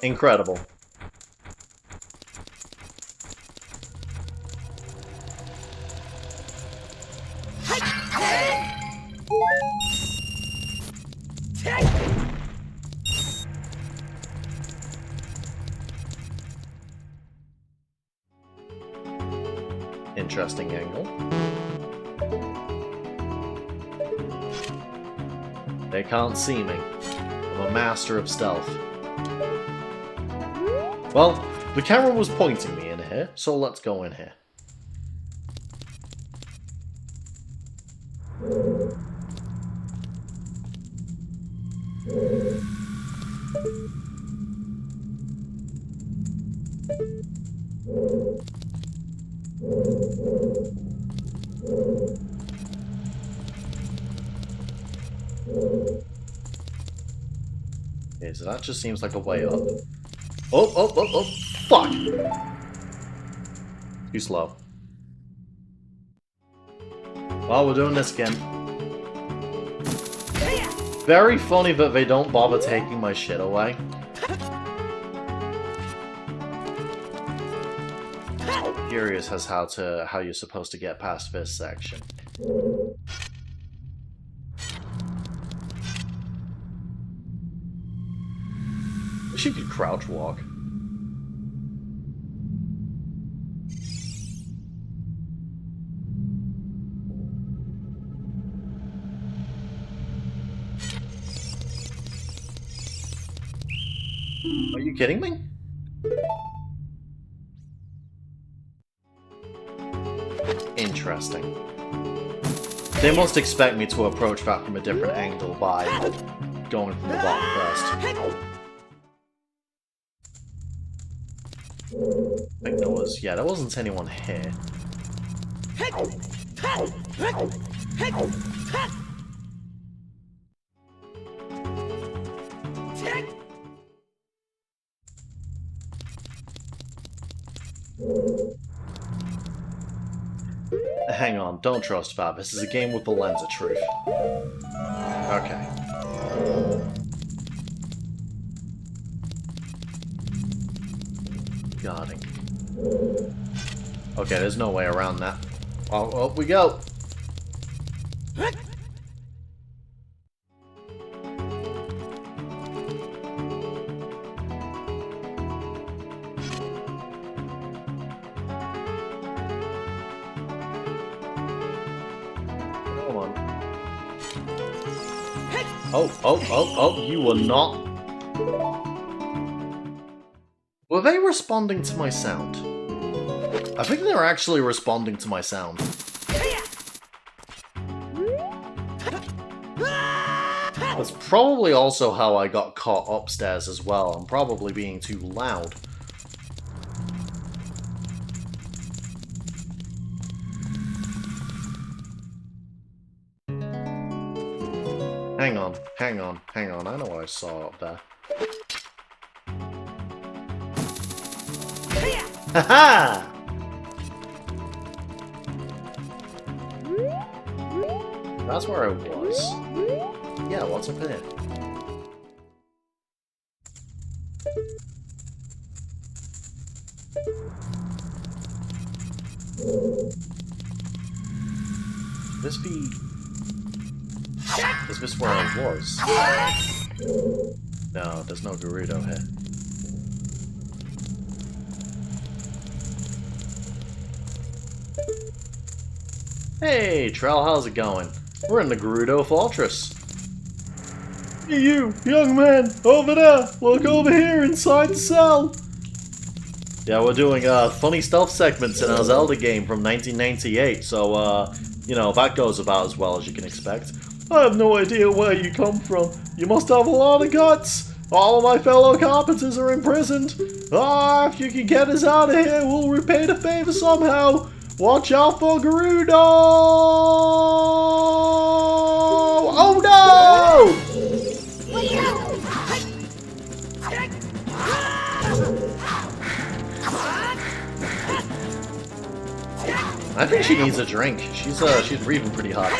S1: Incredible. Interesting angle. They can't see me. I'm a master of stealth. Well, the camera was pointing me in here, so let's go in here. Okay, so that just seems like a way up. Oh, fuck! Too slow. Well, we're doing this again. Very funny that they don't bother taking my shit away. Curious as how you're supposed to get past this section. Wish you could crouch walk. Are you kidding me? Interesting. They must expect me to approach that from a different angle by going from the bottom first. I think there was... yeah, there wasn't anyone here. Hang on, don't trust Fab. This is a game with the lens of truth. Okay. Guarding. Okay, there's no way around that. Oh, up we go! Come on. Oh, you were not... Were they responding to my sound? I think they're actually responding to my sound. That's probably also how I got caught upstairs as well. I'm probably being too loud. Hang on. I know what I saw up there. Haha! That's where I was. Yeah, what's up in it? This be... Is this where I was? No, there's no Gerudo here. Hey, Trell, how's it going? We're in the Gerudo Fortress. Hey you, young man, over there! Look over here, inside the cell! Yeah, we're doing funny stealth segments in our Zelda game from 1998, so, you know, that goes about as well as you can expect. I have no idea where you come from. You must have a lot of guts. All of my fellow carpenters are imprisoned. Ah, if you can get us out of here, we'll repay the favor somehow. Watch out for Gerudo! Oh no! I think she needs a drink. She's breathing pretty hard.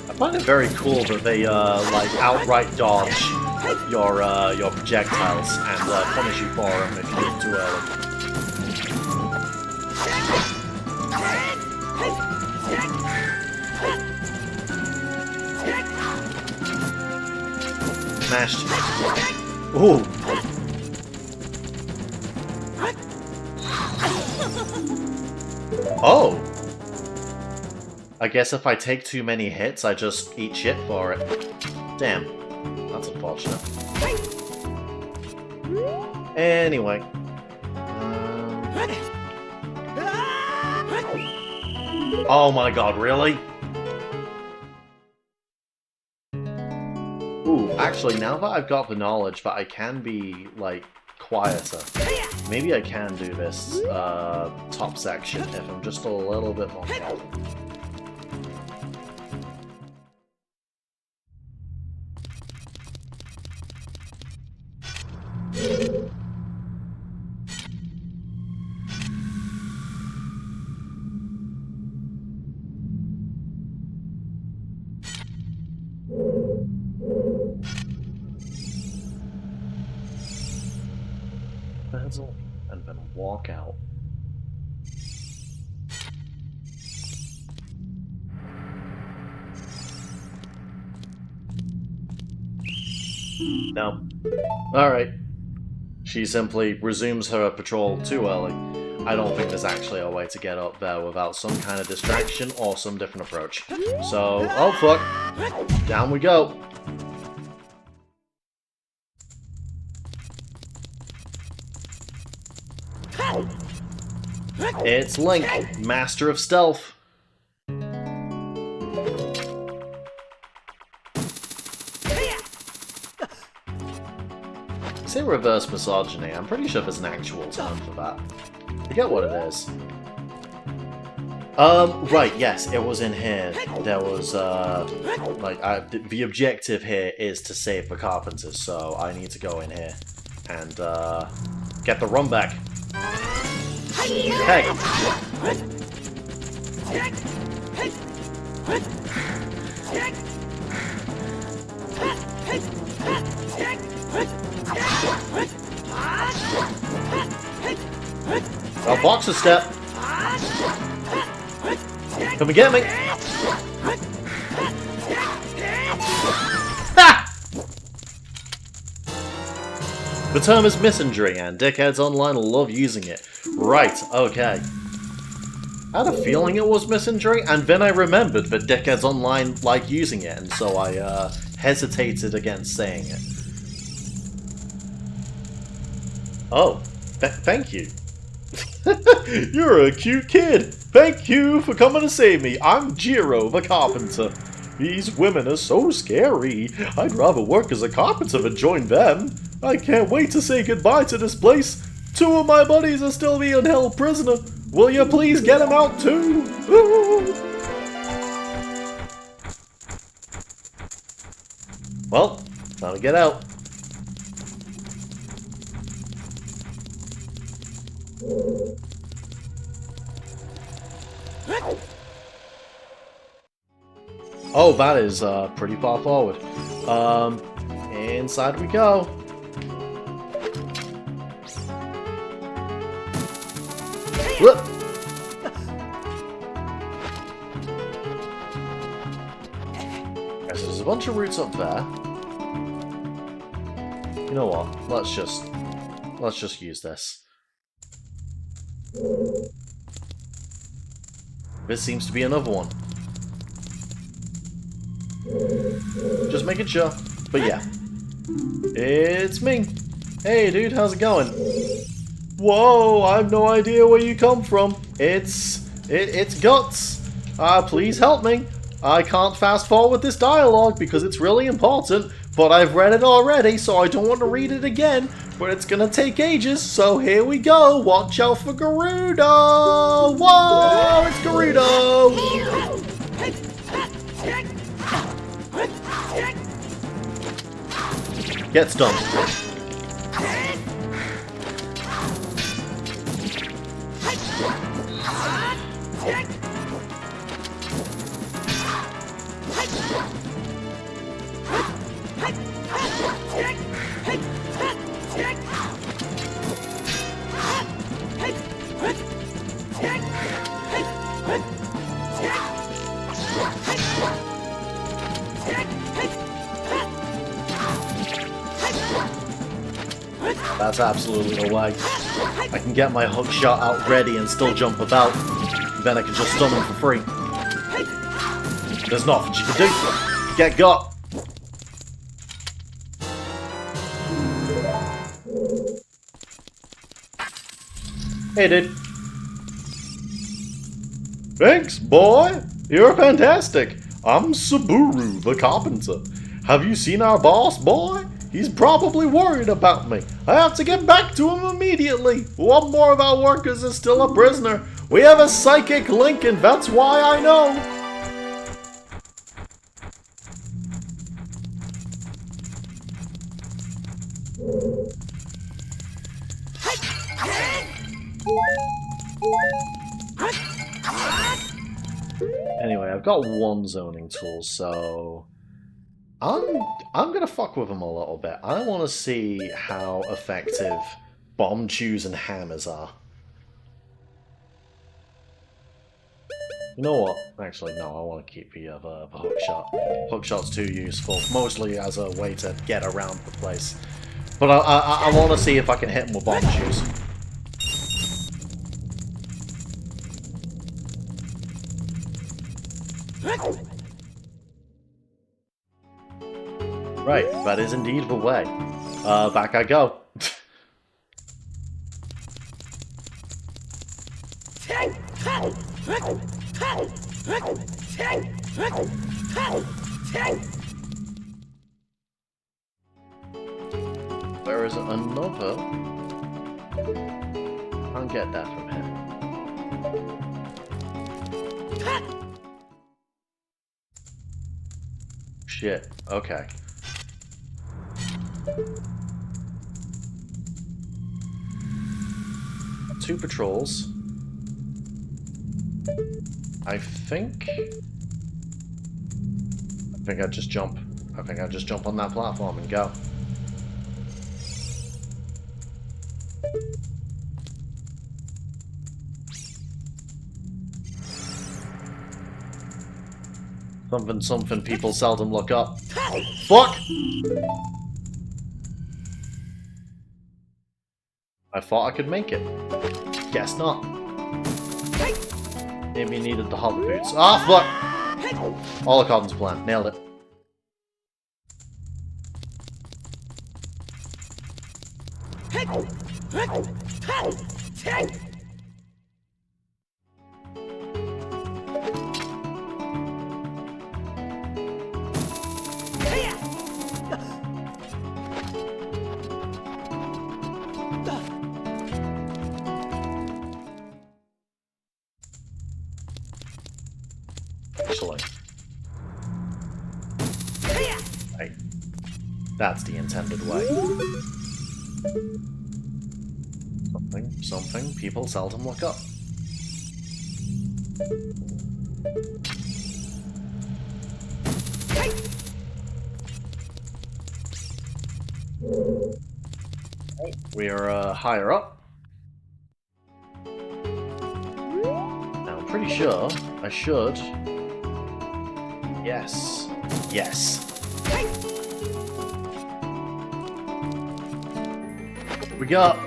S1: I find it very cool that they like outright dodge your projectiles and punish you for them if you leave too early. Smashed. Ooh. Oh. I guess if I take too many hits, I just eat shit for it. Damn. That's unfortunate. Anyway. Oh my god, really? Ooh, actually, now that I've got the knowledge that I can be, like, quieter, maybe I can do this top section if I'm just a little bit more careful. Basil, and then walk out. No. Alright. She simply resumes her patrol too early. I don't think there's actually a way to get up there without some kind of distraction or some different approach. So, oh fuck. Down we go. It's Link, Master of Stealth. say reverse misogyny. I'm pretty sure there's an actual term for that. I forget what it is. Right, yes, it was in here. There was, the objective here is to save the carpenters, so I need to go in here and, get the run back. Hey! A boxer step! Come and get me! Ha! The term is misandry, and dickheads online love using it. Right, okay. I had a feeling it was misandry, and then I remembered that dickheads online like using it, and so I hesitated against saying it. Oh, thank you. You're a cute kid. Thank you for coming to save me. I'm Jiro, the carpenter. These women are so scary. I'd rather work as a carpenter than join them. I can't wait to say goodbye to this place. 2 of my buddies are still being held prisoner. Will you please get them out too? Ooh. Well, time to get out. Oh, that is pretty far forward. Inside we go. Whoop. There's a bunch of roots up there. You know what? Let's just use this. This seems to be another one. Just making sure. But yeah. It's me. Hey dude, how's it going? Whoa, I have no idea where you come from. It's Guts. Please help me. I can't fast forward this dialogue because it's really important, but I've read it already, so I don't want to read it again. But it's gonna take ages, so here we go. Watch out for Gerudo! Whoa, it's Gerudo! Get stunned. That's absolutely a lag. I can get my hook shot out ready and still jump about. Then I can just stun him for free. There's nothing you can do. Get got. Hey, dude. Thanks, boy. You're fantastic. I'm Saburu, the carpenter. Have you seen our boss, boy? He's probably worried about me. I have to get back to him immediately. One more of our workers is still a prisoner. We have a psychic link, and that's why I know. Anyway, I've got one zoning tool, so I'm gonna fuck with them a little bit. I want to see how effective bomb chews and hammers are. You know what? Actually, no, I want to keep the hookshot. Hookshot's too useful, mostly as a way to get around the place. But I want to see if I can hit them with bomb chews. Right, that is indeed the way. Back I go. Where is another. Can't get that from here. Shit. Okay. Two patrols. I think I just jump. I think I just jump on that platform and go. Something people seldom look up. Fuck! I thought I could make it. Guess not. Maybe needed the hover boots. Ah, fuck! All according to plan. Nailed it. Actually. Right. That's the intended way. Something people seldom look up. We are higher up. Now I'm pretty sure I should. Yes. Yes. We got.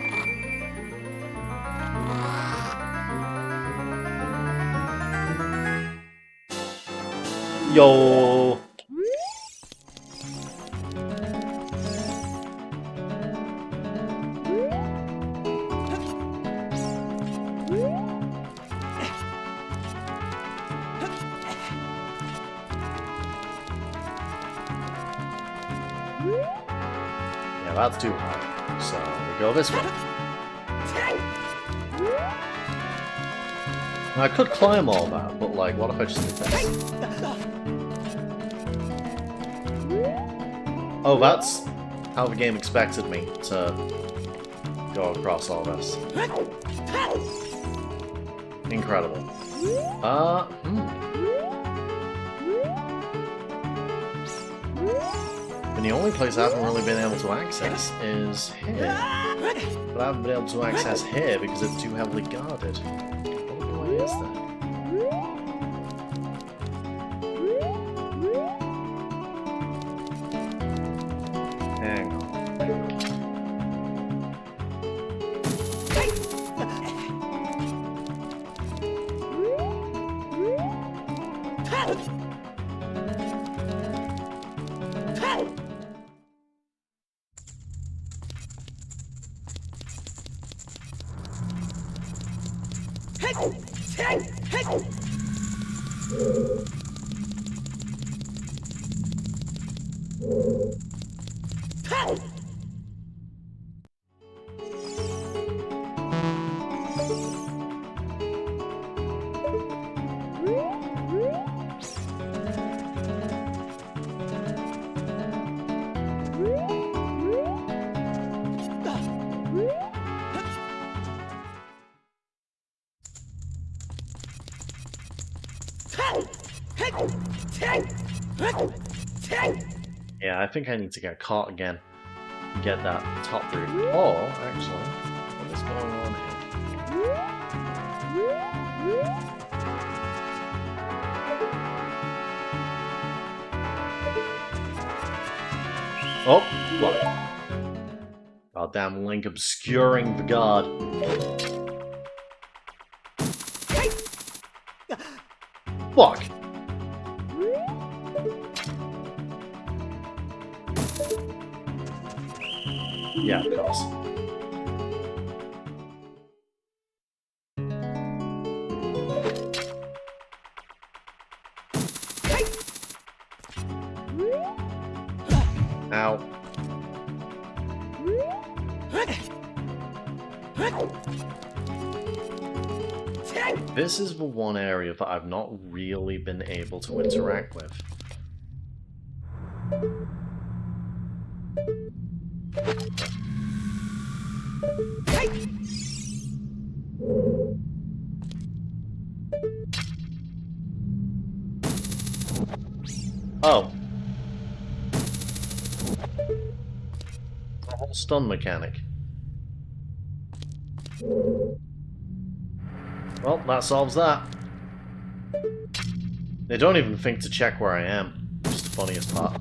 S1: Yo. Yeah, that's too high. So we go this way. I could climb all that, but like, what if I just did this? Oh, that's how the game expected me to go across all this. Incredible. And the only place I haven't really been able to access is here. But I haven't been able to access here because it's too heavily guarded. What way is that? Hang on. Yeah, I think I need to get caught again and get that top route. Or, actually, what is going on here? Oh, what? Goddamn Link obscuring the guard. Fuck! Yeah, of course. Ow. This is the one area that I've not really been able to interact with. Oh. A whole stun mechanic. Well, that solves that. They don't even think to check where I am, which is the funniest part.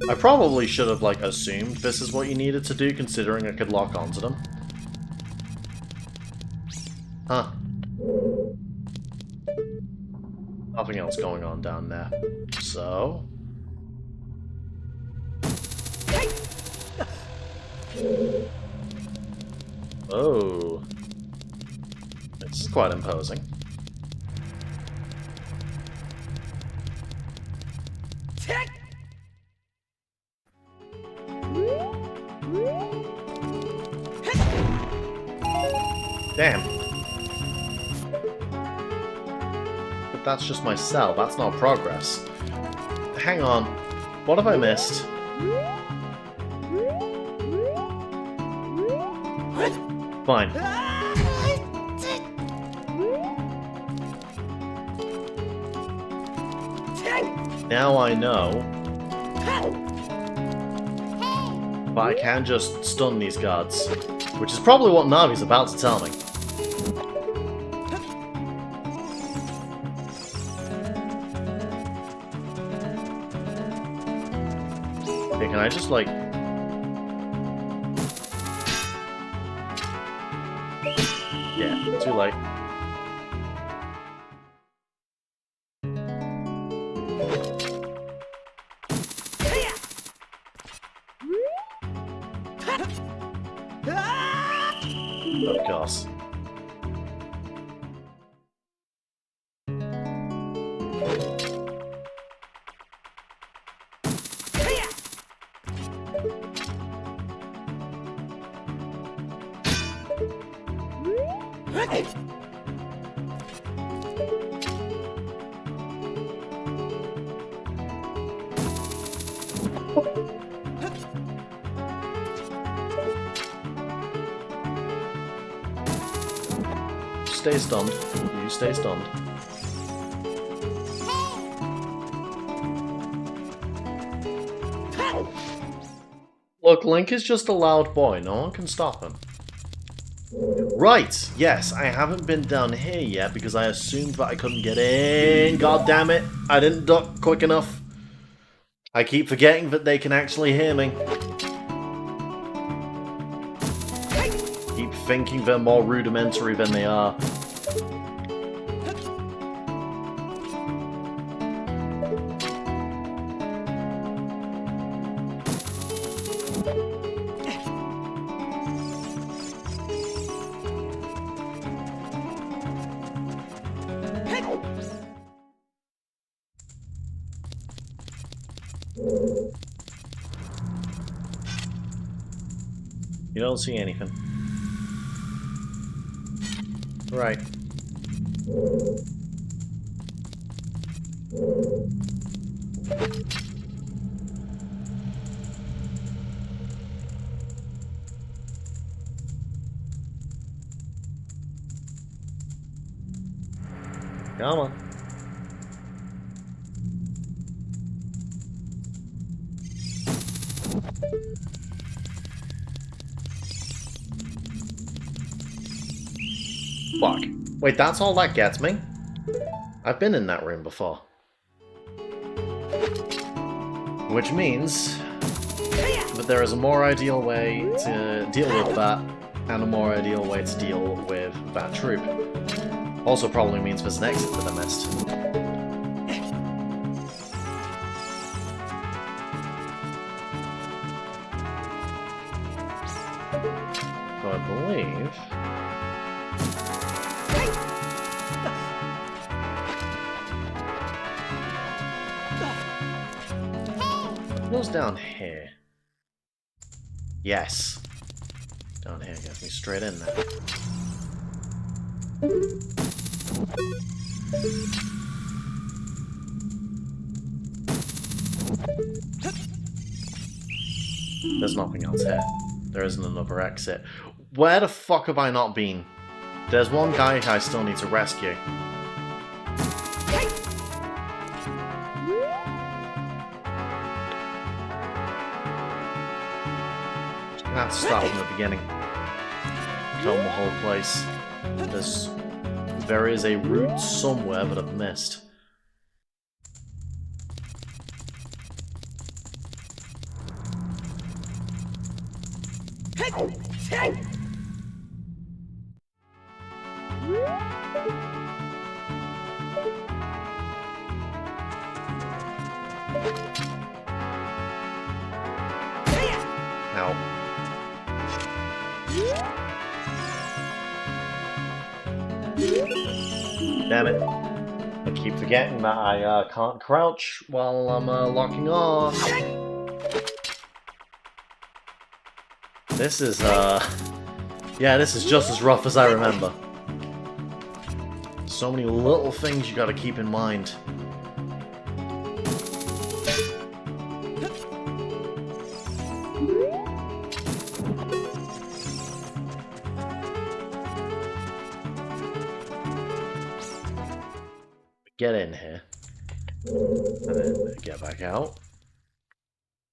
S1: I probably should have, like, assumed this is what you needed to do, considering I could lock onto them. Huh. Nothing else going on down there. So... Oh. This is quite imposing. Damn. But that's just my cell, that's not progress. Hang on. What have I missed? Fine. Now I know. But I can just stun these guards. Which is probably what Navi's about to tell me. Okay, can I just, like... Yeah, too late. Of course. Stay stunned. You stay stunned. Look, Link is just a loud boy. No one can stop him. Right, yes, I haven't been down here yet because I assumed that I couldn't get in. God damn it, I didn't duck quick enough. I keep forgetting that they can actually hear me. Keep thinking they're more rudimentary than they are. You don't see anything. Right. Come on. Fuck. Wait, that's all that gets me? I've been in that room before. Which means that there is a more ideal way to deal with that, and a more ideal way to deal with that troop. Also probably means there's an exit that I missed. So I believe... It goes down here. Yes. Down here gets me straight in there. There's nothing else here. There isn't another exit. Where the fuck have I not been? There's one guy I still need to rescue. I'm gonna have to start from the beginning. Film the whole place. There is a route somewhere that I've missed. Ow. Damn it. I keep forgetting that I can't crouch while I'm locking on. This is, yeah, this is just as rough as I remember. So many little things you gotta keep in mind. Get in here. And then get back out.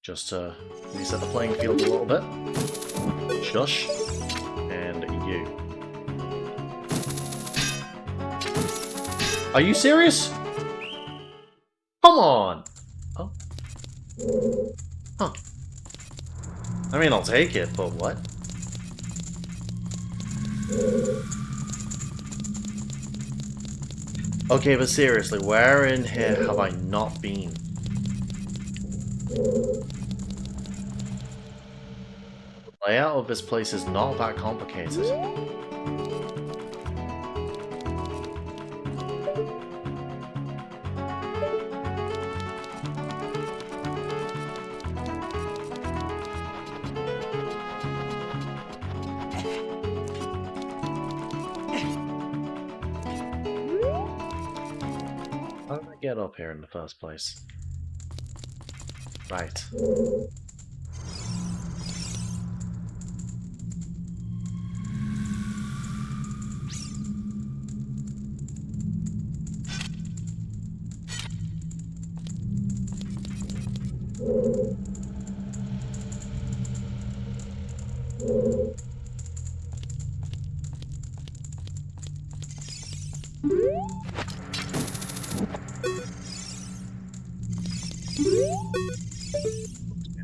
S1: Just to reset the playing field a little bit. Shush. And you. Are you serious? Come on! Oh. Huh. I mean, I'll take it, but what? Okay, but seriously, where in here have I not been? The layout of this place is not that complicated. How did I get up here in the first place? Right.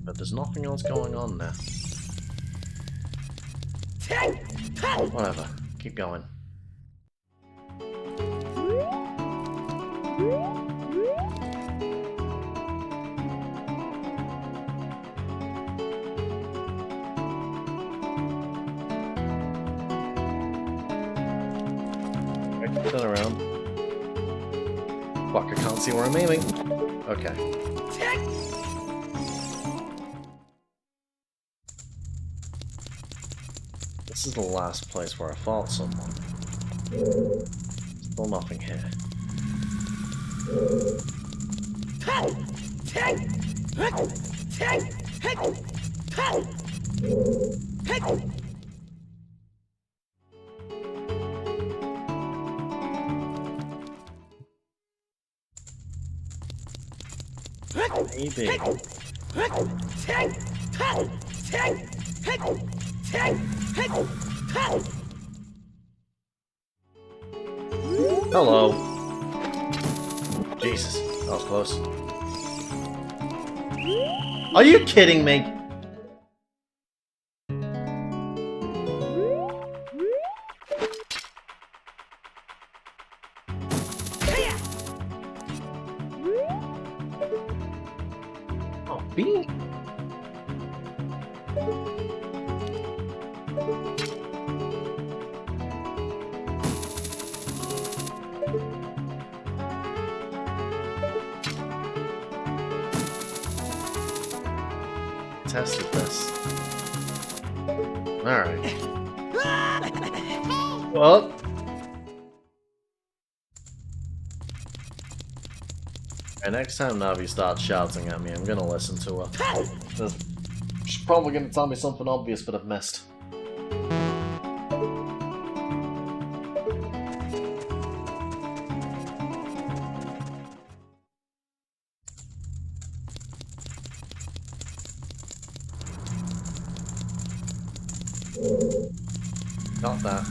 S1: But there's nothing else going on there. Whatever. Keep going. Right, turn around. Fuck, I can't see where I'm aiming. Okay. This is the last place where I fought someone. Still nothing here. Maybe. Hello. Jesus, that was close. Are you kidding me? Oh, B. Tested this. Alright. Well. And next time Navi starts shouting at me, I'm gonna listen to her. She's probably gonna tell me something obvious, but I've missed. Got that.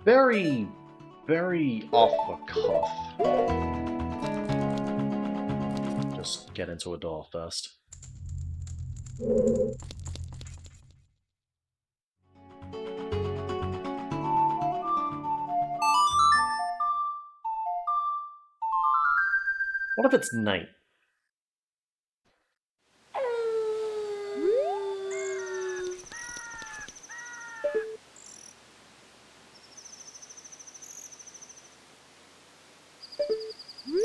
S1: Very, very off the cuff. Just get into a door first. What if it's night?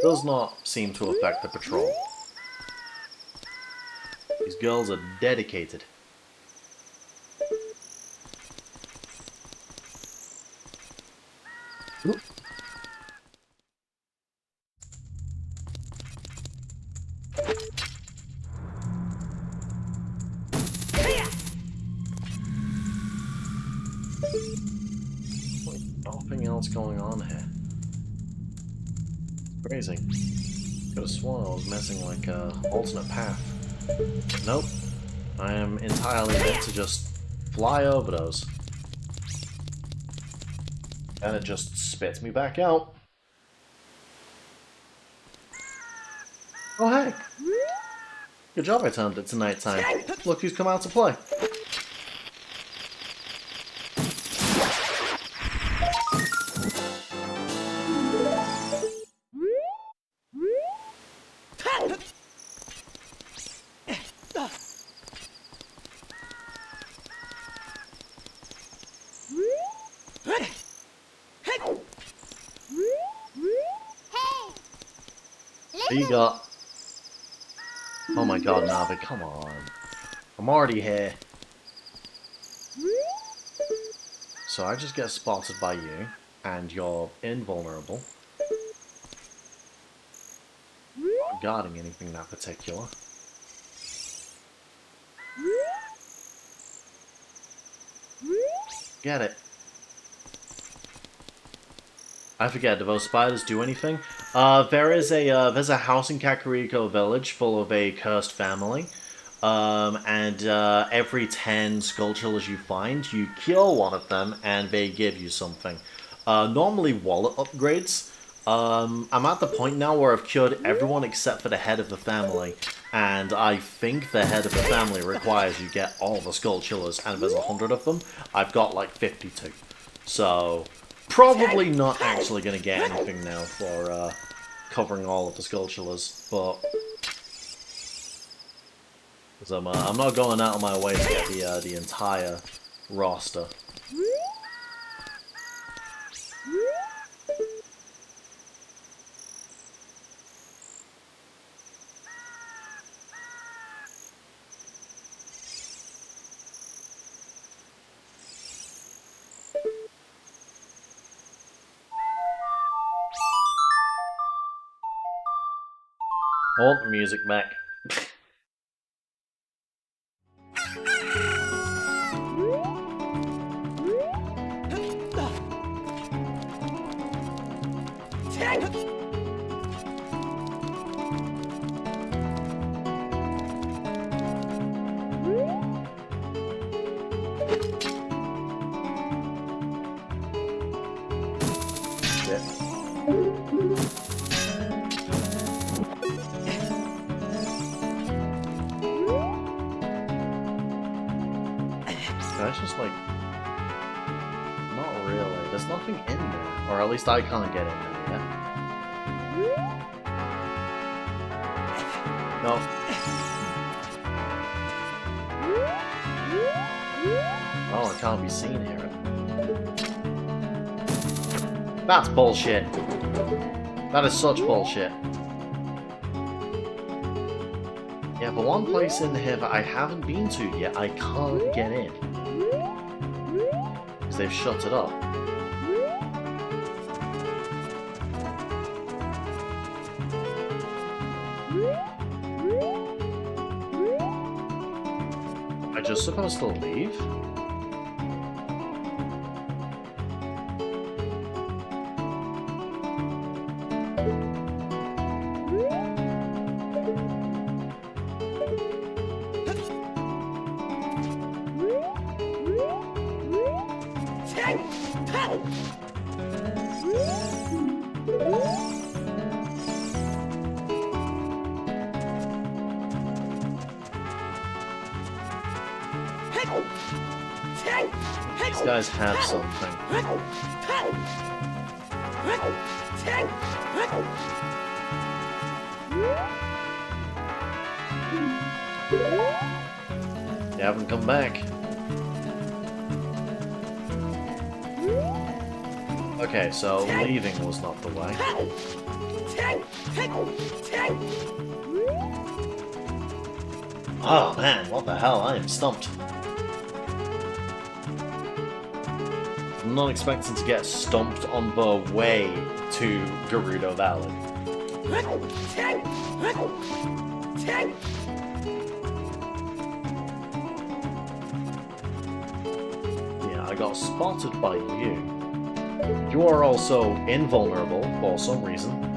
S1: Does not seem to affect the patrol. These girls are dedicated. Oop. Nothing else going on here. Crazy. Could have sworn I was missing like a alternate path. Nope. I am entirely meant to just fly over those. And it just spits me back out. Oh hey! Good job I timed it to nighttime. Look who's come out to play. What you got? Oh my god, Navi, come on. I'm already here. So I just get spotted by you, and you're invulnerable. Not guarding anything that particular. Get it. I forget, do those spiders do anything? There's a house in Kakariko Village full of a cursed family. And every 10 skulltulas you find, you kill one of them and they give you something. Normally wallet upgrades. I'm at the point now where I've cured everyone except for the head of the family. And I think the head of the family requires you get all the skulltulas, and if there's 100 of them, I've got like 52. So, probably not actually going to get anything now for covering all of the skulltulas, but... Because I'm not going out of my way to get the entire roster. I want the music back. That's just like... Not really. There's nothing in there. Or at least I can't get in there yet. No. Oh, it can't be seen here. That's bullshit. That is such bullshit. Yeah, but one place in here that I haven't been to yet, I can't get in. Because they've shut it up. Am I just supposed to leave? These guys have something. They haven't come back. Okay, so leaving was not the way. Oh man, what the hell? I am stumped. I'm not expecting to get stumped on the way to Gerudo Valley. Yeah, I got spotted by you. You are also invulnerable for some reason.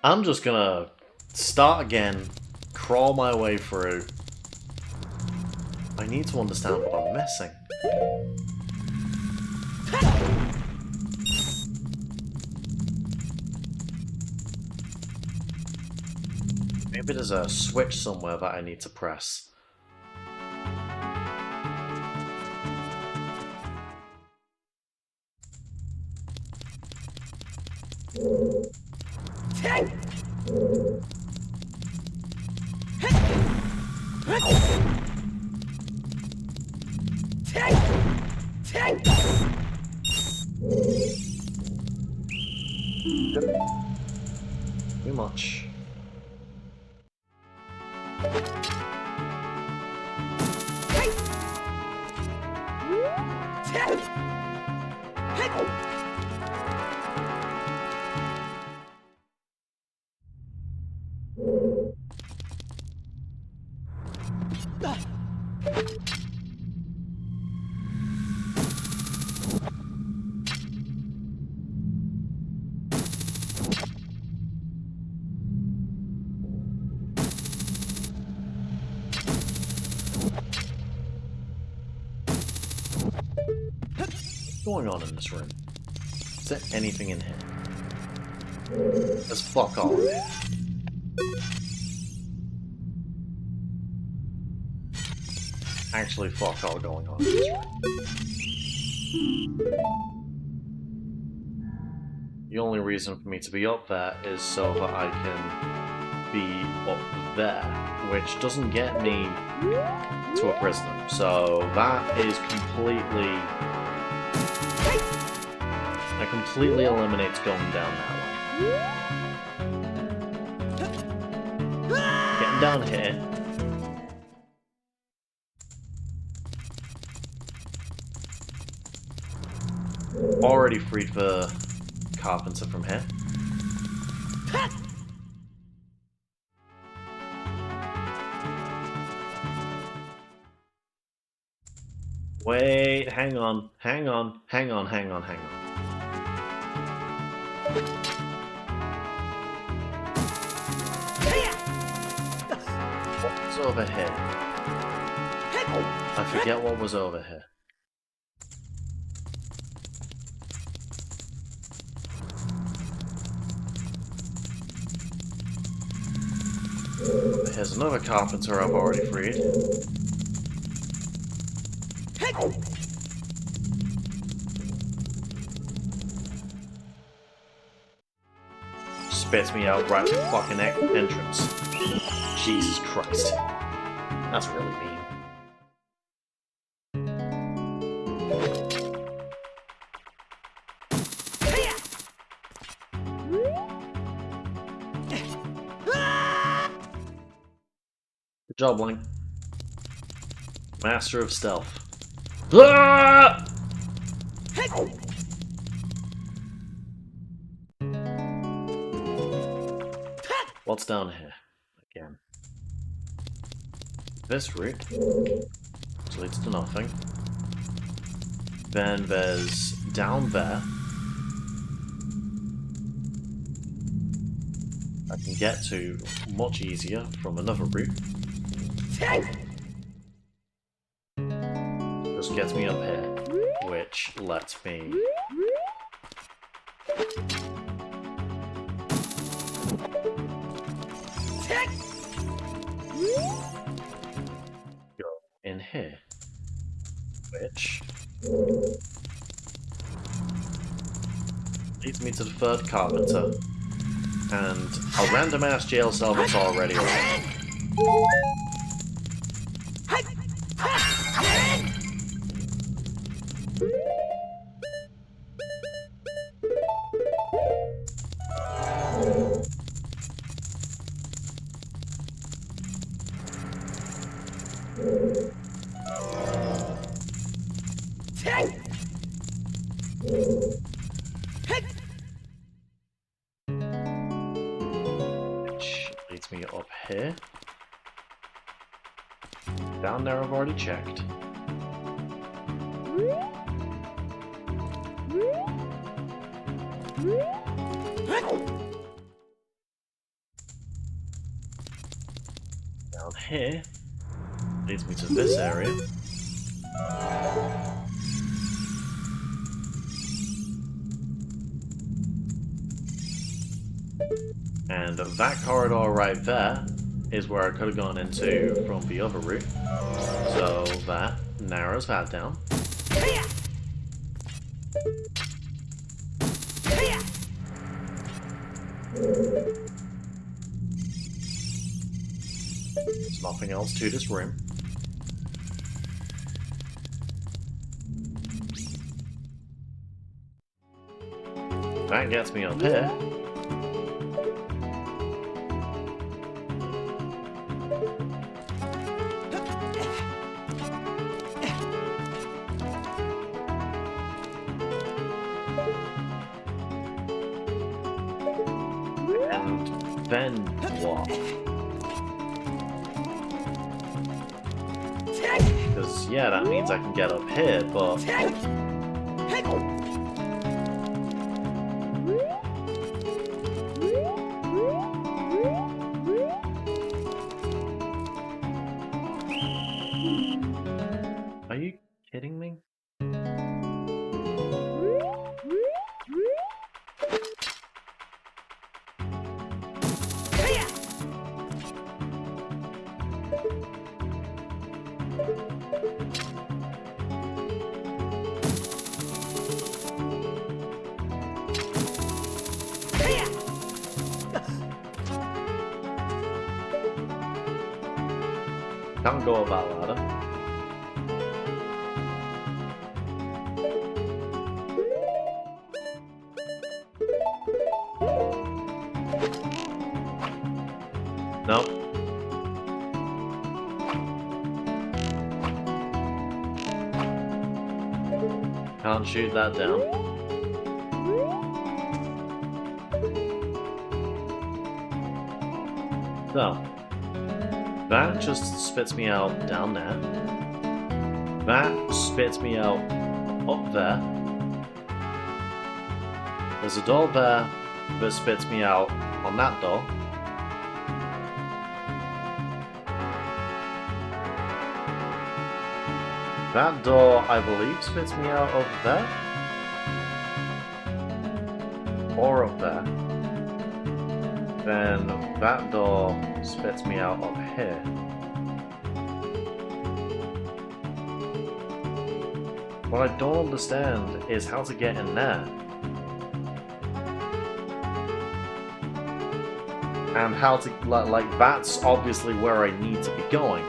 S1: I'm just gonna start again, crawl my way through. I need to understand what I'm missing. Maybe there's a switch somewhere that I need to press. Too much. What's going on in this room? Is there anything in here? There's fuck all in here. Actually, fuck all going on in this room. The only reason for me to be up there is so that I can be up there, which doesn't get me to a prison. So that is completely... That completely eliminates going down that way. Getting down here. Already freed the carpenter from here. Wait, hang on. What's over here? I forget what was over here. Here's another carpenter I've already freed. Spits me out right at the fucking entrance. Jesus Christ. That's really mean. Good job, Link. Master of stealth. Ah! What's down here? Again. This route, which leads to nothing. Then there's down there. I can get to much easier from another route. Just gets me up here, which lets me go in here, which leads me to the third carpenter and a random ass jail cell that's already around. Which leads me up here. Down there I've already checked. Down here leads me to this area. And that corridor right there is where I could have gone into from the other route. So that narrows that down. There's nothing else to this room. That gets me up here. And then what? Because, yeah, that means I can get up here, but... Are you kidding me? Can't go up that ladder. Nope. Can't shoot that down. So, that just spits me out down there. That spits me out up there. There's a door there that spits me out on that door. that door, I believe, spits me out of there. Or up there. Then that door spits me out up here. What I don't understand is how to get in there. And how to, like, that's obviously where I need to be going.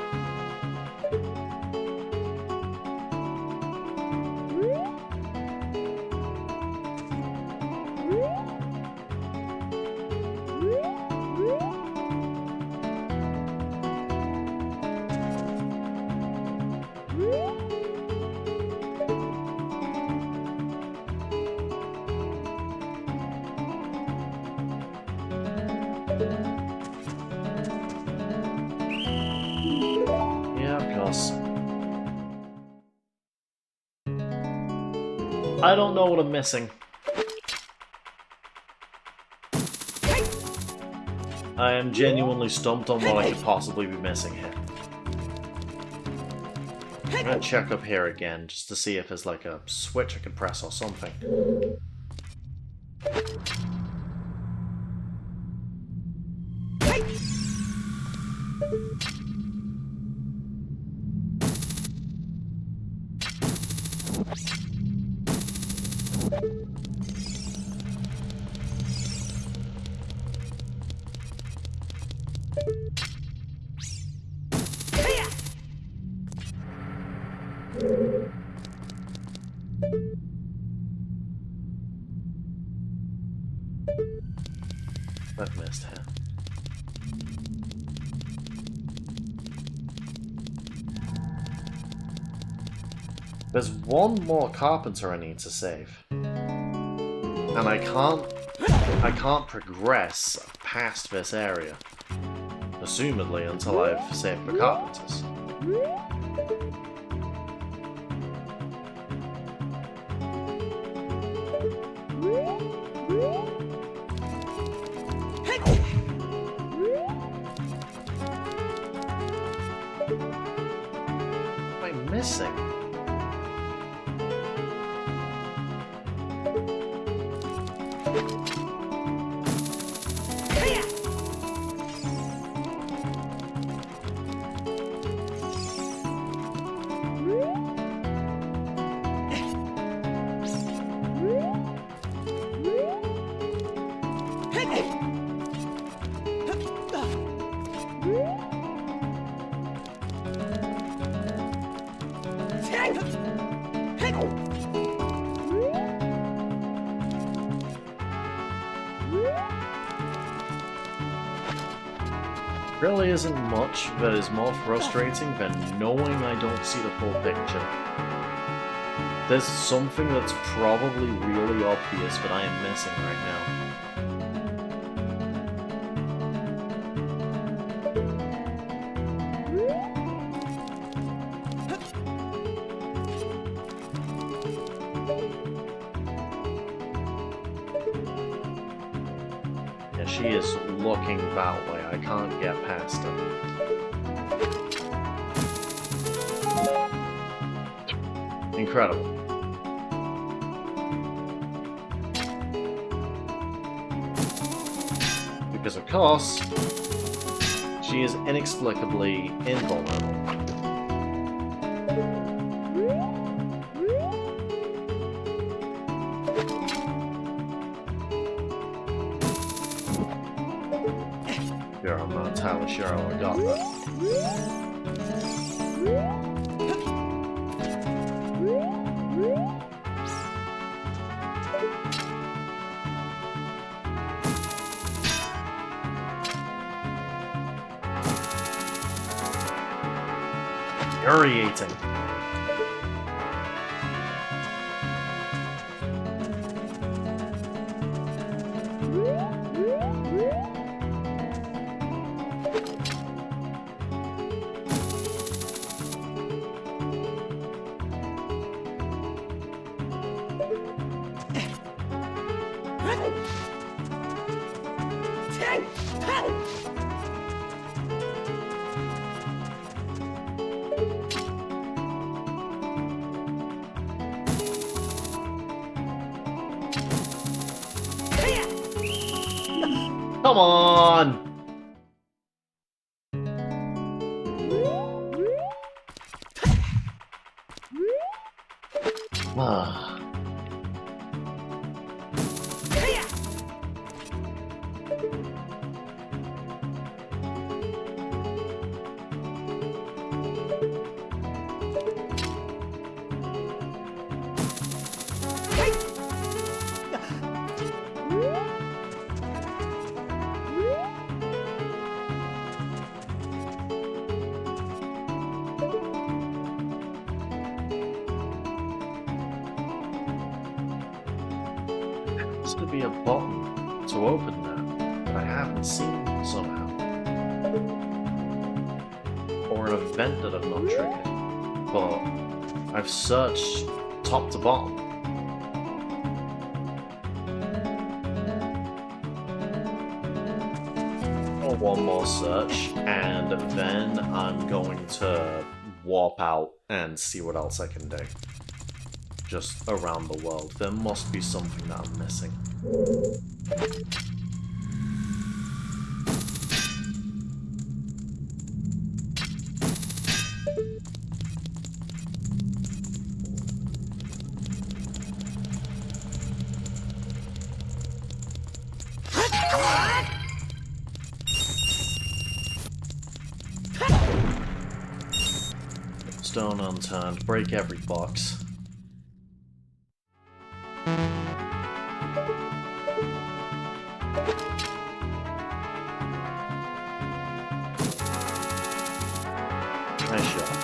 S1: I don't know what I'm missing. I am genuinely stumped on what I could possibly be missing here. I'm gonna check up here again just to see if there's like a switch I can press or something. I've missed him. There's one more carpenter I need to save. And I can't progress past this area. Assumedly until I've saved the carpenters. What am I missing? Really isn't much that is more frustrating than knowing I don't see the full picture. There's something that's probably really obvious that I am missing right now. Yeah, she is looking that way. I can't get past her. Incredible. Because of course, she is inexplicably invulnerable. Yeah, I'm not entirely sure how I got that. Infuriating. Come on! Ah. There's gonna be a button to open that I haven't seen somehow. Or an event that I've not triggered. But I've searched top to bottom. Or one more search, and then I'm going to warp out and see what else I can do. Just around the world. There must be something that I'm missing. Stone unturned. Break every box. Nice shot.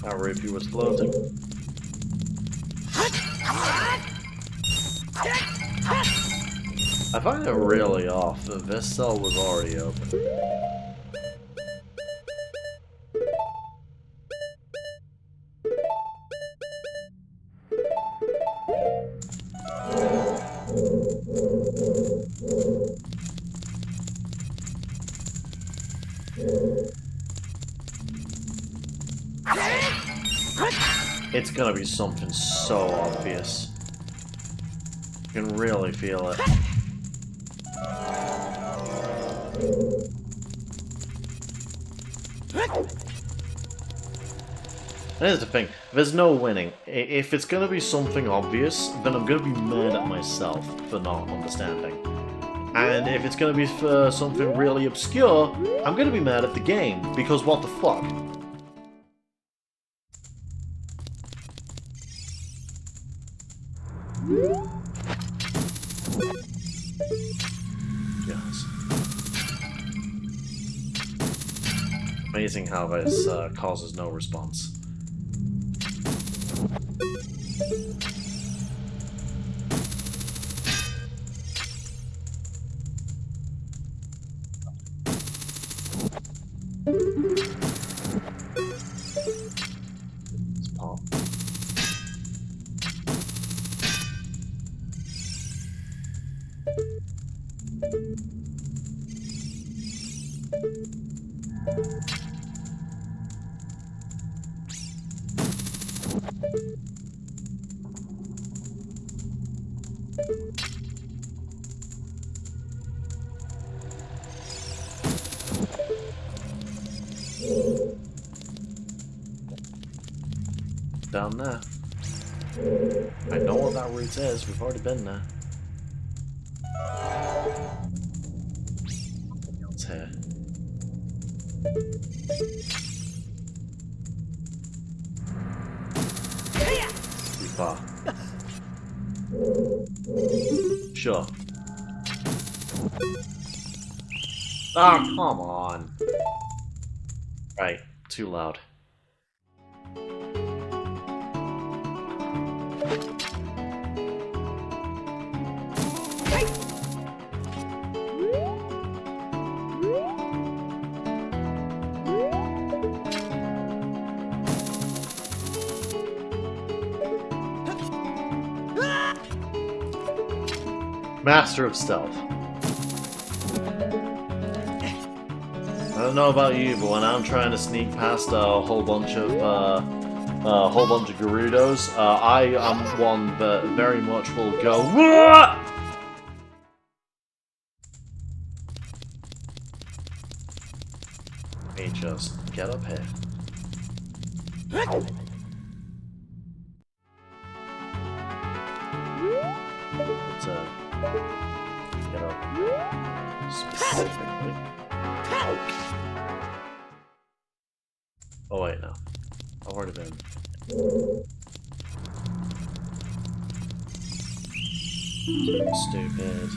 S1: Our review was floating. I find it really off that this cell was already open. It's gonna be something so obvious. You can really feel it. Here's the thing, there's no winning. If it's gonna be something obvious, then I'm gonna be mad at myself for not understanding. And if it's gonna be for something really obscure, I'm gonna be mad at the game, because what the fuck? Yes. Amazing how this causes no response. Let's pop. Down there. I know what that route is. We've already been there. What's here? Too far. Sure. Oh, come on. Right, too loud. Master of Stealth. I don't know about you, but when I'm trying to sneak past a whole bunch of Gerudos, I am one that very much will go. Wah! Let me just get up here. To get up specifically. Oh wait, no. I've already been. Stupid.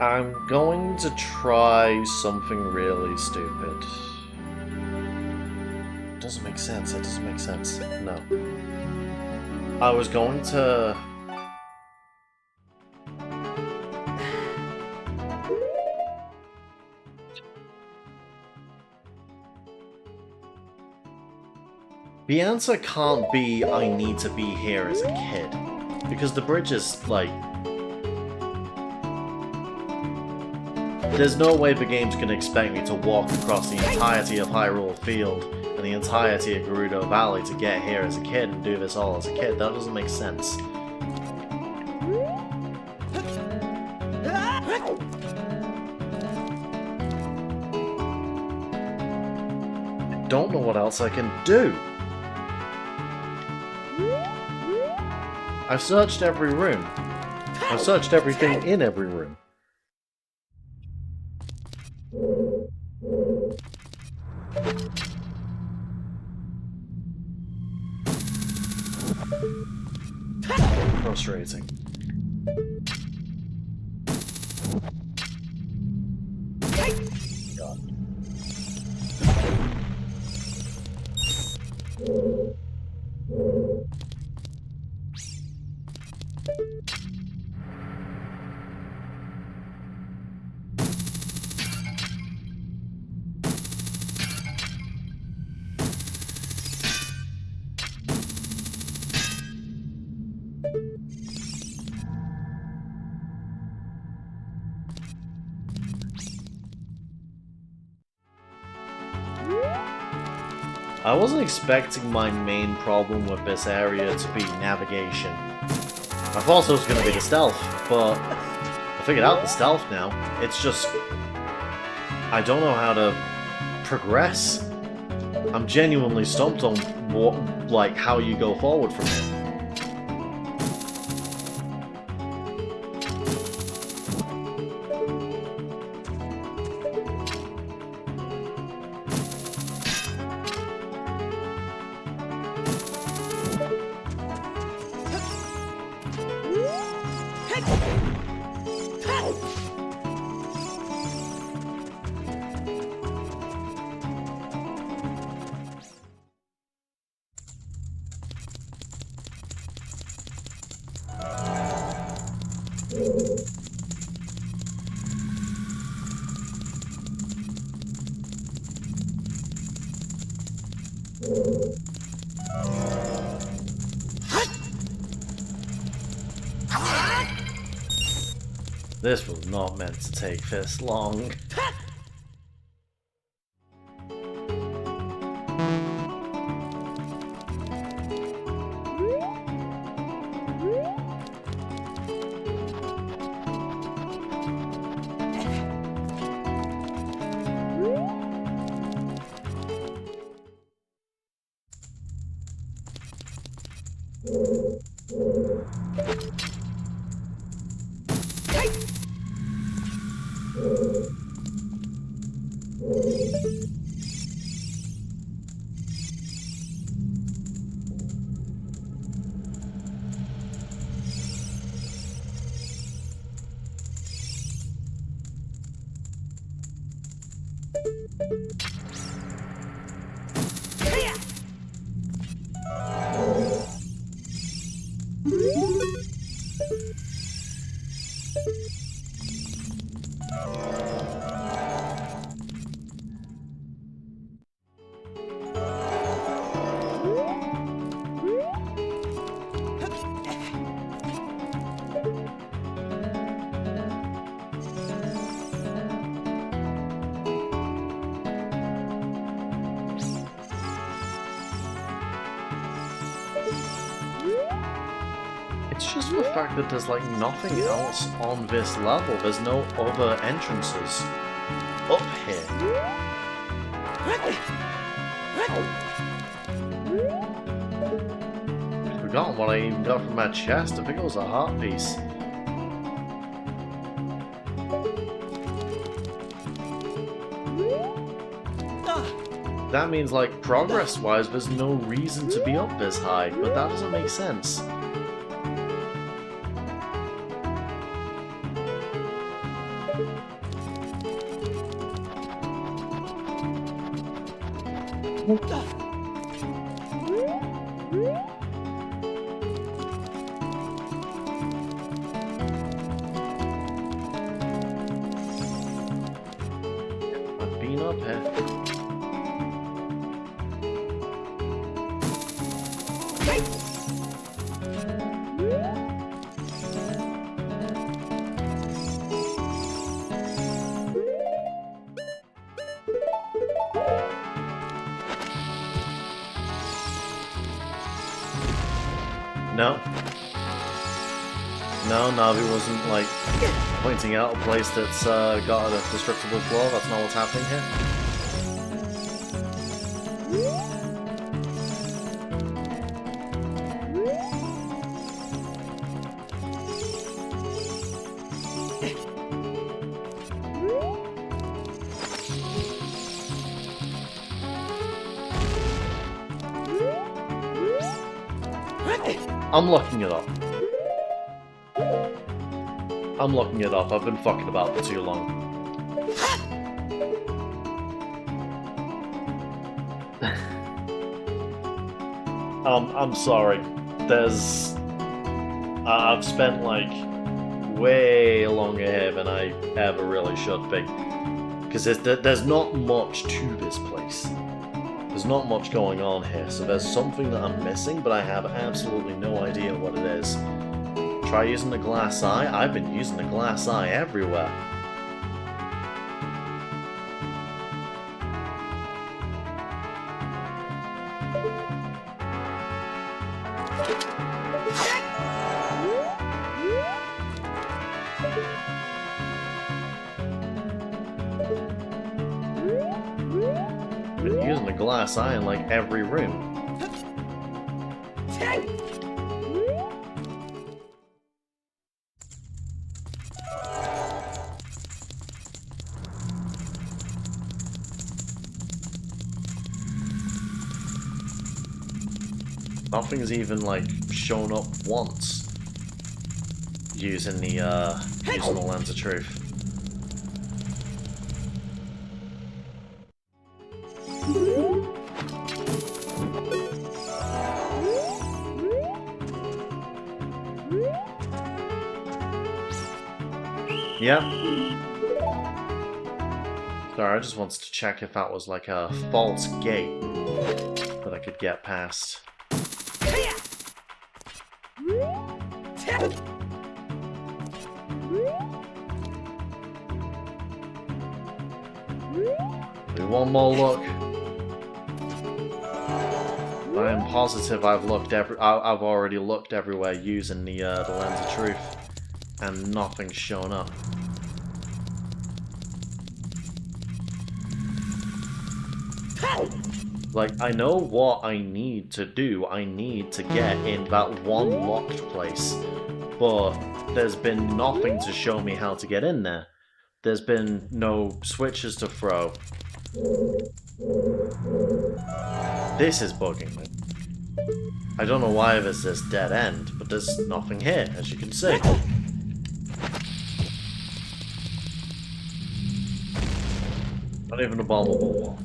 S1: I'm going to try something really stupid. It doesn't make sense. It doesn't make sense. No. I was going to... The answer can't be, I need to be here as a kid. Because the bridge is, like... There's no way the game's gonna expect me to walk across the entirety of Hyrule Field and the entirety of Gerudo Valley to get here as a kid and do this all as a kid. That doesn't make sense. I don't know what else I can do. I've searched every room. I've searched everything in every room. Frustrating. God. I wasn't expecting my main problem with this area to be navigation. I thought it was going to be the stealth, but I figured out the stealth now. It's just... I don't know how to progress. I'm genuinely stumped on what, like, how you go forward from here. This was not meant to take this long. It's just the fact that there's like nothing else on this level. There's no other entrances up here. I've forgotten what I even got from my chest. I think it was a heart piece. That means, like, progress-wise, there's no reason to be up this high, but that doesn't make sense. I've been up here. No. No, Navi wasn't, like, pointing out a place that's got a destructible floor. That's not what's happening here. I'm looking it up. I'm looking it up. I've been fucking about for too long. I'm sorry. There's... I've spent, like, way longer here than I ever really should be. Because there's not much to this place. There's not much going on here, so there's something that I'm missing, but I have absolutely no idea what it is. Try using the glass eye? I've been using the glass eye everywhere. Been using the glass eye in like every room. Nothing's even like shown up once using the lens of truth. Yep. Sorry, I just wanted to check if that was like a false gate that I could get past. one more look. I am positive I've already looked everywhere using the lens of truth, and nothing's shown up. Like, I know what I need to do. I need to get in that one locked place, but there's been nothing to show me how to get in there. There's been no switches to throw. This is bugging me. I don't know why there's this dead end, but there's nothing here, as you can see. Not even a bombable wall.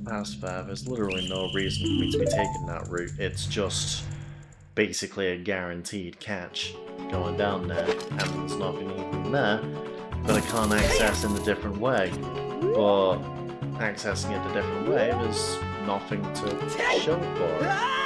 S1: Past there, there's literally no reason for me to be taking that route. It's just basically a guaranteed catch going down there, and there's nothing even there that I can't access in a different way. But accessing it a different way, there's nothing to show for it.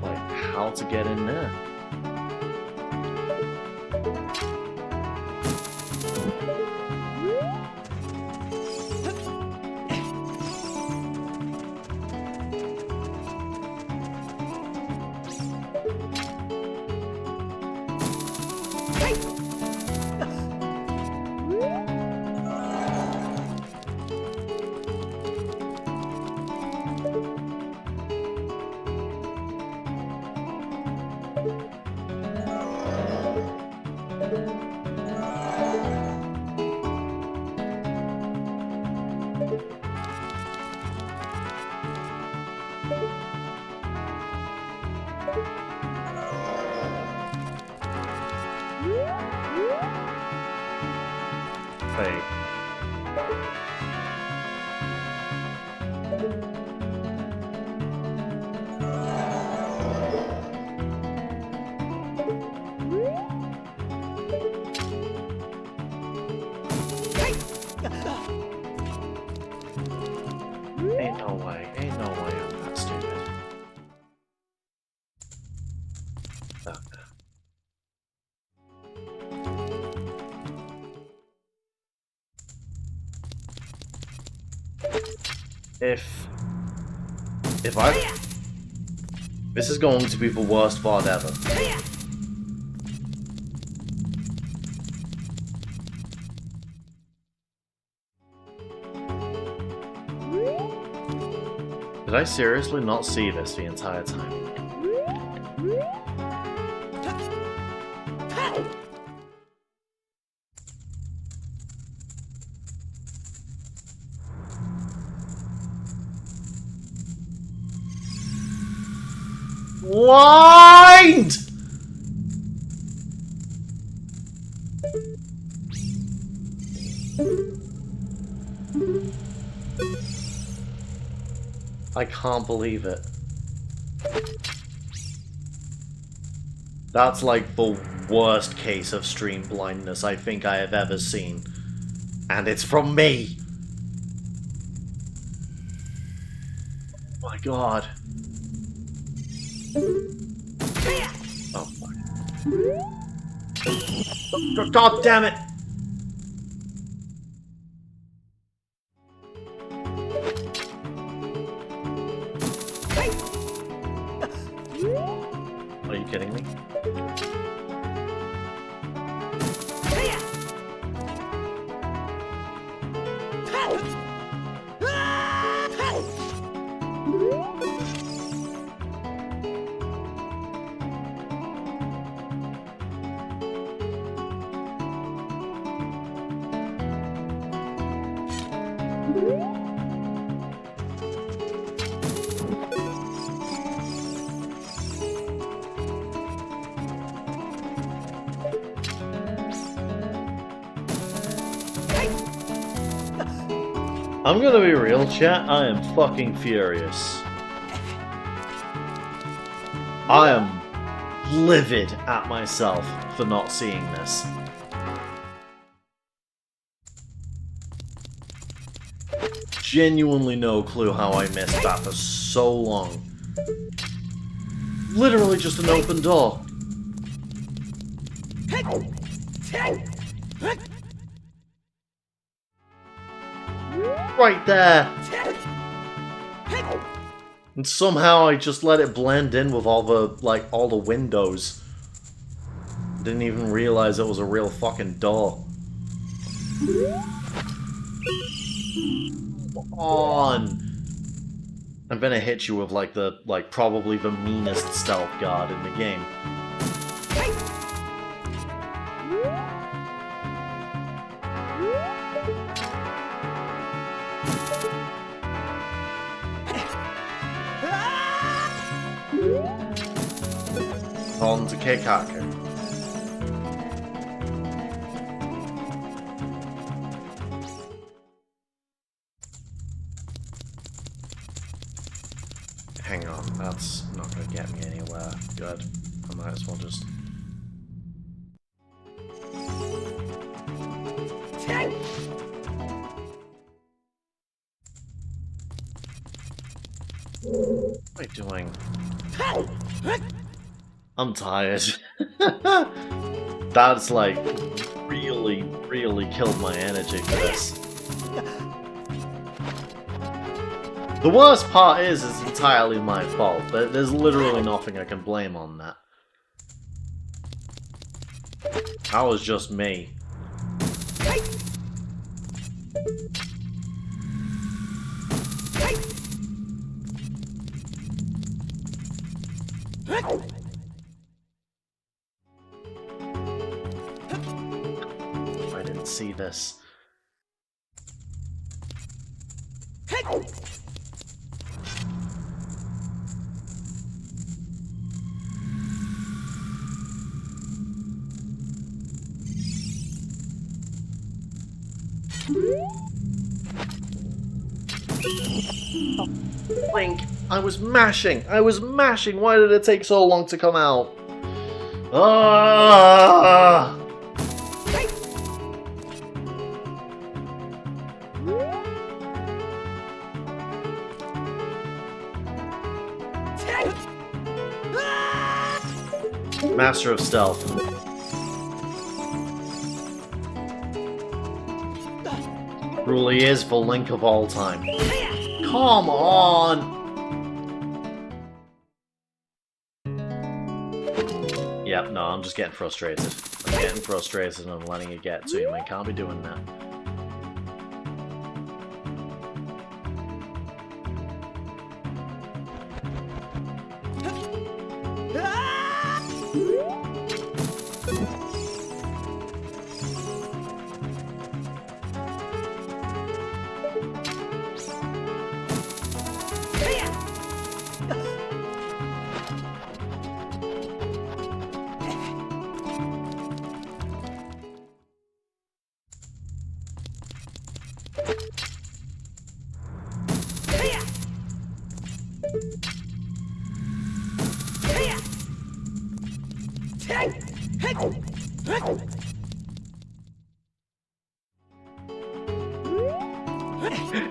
S1: Like, how to get in there? Wait. Ain't no way I'm that stupid. Okay. If I... This is going to be the worst VOD ever. Did I seriously not see this the entire time? Blind! I can't believe it. That's like the worst case of stream blindness I think I have ever seen. And it's from me! Oh my god. Oh fuck. God damn it! Are you kidding me? I'm gonna be real, chat. I am fucking furious. I am livid at myself for not seeing this. Genuinely no clue how I missed that for so long. Literally just an open door. Right there! And somehow I just let it blend in with all the windows. Didn't even realize it was a real fucking door. Come on! I'm gonna hit you with probably the meanest stealth guard in the game. On to Keikaku. Hang on, that's not gonna get me anywhere. Good. I might as well just... What am I doing? I'm tired. That's like really killed my energy for this. The worst part is it's entirely my fault. There's literally nothing I can blame on that. That was just me. I didn't see this. Link, I was mashing! Why did it take so long to come out? Ah! Master of Stealth. Truly is the Link of all time. Come on! Yep, no, I'm just getting frustrated. And I'm letting it get to you. I can't be doing that.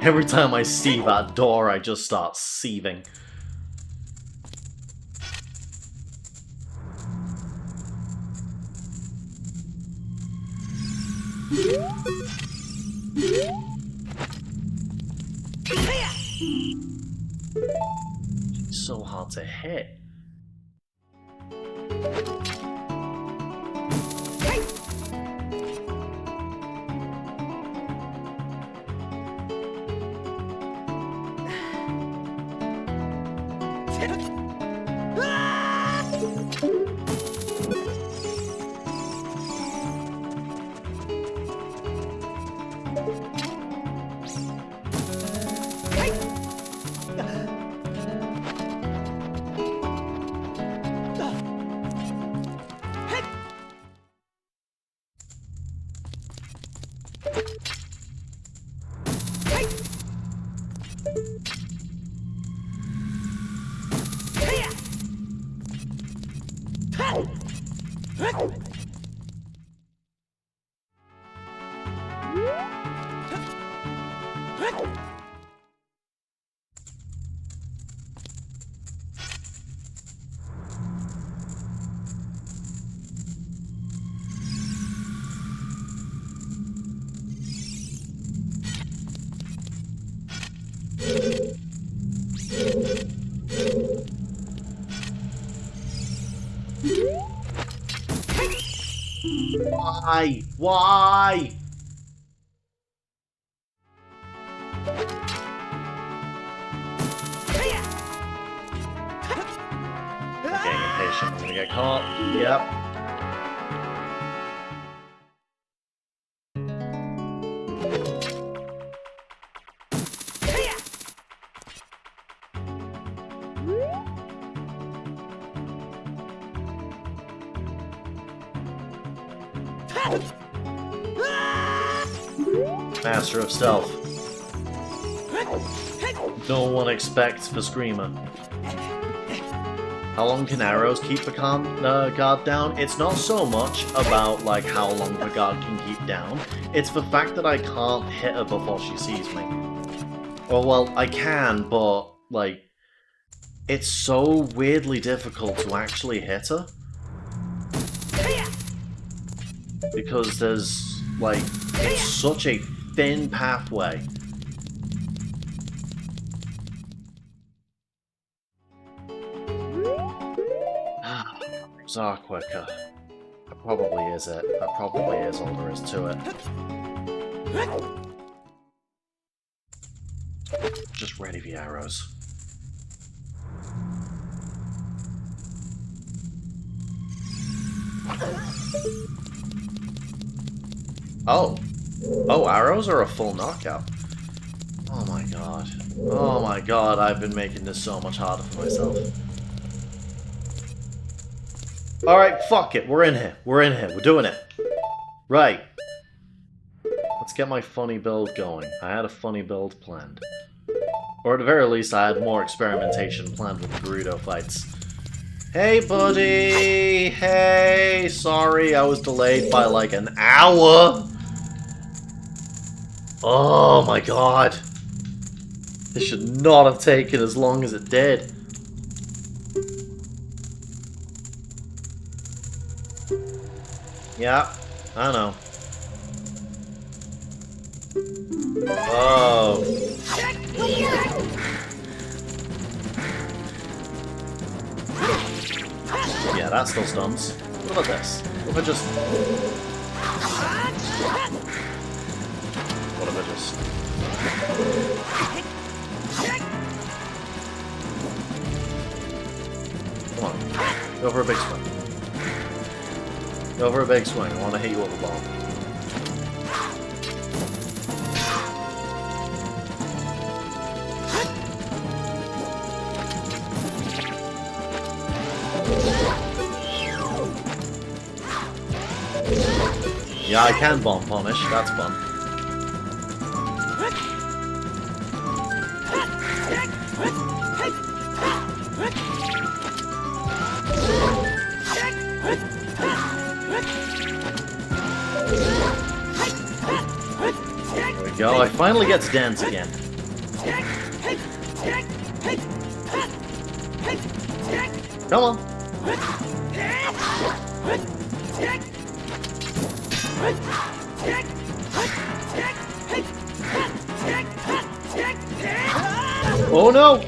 S1: Every time I see that door, I just start seething. It's so hard to hit. Why? Why? I'm getting impatient. I'm gonna get caught. Yep. Master of Stealth. No one expects the Screamer. How long can arrows keep the guard down? It's not so much about like how long the guard can keep down. It's the fact that I can't hit her before she sees me. Or well, I can, but like it's so weirdly difficult to actually hit her. Because there's like it's such a thin pathway. Are quicker. That probably is it. That probably is all there is to it. Just ready the arrows. Oh. Oh, arrows are a full knockout. Oh my god. Oh my god, I've been making this so much harder for myself. Alright, fuck it. We're in here. We're in here. We're doing it. Right. Let's get my funny build going. I had a funny build planned. Or at the very least, I had more experimentation planned with the Gerudo fights. Hey, buddy! Hey! Sorry, I was delayed by like an hour! Oh my god! This should not have taken as long as it did. Yeah, I know. Oh. Yeah, that still stuns. What about this? What if I just... What if I just... Come on. Go for a big swing. Go for a big swing. I want to hit you with a ball. Yeah, I can bomb punish. That's fun. There we go. I finally get to dance again. Come on. Oh no!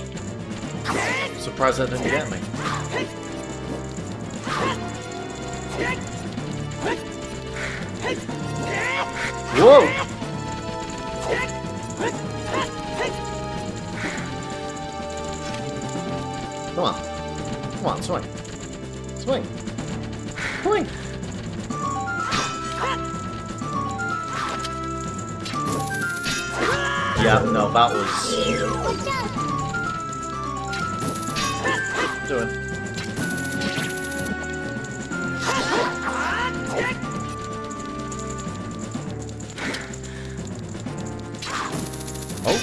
S1: Surprised that didn't get me. Whoa! Come on. Come on, swing. Swing. Swing. Yeah, no, that was... doing. Oh.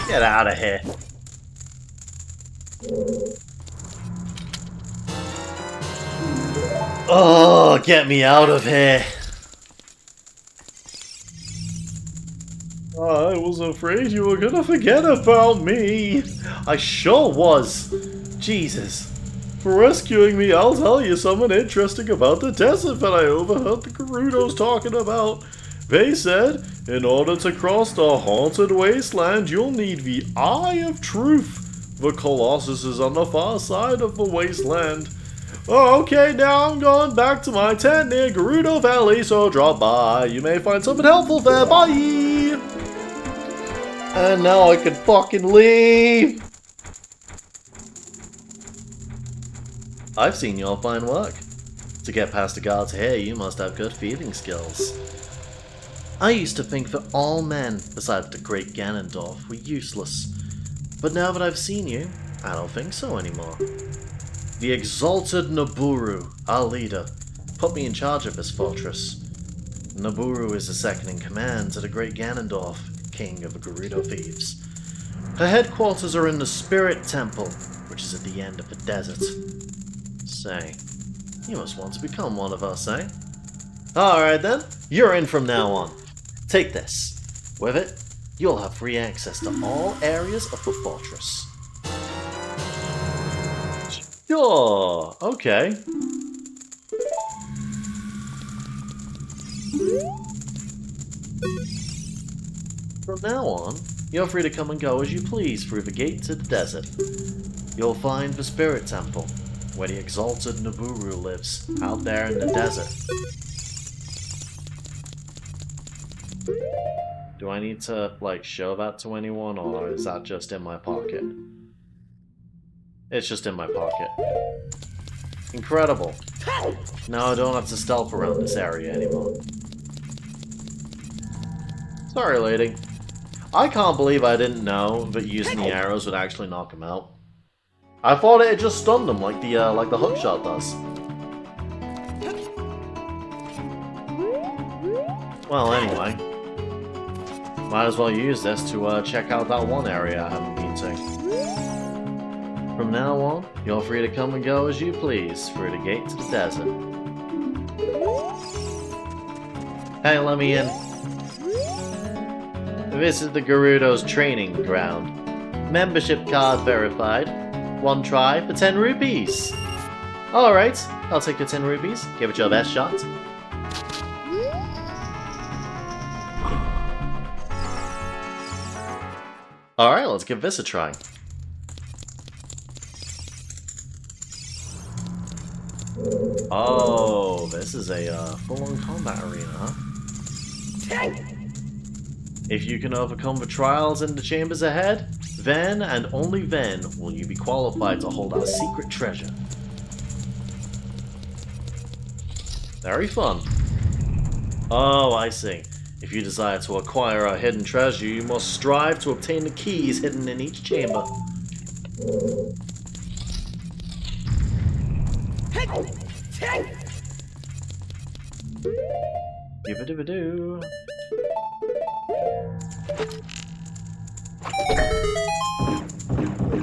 S1: Get out of here. Oh, get me out of here. I was afraid you were gonna forget about me. I sure was. Jesus. For rescuing me, I'll tell you something interesting about the desert that I overheard the Gerudos talking about. They said, in order to cross the haunted wasteland, you'll need the Eye of Truth. The Colossus is on the far side of the wasteland. Oh, okay, now I'm going back to my tent near Gerudo Valley, so drop by. You may find something helpful there. Bye! And now I can fucking leave! I've seen your fine work. To get past the guards here, you must have good thieving skills. I used to think that all men, besides the great Ganondorf, were useless. But now that I've seen you, I don't think so anymore. The exalted Nabooru, our leader, put me in charge of this fortress. Nabooru is the second in command to the great Ganondorf, king of the Gerudo thieves. Her headquarters are in the Spirit Temple, which is at the end of the desert. Say, you must want to become one of us, eh? Alright then, you're in from now on. Take this. With it, you'll have free access to all areas of the fortress. Sure, okay. From now on, you're free to come and go as you please through the gate to the desert. You'll find the Spirit Temple, where the exalted Nabooru lives, out there in the desert. Do I need to, like, show that to anyone, or is that just in my pocket? It's just in my pocket. Incredible. Now I don't have to stealth around this area anymore. Sorry, lady. I can't believe I didn't know that using the arrows would actually knock him out. I thought it had just stunned him like the hookshot does. Well, anyway. Might as well use this to check out that one area I haven't been to. From now on, you're free to come and go as you please through the gate to the desert. Hey, let me in. This is the Gerudo's training ground. Membership card verified. One try for 10 rupees. Alright, I'll take your 10 rupees. Give it your best shot. Alright, let's give this a try. Oh, this is a full-on combat arena, huh? If you can overcome the trials in the chambers ahead, then and only then will you be qualified to hold our secret treasure. Very fun. Oh, I see. If you desire to acquire our hidden treasure, you must strive to obtain the keys hidden in each chamber. Give-a-doo-a-doo.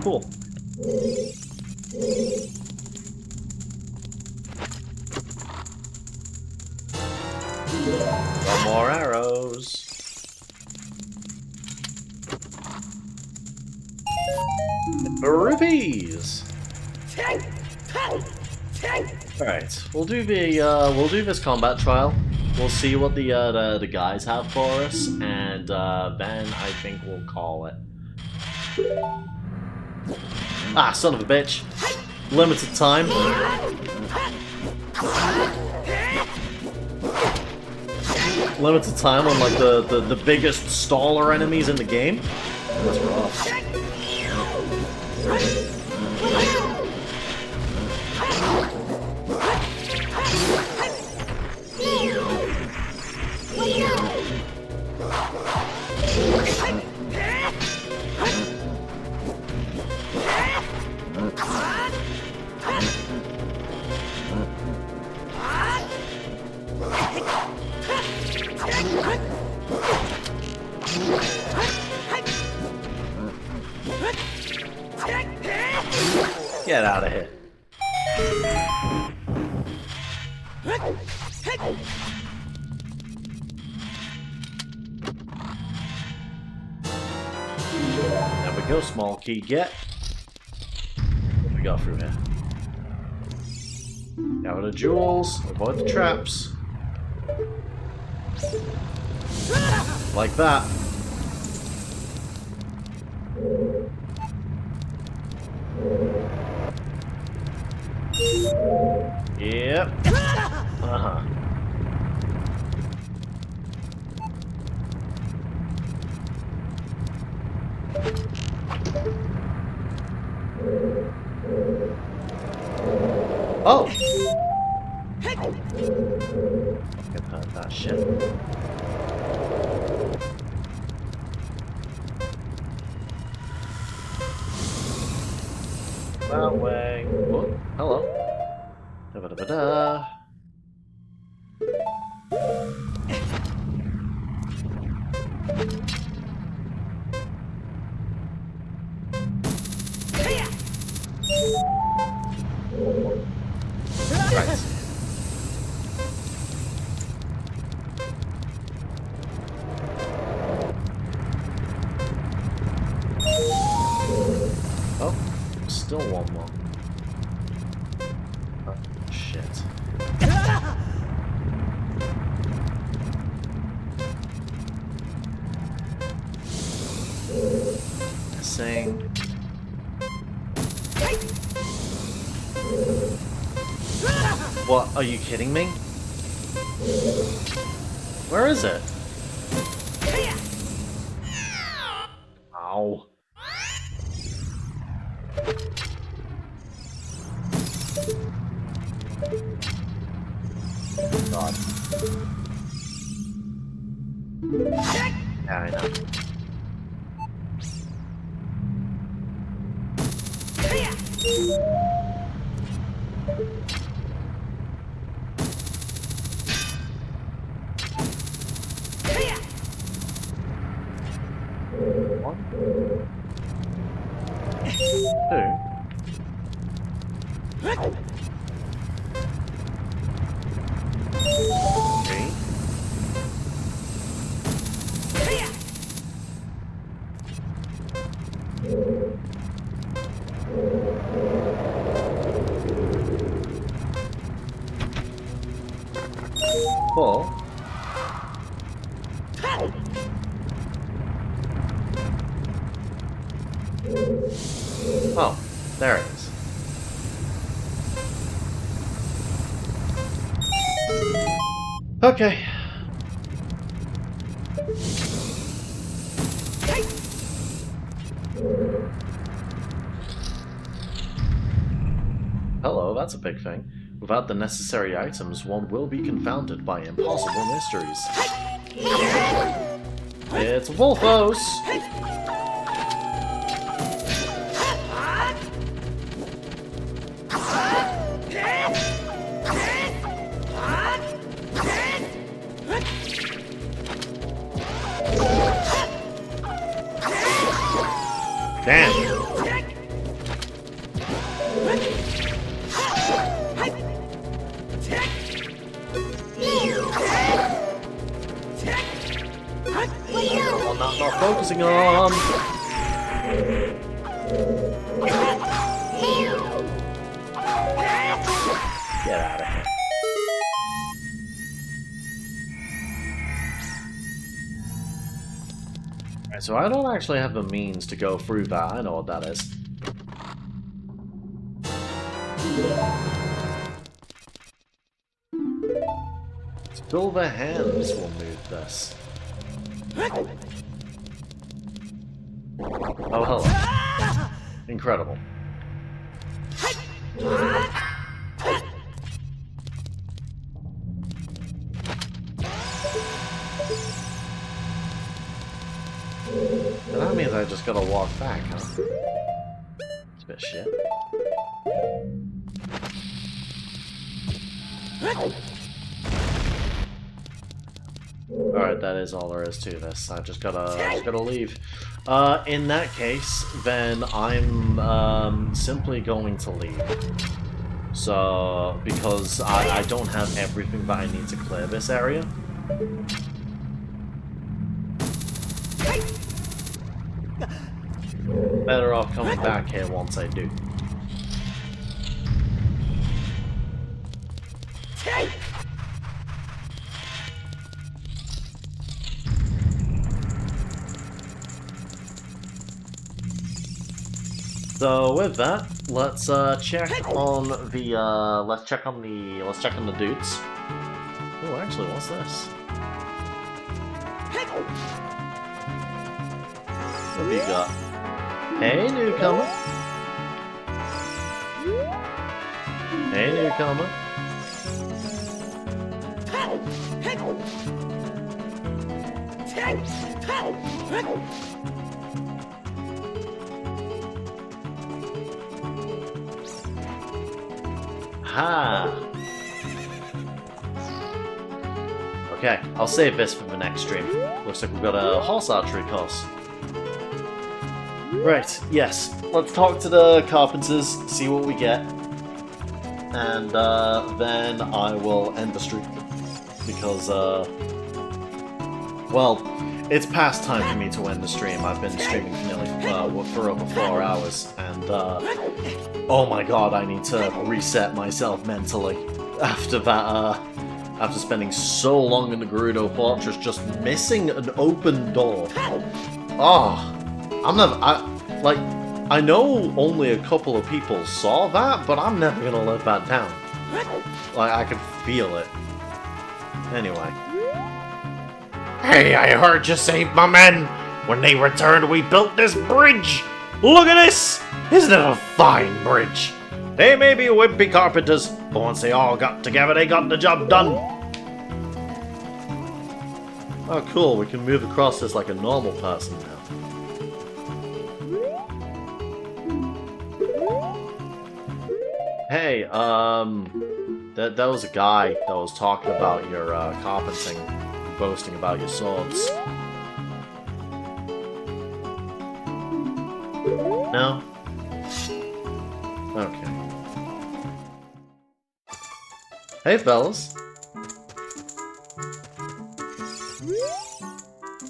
S1: Cool. Got more arrows. Rupees. Alright, we'll do this combat trial. We'll see what the guys have for us, and then I think we'll call it. Ah, son of a bitch. Limited time. Limited time on like the biggest staller enemies in the game. That's rough. Get out of here. There we go, small key get. What do we got through here? Gather the jewels, avoid the traps. Like that. Yep. Uh-huh. Oh! Fucking heard that shit. That way. Oh, hello. Da-ba-da-ba-da. Right. Oh, still one more. Oh, shit. Missing. What? Are you kidding me? Where is it? Ow. God. Yeah, I know. One. Two. Three. Four. Oh, there it is. Okay. Hello, that's a big thing. Without the necessary items, one will be confounded by impossible mysteries. It's Wolfos! Damn! I'm not focusing on. Get out of here. Alright, so I don't actually have the means to go through that. I know what that is. Silver hands will move this. Oh, hello. Incredible. And that means I just gotta walk back, huh? It's a bit shit. Alright, that is all there is to this. I just gotta leave. In that case, then I'm simply going to leave. So, because I don't have everything that I need to clear this area. Better off coming back here once I do. So with that, let's check on the let's check on the dudes. Oh, actually, what's this? What have you got? Hey, newcomer. Hey, newcomer. Ha! Okay, I'll save this for the next stream. Looks like we've got a horse archery course. Right, yes. Let's talk to the carpenters, see what we get. And then I will end the stream. Because, well, it's past time for me to end the stream. I've been streaming for nearly for over 4 hours. And, oh my god, I need to reset myself mentally. After that, after spending so long in the Gerudo Fortress just missing an open door. Oh, I know only a couple of people saw that, but I'm never gonna let that down. Like, I can feel it. Anyway.
S2: Hey, I heard you saved my men. When they returned, we built this bridge. Look at this! Isn't it a fine bridge? They may be wimpy carpenters, but once they all got together, they got the job done.
S1: Oh, cool. We can move across this like a normal person now. Hey, that was a guy that was talking about your carpenting, boasting about your swords. No? Okay. Hey, fellas.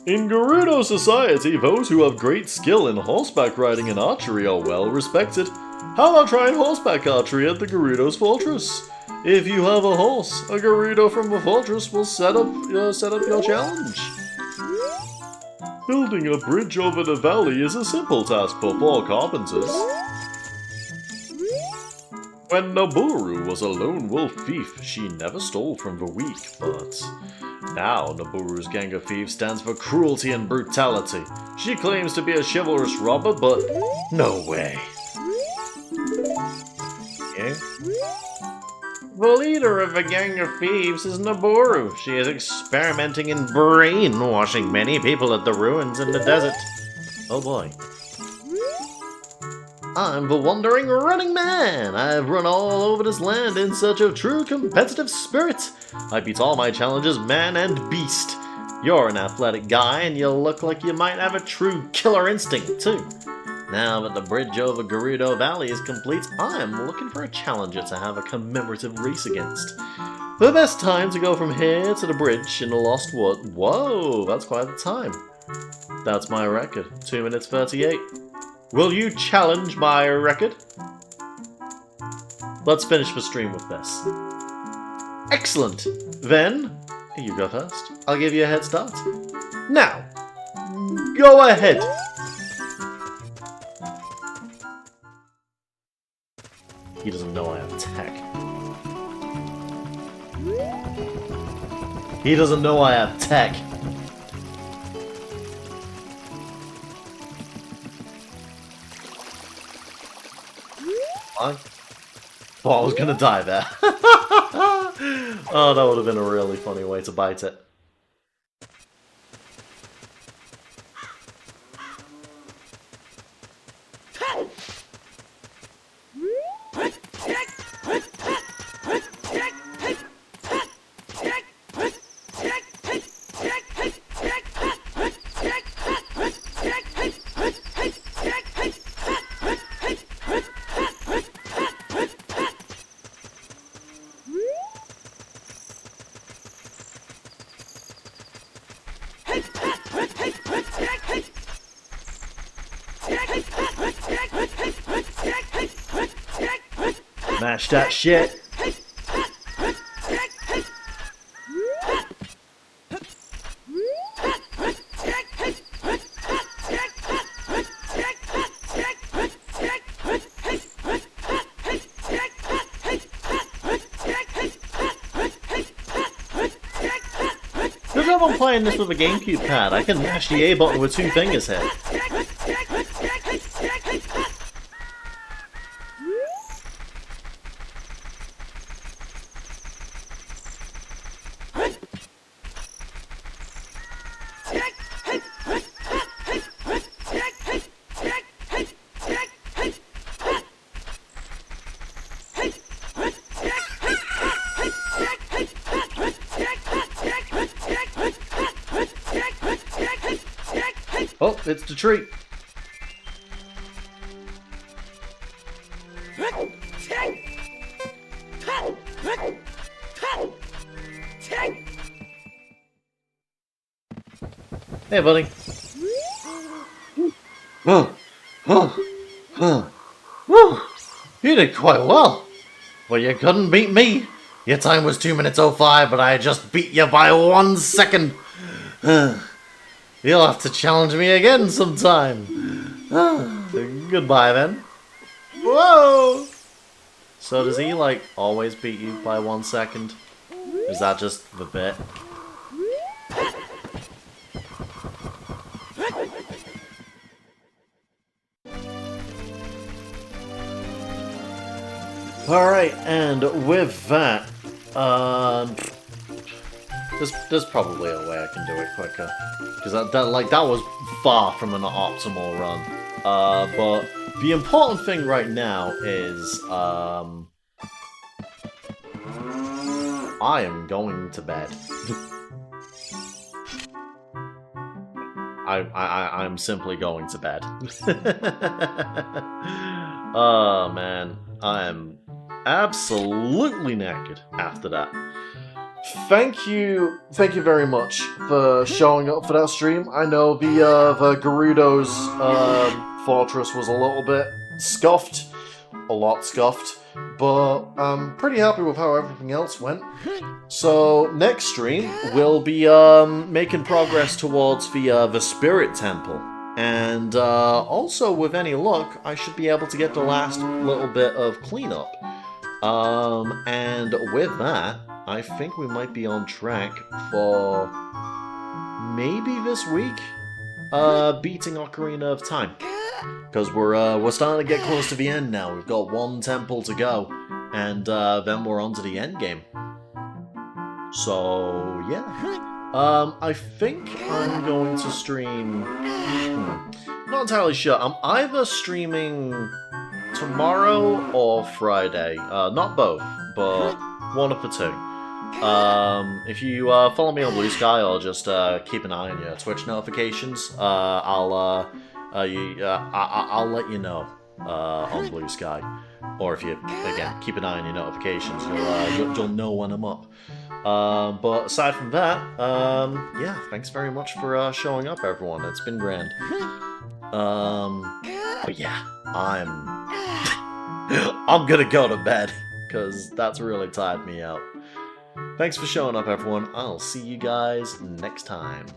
S1: In Gerudo society, those who have great skill in horseback riding and archery are well respected. How about trying horseback archery at the Gerudo's fortress? If you have a horse, a Gerudo from the fortress will set up your challenge. Building a bridge over the valley is a simple task for 4 carpenters. When Naburu was a lone wolf thief, she never stole from the weak, but now Naburu's gang of thieves stands for cruelty and brutality. She claims to be a chivalrous robber, but no way. Yeah? The leader of the gang of thieves is Naburu. She is experimenting in brainwashing many people at the ruins in the desert. Oh boy. I'm the wandering running man. I've run all over this land in search of true competitive spirit. I beat all my challenges, man and beast. You're an athletic guy, and you look like you might have a true killer instinct, too. Now that the bridge over Gerudo Valley is complete, I'm looking for a challenger to have a commemorative race against. The best time to go from here to the bridge in the Lost Wood. Whoa, that's quite the time. That's my record, 2 minutes 38. Will you challenge my record? Let's finish the stream with this. Excellent! Then, you go first. I'll give you a head start. Now, go ahead! He doesn't know I have tech. He doesn't know I have tech. I thought I was gonna die there. Oh, that would have been a really funny way to bite it. Mash that shit. Good job I'm playing this with a GameCube pad. I can mash the A button with 2 fingers here. Oh, it's the tree. Hey, buddy. You did quite well. But you couldn't beat me. Your time was 2 minutes 05, but I just beat you by 1 second. You'll have to challenge me again sometime. Goodbye, then. Whoa! So does he, like, always beat you by 1 second? Is that just the bit? Alright, and with that, there's probably a way I can do it quicker. Because that was far from an optimal run. But the important thing right now is, I am going to bed. I'm simply going to bed. Oh man, I am absolutely knackered after that. Thank you very much for showing up for that stream. I know the Gerudo's fortress was a little bit scuffed, a lot scuffed, but I'm pretty happy with how everything else went. So next stream we'll be making progress towards the Spirit Temple, and also with any luck, I should be able to get the last little bit of cleanup. And with that, I think we might be on track for maybe this week, beating Ocarina of Time, because we're starting to get close to the end now. We've got 1 temple to go, and then we're on to the end game. So yeah, I think I'm going to stream. Not entirely sure. I'm either streaming tomorrow or Friday. Not both, but one of the two. If you follow me on Blue Sky, or just keep an eye on your Twitch notifications, I'll let you know on Blue Sky. Or if you, again, keep an eye on your notifications, you'll know when I'm up. But aside from that, yeah, thanks very much for showing up, everyone. It's been grand. But yeah, I'm gonna go to bed, because that's really tired me out. Thanks for showing up, everyone. I'll see you guys next time.